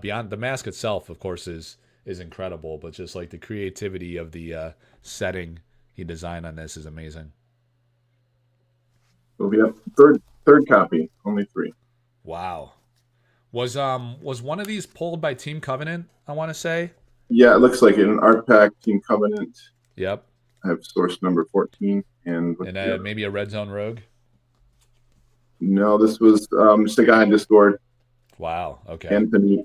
Beyond the mask itself, of course, is incredible, but just like the creativity of the setting he designed on this is amazing. We'll be up third copy, only 3. Wow. Was one of these pulled by Team Covenant, I want to say? Yeah, it looks like it. An Art Pack, Team Covenant. Yep. I have source number 14. And Maybe a Red Zone Rogue? no, this was just a guy on Discord. Wow. Okay.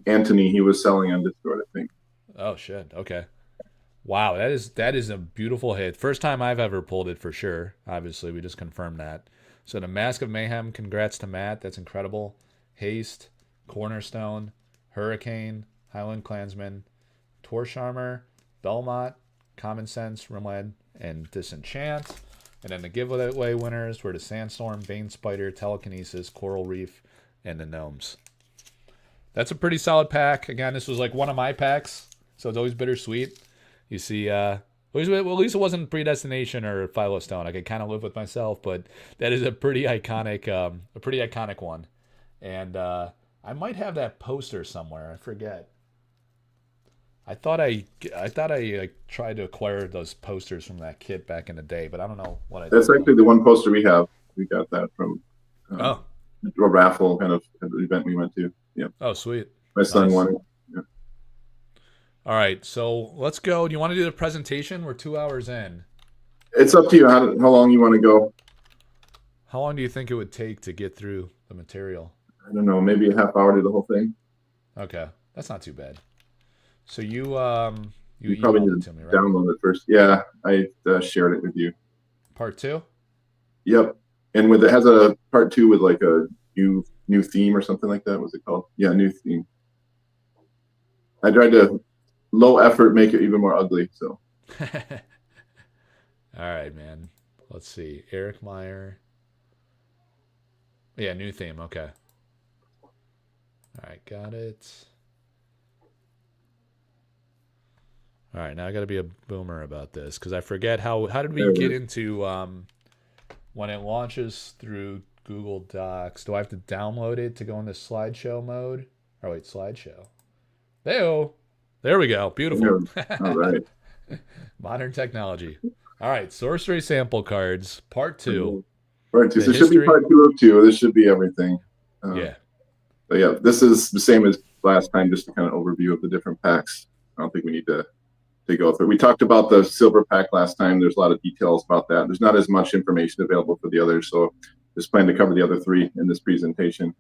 Anthony, he was selling on Discord, I think. Oh shit. Okay. Wow, that is a beautiful hit. First time I've ever pulled it for sure. Obviously, we just confirmed that. So the Mask of Mayhem, congrats to Matt. That's incredible. Haste, Cornerstone, Hurricane, Highland Clansman, Torcharmer, Belmont, Common Sense, Rimlad, and Disenchant. And then the giveaway winners were the Sandstorm, Bane Spider, Telekinesis, Coral Reef, and the Gnomes. That's a pretty solid pack. Again, this was like one of my packs, so it's always bittersweet. You see, at least it wasn't Predestination or Philo Stone. I could kind of live with myself, but that is a pretty iconic one. And I might have that poster somewhere. I forget. I thought I like, tried to acquire those posters from that kit back in the day, but I don't know what I did. That's actually the one poster we have. We got that from Oh, a raffle kind of event we went to. Yeah. oh, sweet. My son Nice. won it. Yeah. All right, so let's go. Do you want to do the presentation? We're 2 hours in. It's up to you how long you want to go. How long do you think it would take to get through the material? I don't know, maybe a half hour to the whole thing. Okay, that's not too bad. So you Probably emailed need it to to me, right? download it first. Yeah, I shared it with you. Part 2? Yep. And it has a part 2 with like a new theme or something like that. What's it called? Yeah, new theme. I tried to low effort make it even more ugly. So All right, man. Let's see. Eric Meyer. Yeah, new theme. Okay. All right, got it. All right, now I got to be a boomer about this because I forget how did we get into when it launches through Google Docs? Do I have to download it to go into slideshow mode? Oh wait, slideshow. There we go. Beautiful. all right. Modern technology. All right, sorcery sample cards, part 2. Part 2. The So it should be history- part 2 of 2. This should be everything. Yeah. But yeah, this is the same as last time, just a kind of overview of the different packs. I don't think we need to go through. We talked about the silver pack last time. There's a lot of details about that. There's not as much information available for the others, so just plan to cover the other 3 in this presentation.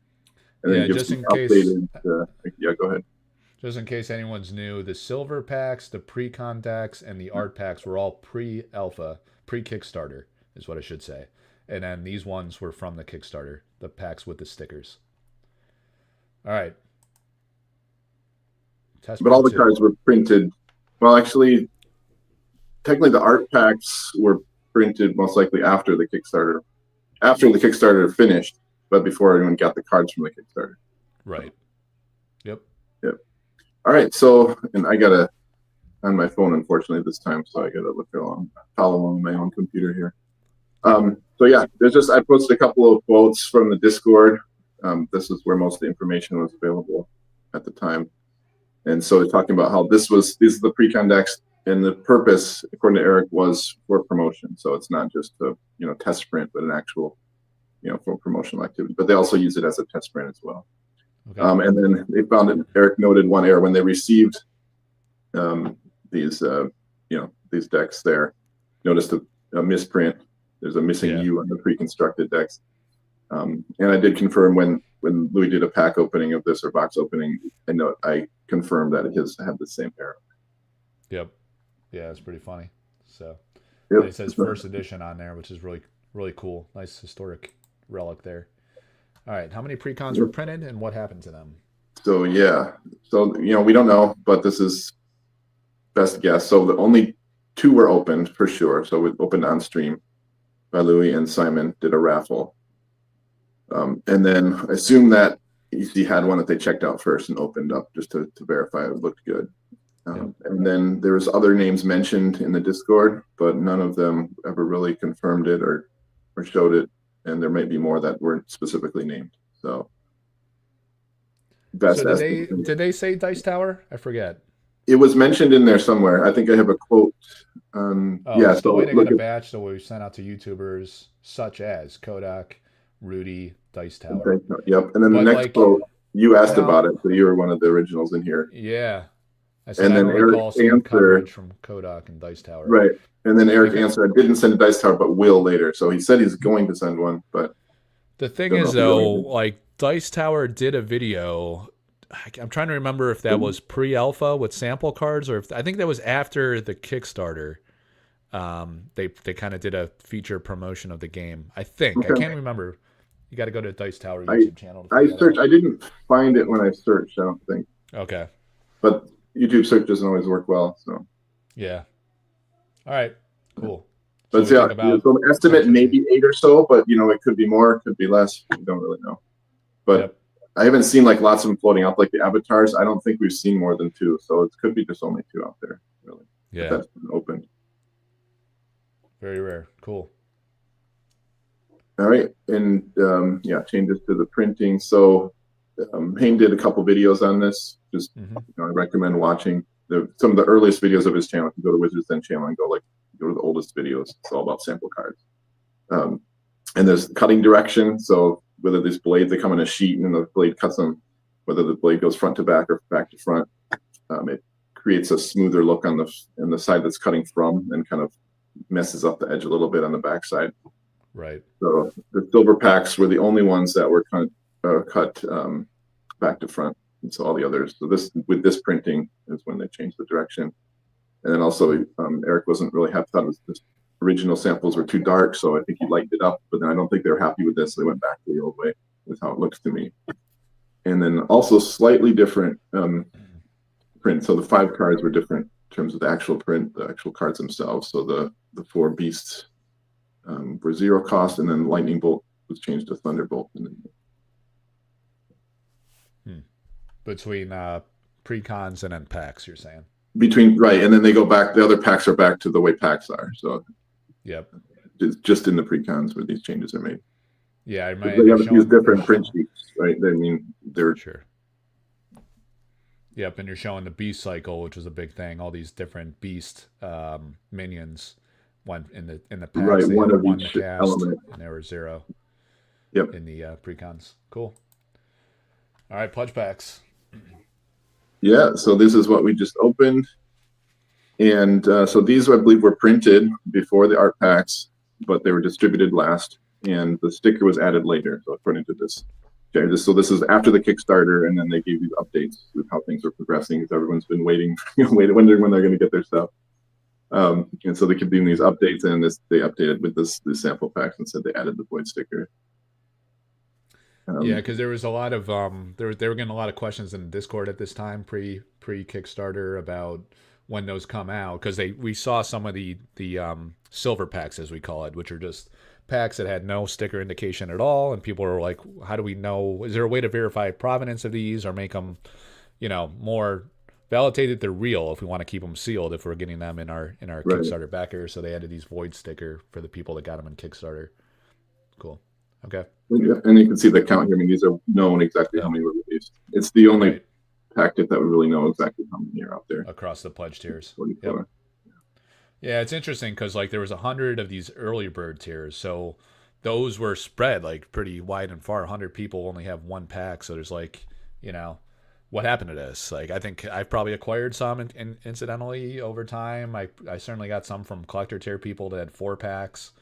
And then Yeah, give just some in case. Yeah, go ahead. Just in case anyone's new, the silver packs, the pre-con decks, and the art packs were all pre-alpha, pre-Kickstarter, is what I should say. And then these ones were from the Kickstarter, the packs with the stickers. All right. But all the cards were printed. Well, actually, technically the art packs were printed most likely after the Kickstarter finished, but before anyone got the cards from the Kickstarter. Right. Yep. All right, so, and I got to, on my phone, unfortunately, this time, so I got to follow along on my own computer here. So yeah, I posted a couple of quotes from the Discord. This is where most of the information was available at the time. And so they're talking about how these are the pre-con decks, and the purpose, according to Eric, was for promotion. So it's not just a test sprint, but an actual for promotional activity. But they also use it as a test sprint as well. Okay. And then they found that Eric noted one error when they received these decks. There, noticed a misprint. There's a missing U on the pre-constructed decks. And I did confirm when Louis did a pack opening of this or box opening, I confirmed that his had the same error. Yep. Yeah, it's pretty funny. So Yep. it says first edition on there, which is really, really cool. Nice historic relic there. All right, how many precons were printed, and what happened to them? So yeah, so we don't know, but this is best guess. So the only 2 were opened for sure. So it opened on stream by Louis, and Simon did a raffle. And then I assume that EC had one that they checked out first and opened up just to verify it looked good. And then there was other names mentioned in the Discord, but none of them ever really confirmed it or showed it. And there may be more that weren't specifically named. So So did they say Dice Tower? I forget. It was mentioned in there somewhere. I think I have a quote. So the way they got a batch that we sent out to YouTubers such as Kodak, Rudy, Dice Tower. Yep. And then the next quote, you asked about it, so you were one of the originals in here. Yeah. I said, and then Eric answered from Kodak and Dice Tower. Right. And then Eric answered, I didn't send a Dice Tower, but will later. So he said he's going to send one, but the thing is though, like Dice Tower did a video. I'm trying to remember if that was pre-alpha with sample cards, or if I think that was after the Kickstarter. They kind of did a feature promotion of the game. I think I can't remember. You got to go to Dice Tower YouTube channel. I searched. I didn't find it when I searched. I don't think. Okay. But YouTube search doesn't always work well. So. Yeah. All right. Cool. But so the estimate maybe 8 or so, but it could be more, it could be less. We don't really know. But I haven't seen like lots of them floating up like the avatars. I don't think we've seen more than 2, so it could be just only 2 out there, really. Yeah. That's been opened. Very rare. Cool. All right, and changes to the printing. So Hayne did a couple videos on this. Just I recommend watching some of the earliest videos of his channel. You can go to Wizards Den channel and go to the oldest videos. It's all about sample cards. And there's cutting direction. So whether these blades, they come in a sheet and the blade cuts them, whether the blade goes front to back or back to front, it creates a smoother look on the side that's cutting from, and kind of messes up the edge a little bit on the back side. Right. So the silver packs were the only ones that were cut back to front. And so all the others. So with this printing is when they changed the direction. And then also Eric wasn't really happy. Thought the original samples were too dark, so I think he lightened it up. But then I don't think they were happy with this. So they went back to the old way. That's how it looks to me. And then also slightly different print. So the 5 cards were different in terms of the actual print, the actual cards themselves. So the 4 beasts were 0 cost, and then lightning bolt was changed to thunderbolt. Between precons and then packs, you're saying? Right, and then they go back. The other packs are back to the way packs are. So, it's just in the precons where these changes are made. Yeah, I might. They have to use different print sheets, right? I mean, they're sure. Yep, and you're showing the beast cycle, which was a big thing. All these different beast minions. One in the packs, right? One of each cast, element, and there were 0. Yep. In the precons. Cool. All right, pledge packs. Yeah, so this is what we just opened, and so these I believe were printed before the art packs, but they were distributed last, and the sticker was added later. So according to this, so this is after the Kickstarter, and then they gave you updates with how things are progressing, because everyone's been wondering when they're going to get their stuff. And so they keep doing these updates, and they updated with this sample packs and said they added the void sticker. Yeah, because there was a lot of they were getting a lot of questions in the Discord at this time, pre Kickstarter, about when those come out, because we saw some of the silver packs, as we call it, which are just packs that had no sticker indication at all, and people were like, how do we know? Is there a way to verify provenance of these, or make them, more validated they're real if we want to keep them sealed, if we're getting them in our right. Kickstarter backer? So they added these void sticker for the people that got them in Kickstarter. Cool. Okay. Yeah, and you can see the count here. I mean, these are known exactly how many were released. It's the only tactic that we really know exactly how many are out there across the pledge tiers. Yep. Yeah, it's interesting because there was 100 of these early bird tiers, so those were spread pretty wide and far. 100 people only have 1 pack, so there's what happened to this? I think I've probably acquired some incidentally over time. I certainly got some from collector tier people that had 4 packs.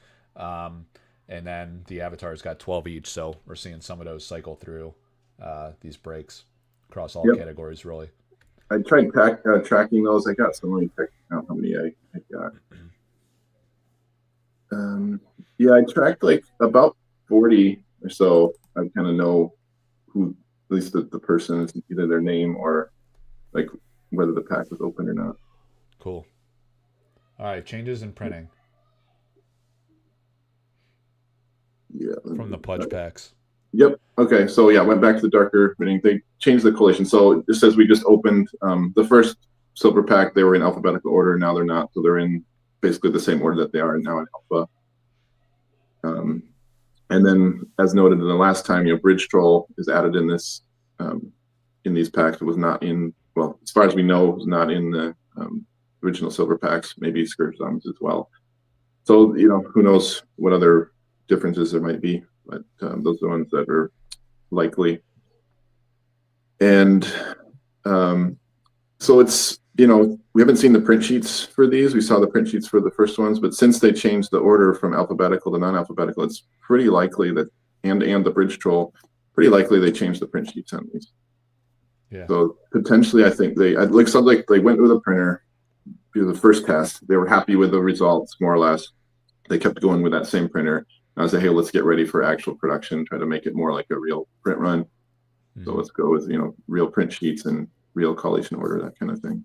And then the avatars got 12 each, so we're seeing some of those cycle through these breaks across all categories, really. I tried tracking those. I got some. Let me check out how many I got. I tracked about 40 so I kind of know who, at least the person, is either their name or like whether the pack was open or not. Cool. All right, changes in printing. Yeah. From the pledge packs. Yep. Okay. So yeah, went back to the darker printing. They changed the collation. So it says we just opened the first silver pack. They were in alphabetical order. Now they're not. So they're in basically the same order that they are now in alpha. And then, as noted in the last time, Bridge Troll is added in this in these packs. It was not in, well, as far as we know, it was not in the original silver packs. Maybe Scourge Zombies as well. So who knows what other differences there might be, but those are the ones that are likely. And so it's we haven't seen the print sheets for these. We saw the print sheets for the first ones, but since they changed the order from alphabetical to non-alphabetical, it's pretty likely that and the Bridge Troll, pretty likely they changed the print sheets on these. Yeah. So potentially, I think they went with a printer. The first test, they were happy with the results more or less. They kept going with that same printer. I was like, hey, let's get ready for actual production. Try to make it more like a real print run. Mm-hmm. So let's go with real print sheets and real collation order, that kind of thing.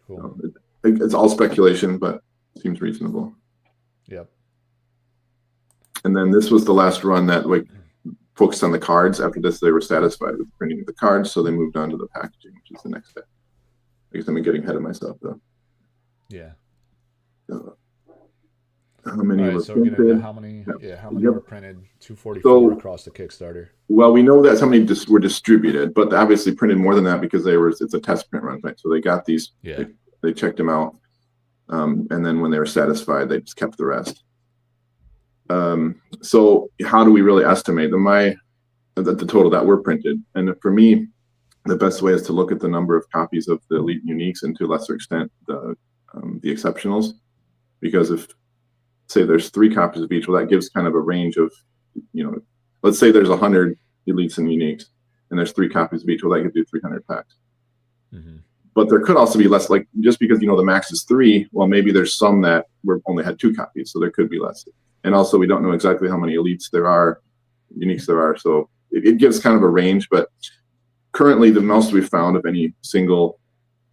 Cool. It's all speculation, but seems reasonable. Yep. And then this was the last run that focused on the cards. After this, they were satisfied with printing the cards, so they moved on to the packaging, which is the next step. I guess I'm getting ahead of myself, though. Yeah. How many were so we're printed? How many were printed? 244 across the Kickstarter. Well, we know that how many were distributed, but they obviously printed more than that because it's a test print run, right? So they got these, they checked them out, and then when they were satisfied, they just kept the rest. So how do we really estimate them? The total that were printed? And for me, the best way is to look at the number of copies of the Elite Uniques and to a lesser extent the Exceptionals, because if say there's 3 copies of each, well, that gives kind of a range of, let's say there's 100 Elites and Uniques, and there's 3 copies of each, well, that gives you 300 packs. Mm-hmm. But there could also be less, like just because the max is 3, well, maybe there's some that only had 2 copies, so there could be less. And also, we don't know exactly how many Elites there are, Uniques there are, so it gives kind of a range. But currently, the most we've found of any single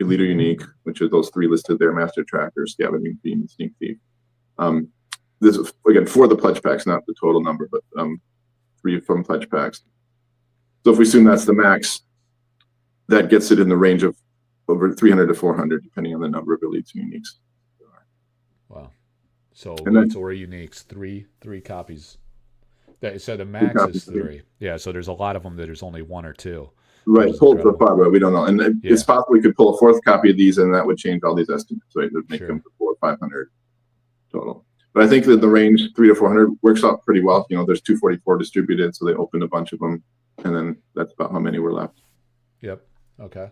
Elite or Unique, which are those 3 listed there: Master Tracker, Scavenging Thief, and Sneak Thief. This is, again, for the pledge packs, not the total number, but 3 from pledge packs. So if we assume that's the max, that gets it in the range of over 300 to 400, depending on the number of Elites and Uniques. Wow. So Elites or Uniques, three copies. So the max is 3. Yeah, so there's a lot of them that there's only 1 or 2. Right, pulled so far, but we don't know. And it's possible we could pull a 4th copy of these, and that would change all these estimates, right? It would make them 400 or 500 total. But I think that the range 300 to 400 works out pretty well. There's 244 distributed, so they opened a bunch of them, and then that's about how many were left. Yep. Okay.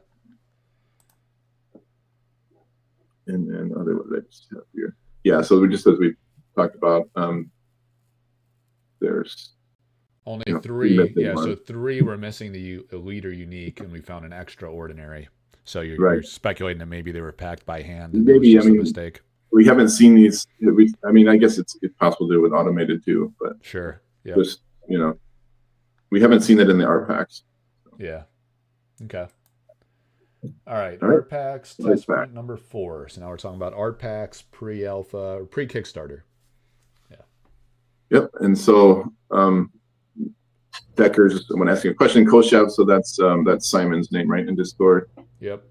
And then what did I just have here? Yeah, so just as we talked about, there's only 3. Yeah, so 3 were missing the Elite or Unique, and we found an extraordinary. So you're speculating that maybe they were packed by hand. And maybe a mistake. We haven't seen these. I guess it's possible to do with automated too, but sure. Yeah. Just we haven't seen it in the art packs. So. Yeah. Okay. All right. Art packs, test print number 4. So now we're talking about art packs pre-alpha or pre-Kickstarter. Yeah. Yep. And so Decker's when asking a question, Koshev. So that's Simon's name, right, in Discord. Yep.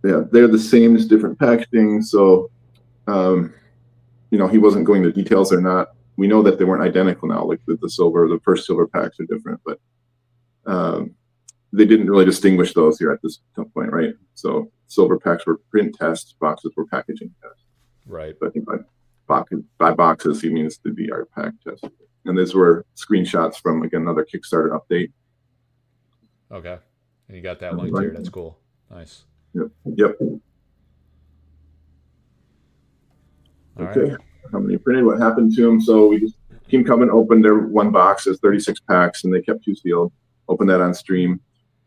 Yeah, they're the same, just different packaging. So. He wasn't going into details. They're not. We know that they weren't identical now. Like the first silver packs are different, but they didn't really distinguish those here at this point, right? So silver packs were print tests, boxes were packaging tests. Right. But I think by boxes he means the art pack test. And these were screenshots from another Kickstarter update. Okay, and you got that linked here. That's cool. Nice. Yep. Okay, how many printed? What happened to them? So we just Team Covenant opened their 1 box as 36 packs, and they kept 2 sealed. Opened that on stream.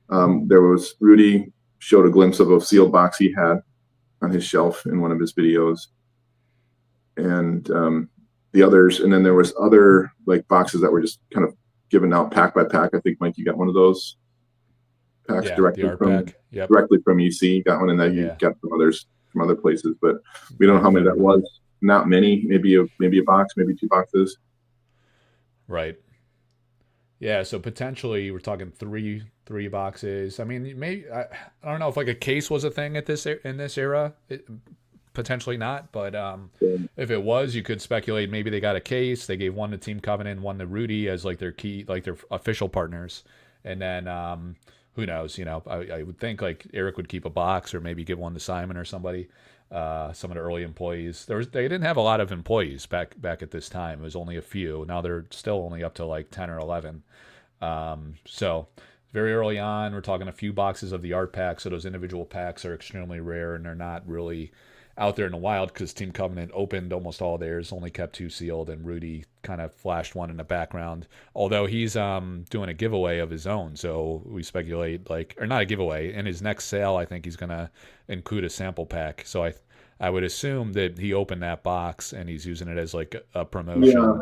There was Rudy showed a glimpse of a sealed box he had on his shelf in one of his videos, and the others. And then there was other boxes that were just kind of given out pack by pack. I think, Mike, you got one of those packs directly from EC. Got one, and then you got from other places, but we don't know how many that was. Not many. Maybe a box, maybe 2 boxes. Right. Yeah. So potentially we're talking three boxes. I mean, maybe I don't know if like a case was a thing in this era. Potentially not, but if it was, you could speculate maybe they got a case. They gave one to Team Covenant, one to Rudy as like their key, like their official partners, and then who knows? You know, I would think like Eric would keep a box, or maybe give one to Simon or somebody. Some of the early employees. They didn't have a lot of employees back at this time. It was only a few. Now they're still only up to like 10 or 11. So very early on, we're talking a few boxes of the art packs. So those individual packs are extremely rare, and they're not really out there in the wild because Team Covenant opened almost all theirs, only kept 2 sealed, and Rudy kind of flashed one in the background. Although he's doing a giveaway of his own, so we speculate or not a giveaway. In his next sale, I think he's gonna include a sample pack. So I would assume that he opened that box and he's using it as like a promotion. Yeah,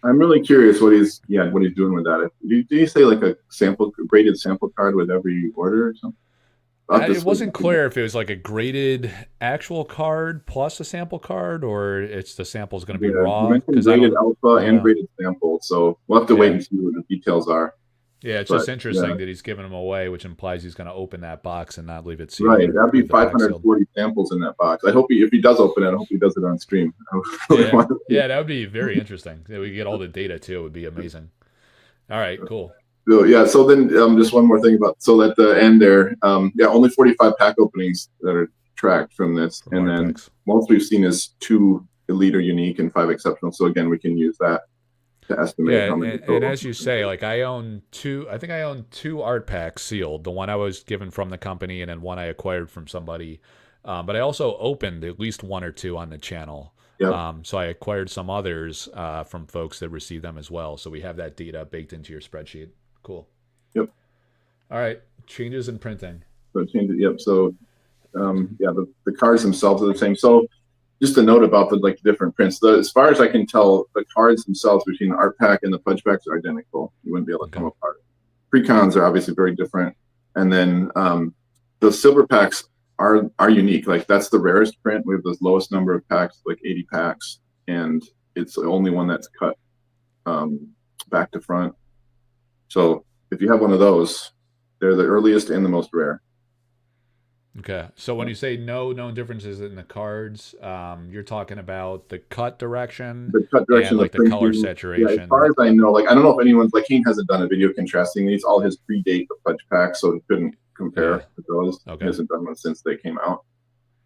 I'm really curious what he's doing with that. Did he say like a graded sample card with every order or something? It wasn't clear if it was like a graded actual card plus a sample card, or it's the sample is going to be raw. Because graded alpha and graded sample, so we'll have to wait and see what the details are. Yeah, it's just interesting that he's giving them away, which implies he's going to open that box and not leave it sealed. Right, that'd be 540 samples in that box. I hope if he does open it, I hope he does it on stream. Yeah, that would be very interesting. We get all the data too. It would be amazing. All right, cool. So, yeah, so then just one more thing at the end there, only 45 pack openings that are tracked from this, and then most we've seen is 2 elite or unique and 5 exceptional. So again, we can use that to estimate how many. And as you say, like I own 2 art packs sealed. The one I was given from the company, and then one I acquired from somebody. But I also opened at least 1 or 2 on the channel. Yep. So I acquired some others from folks that received them as well. So we have that data baked into your spreadsheet. Cool. Yep. All right. Changes in printing. So changes. Yep. So, the cards themselves are the same. So, just a note about the different prints. As far as I can tell, the cards themselves between the art pack and the fudge packs are identical. You wouldn't be able to come apart. Precons are obviously very different, and then the silver packs are unique. Like that's the rarest print. We have the lowest number of packs, like 80 packs, and it's the only one that's cut back to front. So if you have one of those, they're the earliest and the most rare. Okay. So when you say no known differences in the cards, you're talking about the cut direction, and like the color saturation. Yeah, as far as I know, I don't know if anyone's King hasn't done a video contrasting these. All his predate the fudge pack, so he couldn't compare with those. Okay. He hasn't done one since they came out.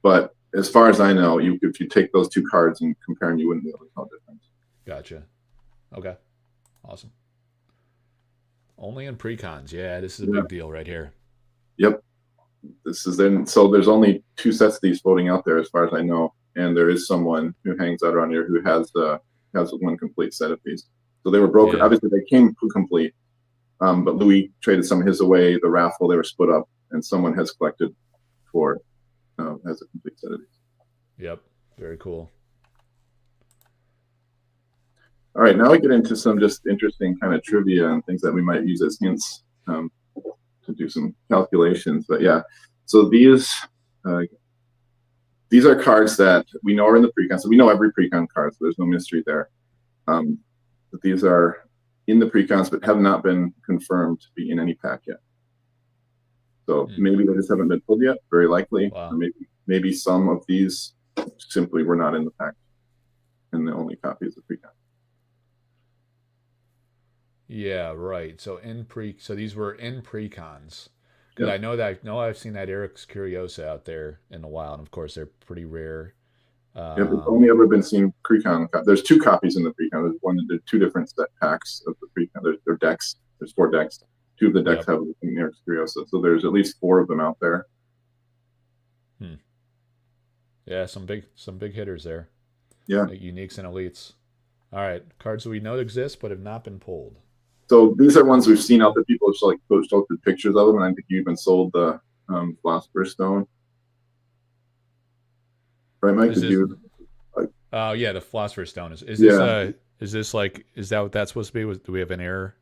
But as far as I know, if you take those 2 cards and compare them, you wouldn't be able to tell the difference. Gotcha. Okay. Awesome. Only in precons. Yeah, this is a big deal right here. Yep. This is then. So there's only 2 sets of these floating out there, as far as I know, and there is someone who hangs out around here who has 1 complete set of these. So they were broken. Yeah. Obviously, they came complete, but Louis traded some of his away. The raffle, they were split up, and someone has collected 4 as a complete set of these. Yep. Very cool. All right, now we get into some just interesting kind of trivia and things that we might use as hints to do some calculations. But yeah, so these are cards that we know are in the precon. So we know every precon card, so there's no mystery there. But these are in the precons, but have not been confirmed to be in any pack yet. So maybe they just haven't been pulled yet, very likely. Wow. Or maybe some of these simply were not in the pack, and the only copies of precon. Yeah, right. So so these were in precons. Because I know I've seen that Eric's Curiosa out there in the wild, and of course they're pretty rare. It's only ever been seen precon. There's 2 copies in the precon. There's 2 different set packs of the precon. There's decks. There's 4 decks. 2 of the decks have Eric's Curiosa. So there's at least 4 of them out there. Yeah, some big hitters there. Yeah. Like uniques and elites. All right, cards that we know exist but have not been pulled. So these are ones we've seen out there. People have posted pictures of them, and I think you even sold the Philosopher's Stone. Right, Mike? Oh yeah, the Philosopher's Stone is this is that what that's supposed to be? Do we have an error?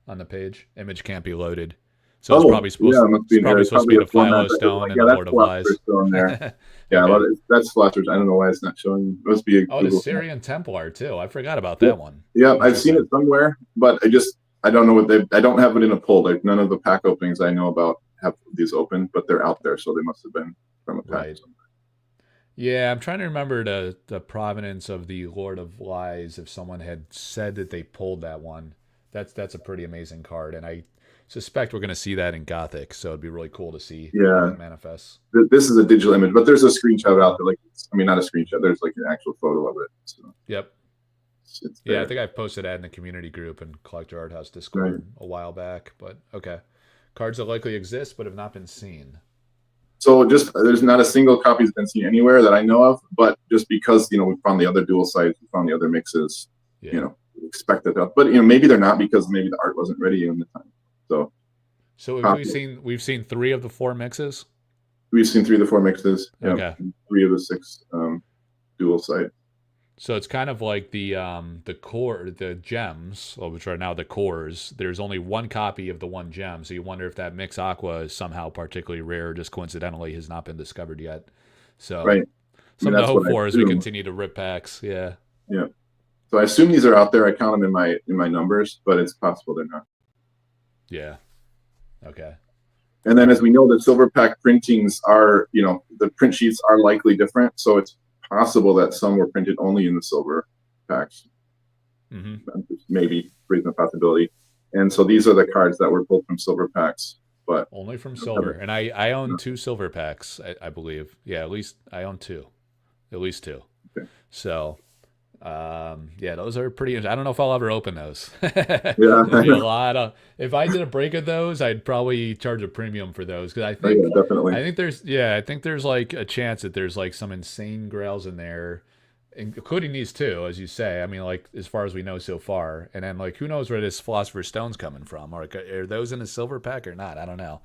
on the page. Image can't be loaded. So it's probably supposed, yeah, it must be, it's probably supposed to be the format Philo Stone and yeah, the that's Lord of Lies. Philosopher's Stone there. Yeah, Okay. that's Philosopher's. I don't know why it's not showing. It must be a Oh, Google. the Syrian Templar too. I forgot about Yeah, that one. yeah, I've seen it somewhere, but I don't know what I don't have it in a poll. Like none of the pack openings I know about have these open, but they're out there, so they must have been from a pack. Right. Yeah, I'm trying to remember the provenance of the Lord of Lies. If someone had said that they pulled that one, that's a pretty amazing card, and I suspect we're going to see that in Gothic. So it'd be really cool to see how that manifests. This is a digital image, but there's a screenshot out there. Like, I mean, not a screenshot. There's like an actual photo of it. So. Yep. Yeah, I think I posted that in the community group and Collector Arthouse Discord a while back. But okay, cards that likely exist but have not been seen. So there's not a single copy that's been seen anywhere that I know of. But just because we found the other dual sites, we found the other mixes, expect that. But maybe they're not because maybe the art wasn't ready in the time. So we've seen 3 of the 4 mixes. We've seen 3 of the 4 mixes. Okay. 3 of the 6 dual site. So it's kind of like the core, the gems, which are now the cores. There's only 1 copy of the 1 gem, so you wonder if that mix aqua is somehow particularly rare, just coincidentally has not been discovered yet. So something to hope for as we continue to rip packs. Yeah. Yeah. So I assume these are out there. I count them in my numbers, but it's possible they're not. Yeah. Okay. And then as we know, the silver pack printings are, the print sheets are likely different. So it's possible that some were printed only in the silver packs. Mm-hmm. Maybe raising the possibility. And so these are the cards that were pulled from silver packs, but only from silver. And I own 2 silver packs, I believe. Yeah, at least I own 2. At least 2. Okay. So those are pretty. I don't know if I'll ever open those. Yeah, be a lot of. If I did a break of those, I'd probably charge a premium for those because I think definitely. I think there's like a chance that there's like some insane grails in there, including these 2, as you say. I mean, like as far as we know so far, and then like who knows where this Philosopher's Stone's coming from? Or like, are those in a silver pack or not? I don't know.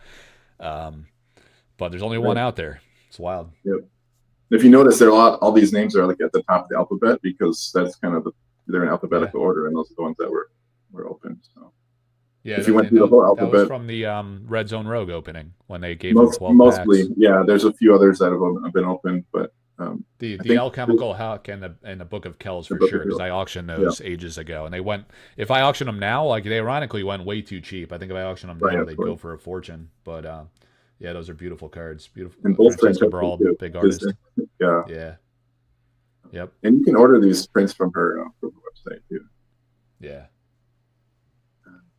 But there's only 1 out there. It's wild. Yep. If you notice, there are all these names are like at the top of the alphabet because that's kind of they're in alphabetical order, and those are the ones that were open. So yeah, if you went through the whole alphabet, that was from the Red Zone Rogue opening when they gave them 12 mostly packs. Yeah, there's a few others that have been opened, but the Alchemical Huck and the Book of Kells for sure because I auctioned those ages ago, and they went. If I auction them now, like they ironically went way too cheap. I think if I auction them now, they'd go for a fortune, but. Yeah, those are beautiful cards. Beautiful. And both Francesca Brawl, big artist. Yeah. Yeah. Yep. And you can order these prints from her website too. Yeah.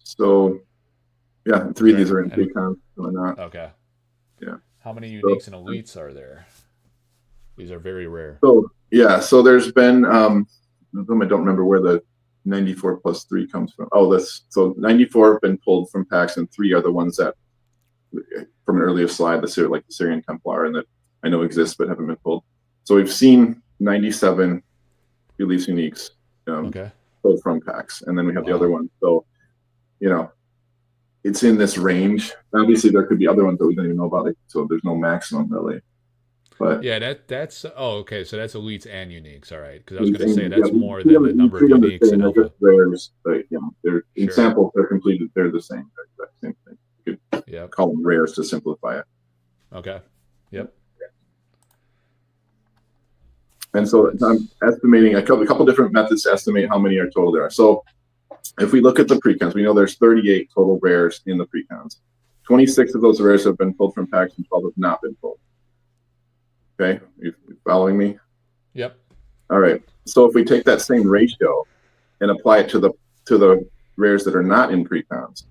So, 3 of these are in pre-con, so not. Okay. Yeah. How many uniques and elites are there? These are very rare. So there's been I don't remember where the 94 plus 3 comes from. So 94 have been pulled from packs, and 3 are the ones that from an earlier slide, like the Syrian Templar, and that I know exists but haven't been pulled. So we've seen 97 release uniques pulled from packs, and then we have the other one. So, it's in this range. Obviously, there could be other ones that we don't even know about it, so there's no maximum really. But yeah, that's okay. So that's elites and uniques, all right? Because I was going to say that's more than the number of uniques and alpha. Rares, but they're in samples. They're completed. They're the same. They're the exact same thing. You could call them rares to simplify it. Okay. Yep. And so I'm estimating a couple different methods to estimate how many are total there are. So if we look at the precons, we know there's 38 total rares in the precons. 26 of those rares have been pulled from packs, and 12 have not been pulled. Okay, you following me? Yep. All right. So if we take that same ratio and apply it to the rares that are not in precons,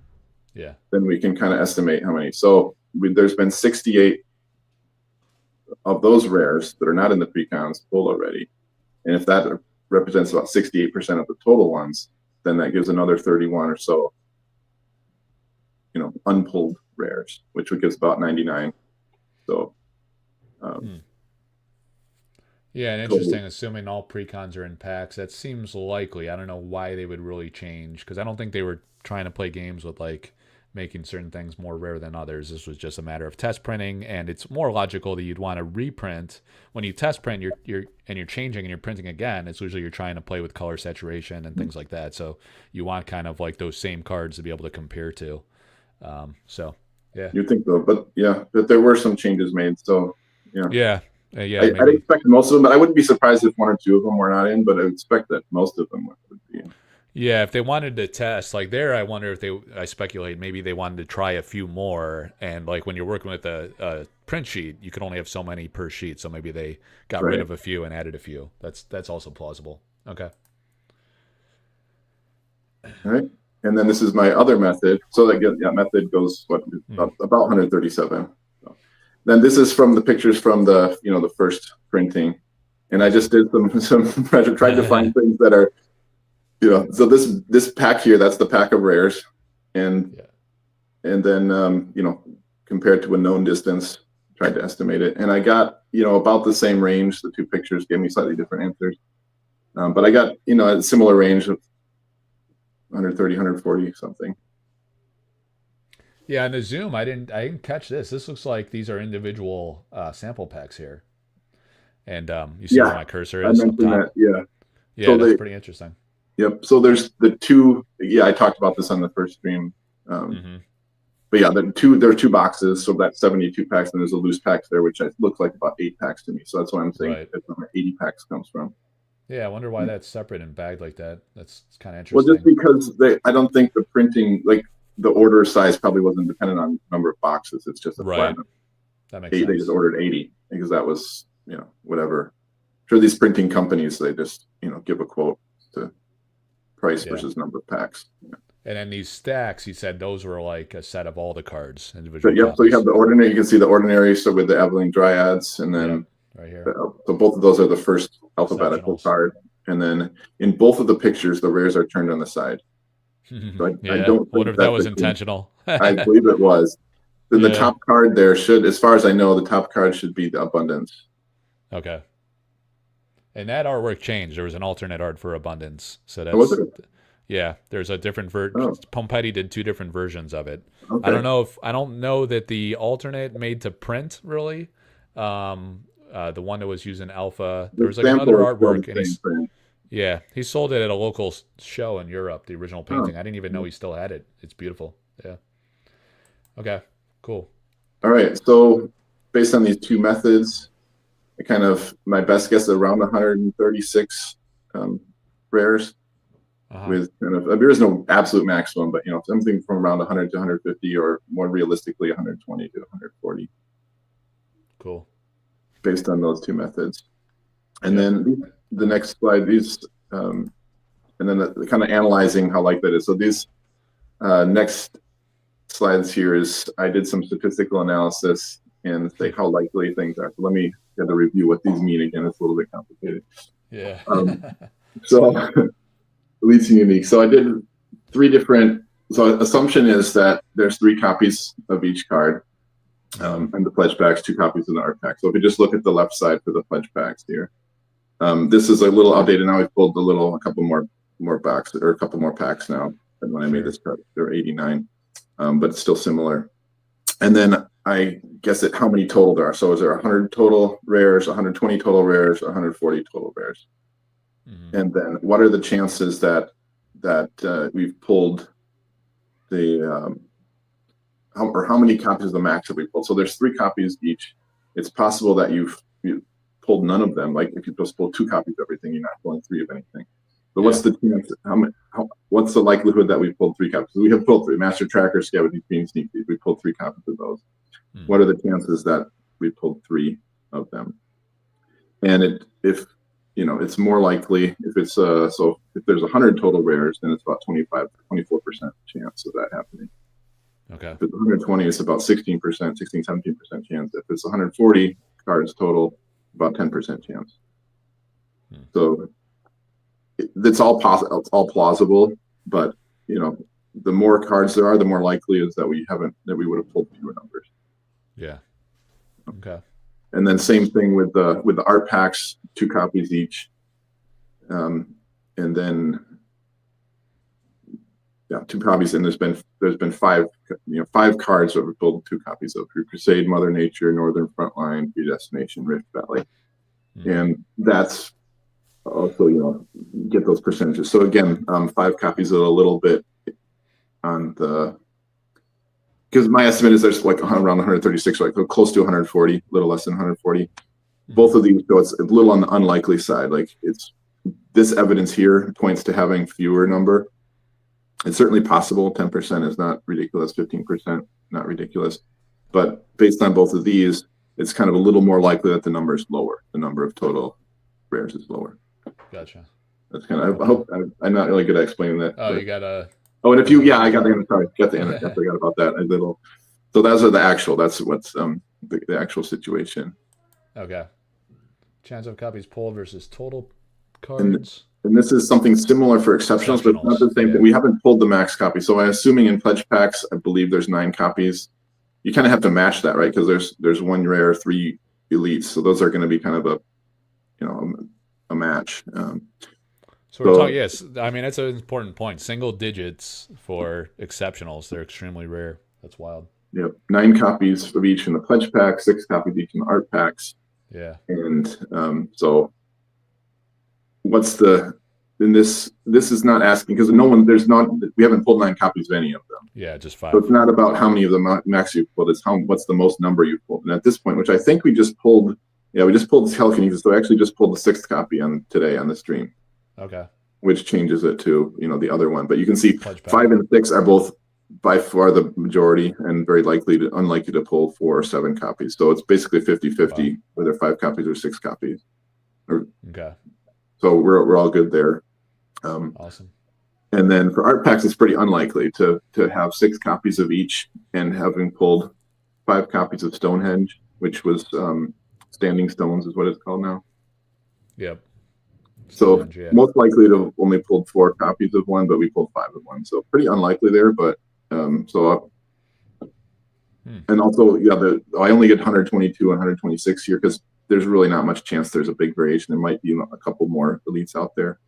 then we can kind of estimate how many. So there's been 68 of those rares that are not in the precons pulled already, and if that represents about 68% of the total ones, then that gives another 31 or so, unpulled rares, which would give about 99. So. Yeah, and interesting, assuming all precons are in packs, that seems likely. I don't know why they would really change, because I don't think they were trying to play games with, like, making certain things more rare than others. This was just a matter of test printing, and it's more logical that you'd want to reprint when you test print. You're changing and you're printing again. It's usually you're trying to play with color saturation and things like that. So you want kind of like those same cards to be able to compare to. So yeah, You think so, but yeah, but there were some changes made. So yeah. I'd expect most of them, but I wouldn't be surprised if one or two of them were not in. But I would expect that most of them would be in. Yeah, if they wanted to test, like there, I wonder if I speculate, maybe they wanted to try a few more. And like when you're working with a print sheet, you can only have so many per sheet. So maybe they got rid of a few and added a few. That's also plausible. Okay. All right. And then this is my other method. So that method goes about 137. So then this is from the pictures from the the first printing, and I just did some tried to find things that are so this pack here, that's the pack of rares, and then compared to a known distance, tried to estimate it, and I got about the same range. The two pictures gave me slightly different answers, but I got a similar range of 130, 140 something. Yeah, in the Zoom, I didn't catch this. This looks like these are individual sample packs here, and you see where my cursor is. I mentioned that. Yeah, so that's pretty interesting. Yep. So there's the two. Yeah, I talked about this on the first stream. But yeah, there are two boxes. So that's 72 packs, and there's a loose packs there, which looks like about 8 packs to me. So that's why I'm saying that's where 80 packs comes from. Yeah, I wonder why that's separate and bagged like that. That's kind of interesting. Well, just because I don't think the printing, like the order size, probably wasn't dependent on number of boxes. It's just a flat. That makes sense. They just ordered 80 because that was whatever. Sure, these printing companies, they just give a quote to price versus number of packs. Yeah. And then these stacks, he said those were like a set of all the cards, individual. Yep. So you have the ordinary. You can see the ordinary. So with the Evelyn Dryads, and then right here. So both of those are the first alphabetical card, and then in both of the pictures, the rares are turned on the side. So I don't wonder if that was intentional. I believe it was. Then the top card there should, as far as I know, the top card should be the Abundance. Okay. And that artwork changed. There was an alternate art for Abundance. So that's was it? Yeah, there's a different version. Oh. Pompetti did 2 different versions of it. Okay. I don't know that the alternate made to print really. The one that was using alpha, there was like another artwork, and he sold it at a local show in Europe. The original painting, I didn't even know he still had it. It's beautiful. Yeah. Okay. Cool. All right. So based on these two methods, my best guess is around 136 rares. With there is no absolute maximum, but something from around 100 to 150, or more realistically 120 to 140. Cool. Based on those two methods, and then the next slide, and then the kind of analyzing how likely that is. So these next slides here is I did some statistical analysis and say how likely things are. So let me get to review what these mean again. It's a little bit complicated. Yeah. So. Least and unique. So I did 3 different. So assumption is that there's 3 copies of each card, and the pledge packs, 2 copies of the art pack. So if you just look at the left side for the pledge packs here, this is a little outdated now. We've pulled a couple more boxes, or a couple more packs now than when I made this card. They're 89, but it's still similar. And then I guess how many total there are. So is there 100 total rares, 120 total rares, 140 total rares? And then what are the chances that we've pulled how many copies of the max have we pulled? So there's 3 copies each. It's possible that you've pulled none of them. Like if you just pulled 2 copies of everything, you're not pulling 3 of anything. But what's the chance? What's the likelihood that we pulled 3 copies? We have pulled 3. Master Tracker, Scavenging Fiend, Sneak Thief. We pulled 3 copies of those. What are the chances that we pulled 3 of them? And it's more likely if it's so if there's 100 total rares, then it's about 24% chance of that happening. Okay. If it's 120, it's about 16%, 17% chance. If it's 140 cards total, about 10% chance. So it's all possible. It's all plausible, but the more cards there are, the more likely is that we would have pulled fewer numbers. Yeah. Okay. And then same thing with the art packs, 2 copies each. And then Yeah, 2 copies, and there's been 5 cards that we pulled 2 copies of: Crusade, Mother Nature, Northern Frontline, Predestination, Rift Valley, and that's also get those percentages. So again, 5 copies of a little bit on the, because my estimate is there's like around 136, like close to 140, a little less than 140. Both of these, so it's a little on the unlikely side. Like this evidence here points to having fewer number. It's certainly possible. 10% is not ridiculous. 15% not ridiculous. But based on both of these, it's kind of a little more likely that the number is lower. The number of total rares is lower. Gotcha. That's kind of. I hope I'm not really good at explaining that. Oh, you got a. Oh, and if you, I got the. Sorry, got the end. I forgot about that. A little. So those are the actual. That's what's the actual situation. Okay. Chance of copies pulled versus total cards. And this is something similar for exceptionals, but not the same thing. We haven't pulled the max copy. So I'm assuming in pledge packs, I believe there's 9 copies. You kind of have to match that, right? Because there's 1 rare, 3 elites. So those are going to be kind of a match. So we're talking, yes. I mean, that's an important point. Single digits for exceptionals. They're extremely rare. That's wild. Yep. 9 copies of each in the pledge pack, 6 copies each in the art packs. Yeah. And so what's this is not asking, because we haven't pulled 9 copies of any of them. Yeah, just 5. So it's not about how many of the max you've pulled, it's what's the most number you've pulled. And at this point, which I think we just pulled telekinesis, so I actually just pulled the 6th copy today on the stream. Okay. Which changes it to the other one. But you can see 5 and 6 are both by far the majority and very unlikely to pull 4 or 7 copies. So it's basically 50-50, whether 5 copies or 6 copies. Okay. So we're all good there. Awesome. And then for art packs, it's pretty unlikely to have 6 copies of each, and having pulled 5 copies of Stonehenge, which was Standing Stones is what it's called now. Yep. So most likely to have only pulled 4 copies of one, but we pulled 5 of one. So pretty unlikely there, but and also, I only get 122 and 126 here because there's really not much chance there's a big variation. There might be a couple more elites out there.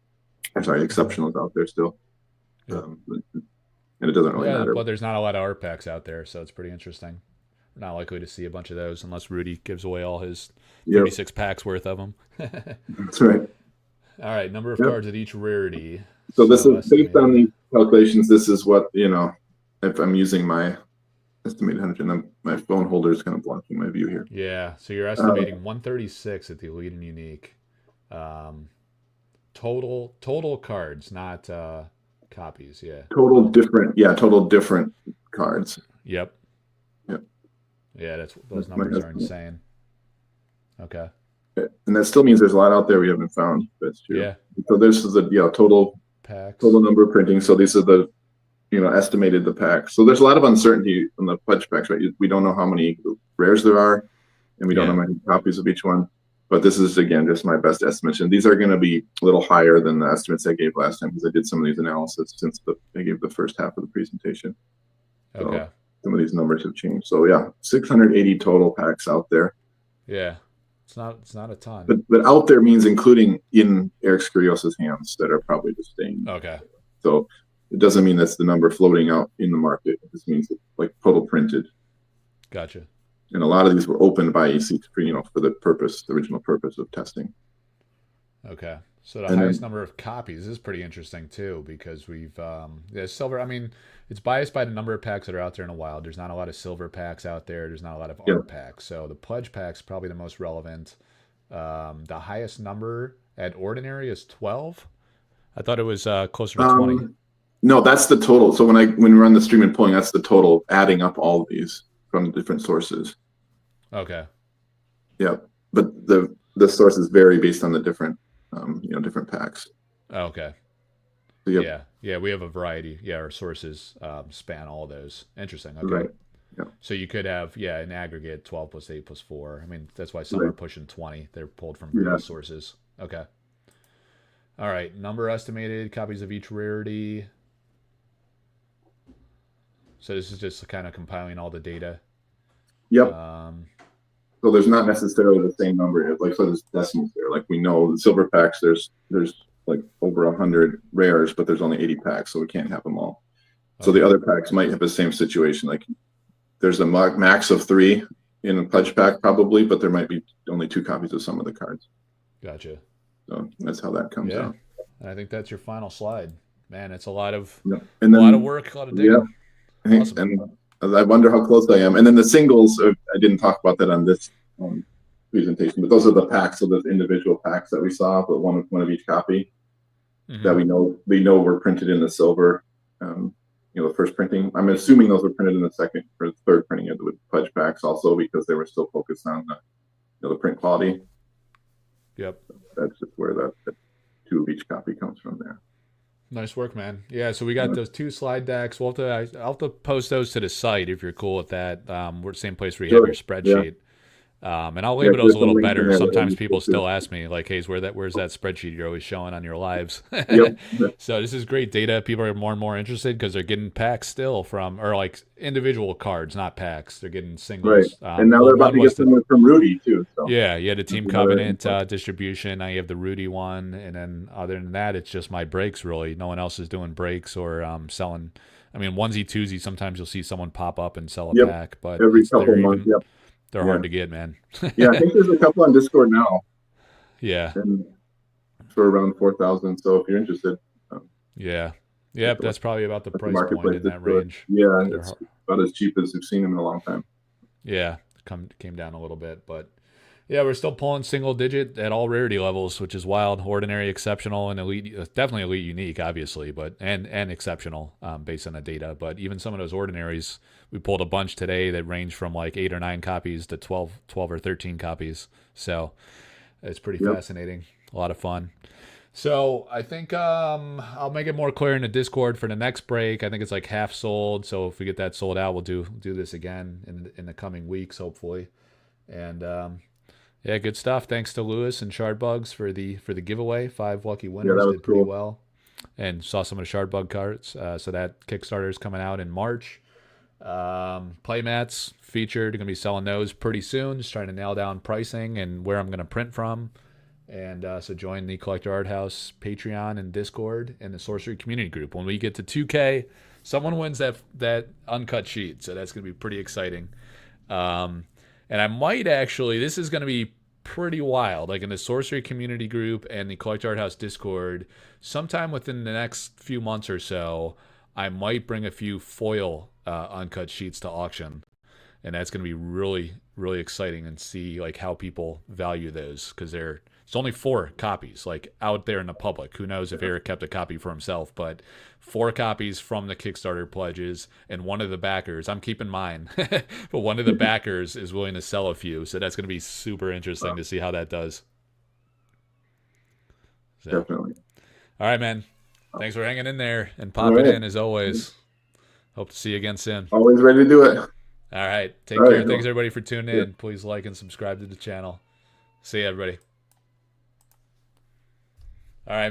I'm sorry, exceptionals out there still. And it doesn't really matter. But there's not a lot of art packs out there, so it's pretty interesting. We're not likely to see a bunch of those unless Rudy gives away all his 36 packs worth of them. That's right. All right, number of cards at each rarity. So this is based on these calculations. This is what, if I'm using my estimated 100, and my phone holder is kind of blocking my view here. Yeah, so you're estimating 136 at the elite and unique. Total cards, not copies. Yeah. Total different cards. Yep. Yeah, those numbers are insane. Okay. And that still means there's a lot out there we haven't found. That's true. Yeah. So this is the total packs. Total number of printing. So these are the estimated the packs. So there's a lot of uncertainty on the pledge packs, right? We don't know how many rares there are, and we don't know how many copies of each one. But this is again just my best estimation. These are going to be a little higher than the estimates I gave last time because I did some of these analysis since I gave the first half of the presentation. Okay. So some of these numbers have changed. So 680 total packs out there. Yeah. It's not a ton. But out there means including in Eric Skurios's hands that are probably just staying. Okay. So it doesn't mean that's the number floating out in the market. It just means it's like total printed. Gotcha. And a lot of these were opened by EC for the original purpose of testing. Okay. So the highest number of copies is pretty interesting too, because we've silver. I mean, it's biased by the number of packs that are out there in the wild. There's not a lot of silver packs out there. There's not a lot of art packs. So the pledge pack's probably the most relevant. The highest number at ordinary is 12. I thought it was closer to 20. No, that's the total. So when we run the stream and pulling, that's the total, adding up all of these from different sources. Okay. Yeah, but the sources vary based on the different different packs. Okay. Yep. Yeah, we have a variety. Yeah, our sources span all those. Interesting. Okay. Right. Yeah. So you could have, in aggregate 12 plus 8 plus 4. I mean, that's why some are pushing 20. They're pulled from various sources. Okay. All right. Number estimated, copies of each rarity. So this is just kind of compiling all the data. Yep. So there's not necessarily the same number. So there's decimals there. Like we know the silver packs, there's like over 100 rares, but there's only 80 packs, so we can't have them all. So the other packs might have the same situation. Like there's a max of 3 in a pledge pack probably, but there might be only 2 copies of some of the cards. Gotcha. So that's how that comes out. And I think that's your final slide. Man, it's a lot of and then, a lot of work, a lot of digging. Yeah. Awesome. And I wonder how close I am. And then the singles, I didn't talk about that on this presentation, but those are the packs, so those individual packs that we saw, but one of each copy that we know were printed in the silver. The first printing. I'm assuming those were printed in the second or third printing of the pledge packs, also because they were still focused on the print quality. Yep. That's just where that 2 of each copy comes from there. Nice work, man. Yeah, so we got those 2 slide decks. I'll have to post those to the site if you're cool with that. We're the same place where you have your spreadsheet. And I'll label those a little better. Sometimes people still ask me, like, hey, where's that spreadsheet you're always showing on your lives? So this is great data. People are more and more interested because they're getting packs still or like individual cards, not packs. They're getting singles. Right. And now they're about to get some from Rudy, too. So. Yeah, you had a Team Covenant distribution. Now you have the Rudy one. And then other than that, it's just my breaks, really. No one else is doing breaks or selling. I mean, onesie, twosie, sometimes you'll see someone pop up and sell a pack. But every couple months, they're hard to get, man. Yeah, I think there's a couple on Discord now. Yeah. And for around 4,000. So if you're interested. Yep, that's probably about the price point in that range. Yeah, it's about as cheap as we've seen them in a long time. Yeah, came down a little bit. But yeah, we're still pulling single digit at all rarity levels, which is wild. Ordinary, exceptional, and elite. Definitely elite unique, obviously, but and exceptional based on the data. But even some of those ordinaries, we pulled a bunch today that range from like 8 or 9 copies to 12 or 13 copies. So it's pretty fascinating. A lot of fun. So I think I'll make it more clear in the Discord for the next break. I think it's like half sold. So if we get that sold out, we'll do this again in the coming weeks, hopefully. And yeah, good stuff. Thanks to Lewis and Shardbugs for the giveaway. 5 lucky winners did pretty well, and saw some of the Shardbug cards. So that Kickstarter is coming out in March. Playmats featured. Going to be selling those pretty soon. Just trying to nail down pricing and where I'm going to print from. And so join the Collector Arthouse Patreon and Discord and the Sorcery Community Group. When we get to 2K, someone wins that uncut sheet. So that's going to be pretty exciting. And I might actually, this is going to be pretty wild, like in the Sorcery Community Group and the Collector Arthouse Discord, sometime within the next few months or so, I might bring a few foil uncut sheets to auction. And that's going to be really, really exciting and see like how people value those, because it's only 4 copies like out there in the public. Who knows if Eric kept a copy for himself, but 4 copies from the Kickstarter pledges, and one of the backers, I'm keeping mine, but one of the backers is willing to sell a few. So that's going to be super interesting to see how that does. So. Definitely. All right, man. Thanks for hanging in there and popping in as always. Hope to see you again soon. Always ready to do it. All right. Take care. Thanks, everybody, for tuning in. Please like and subscribe to the channel. See you, everybody. All right.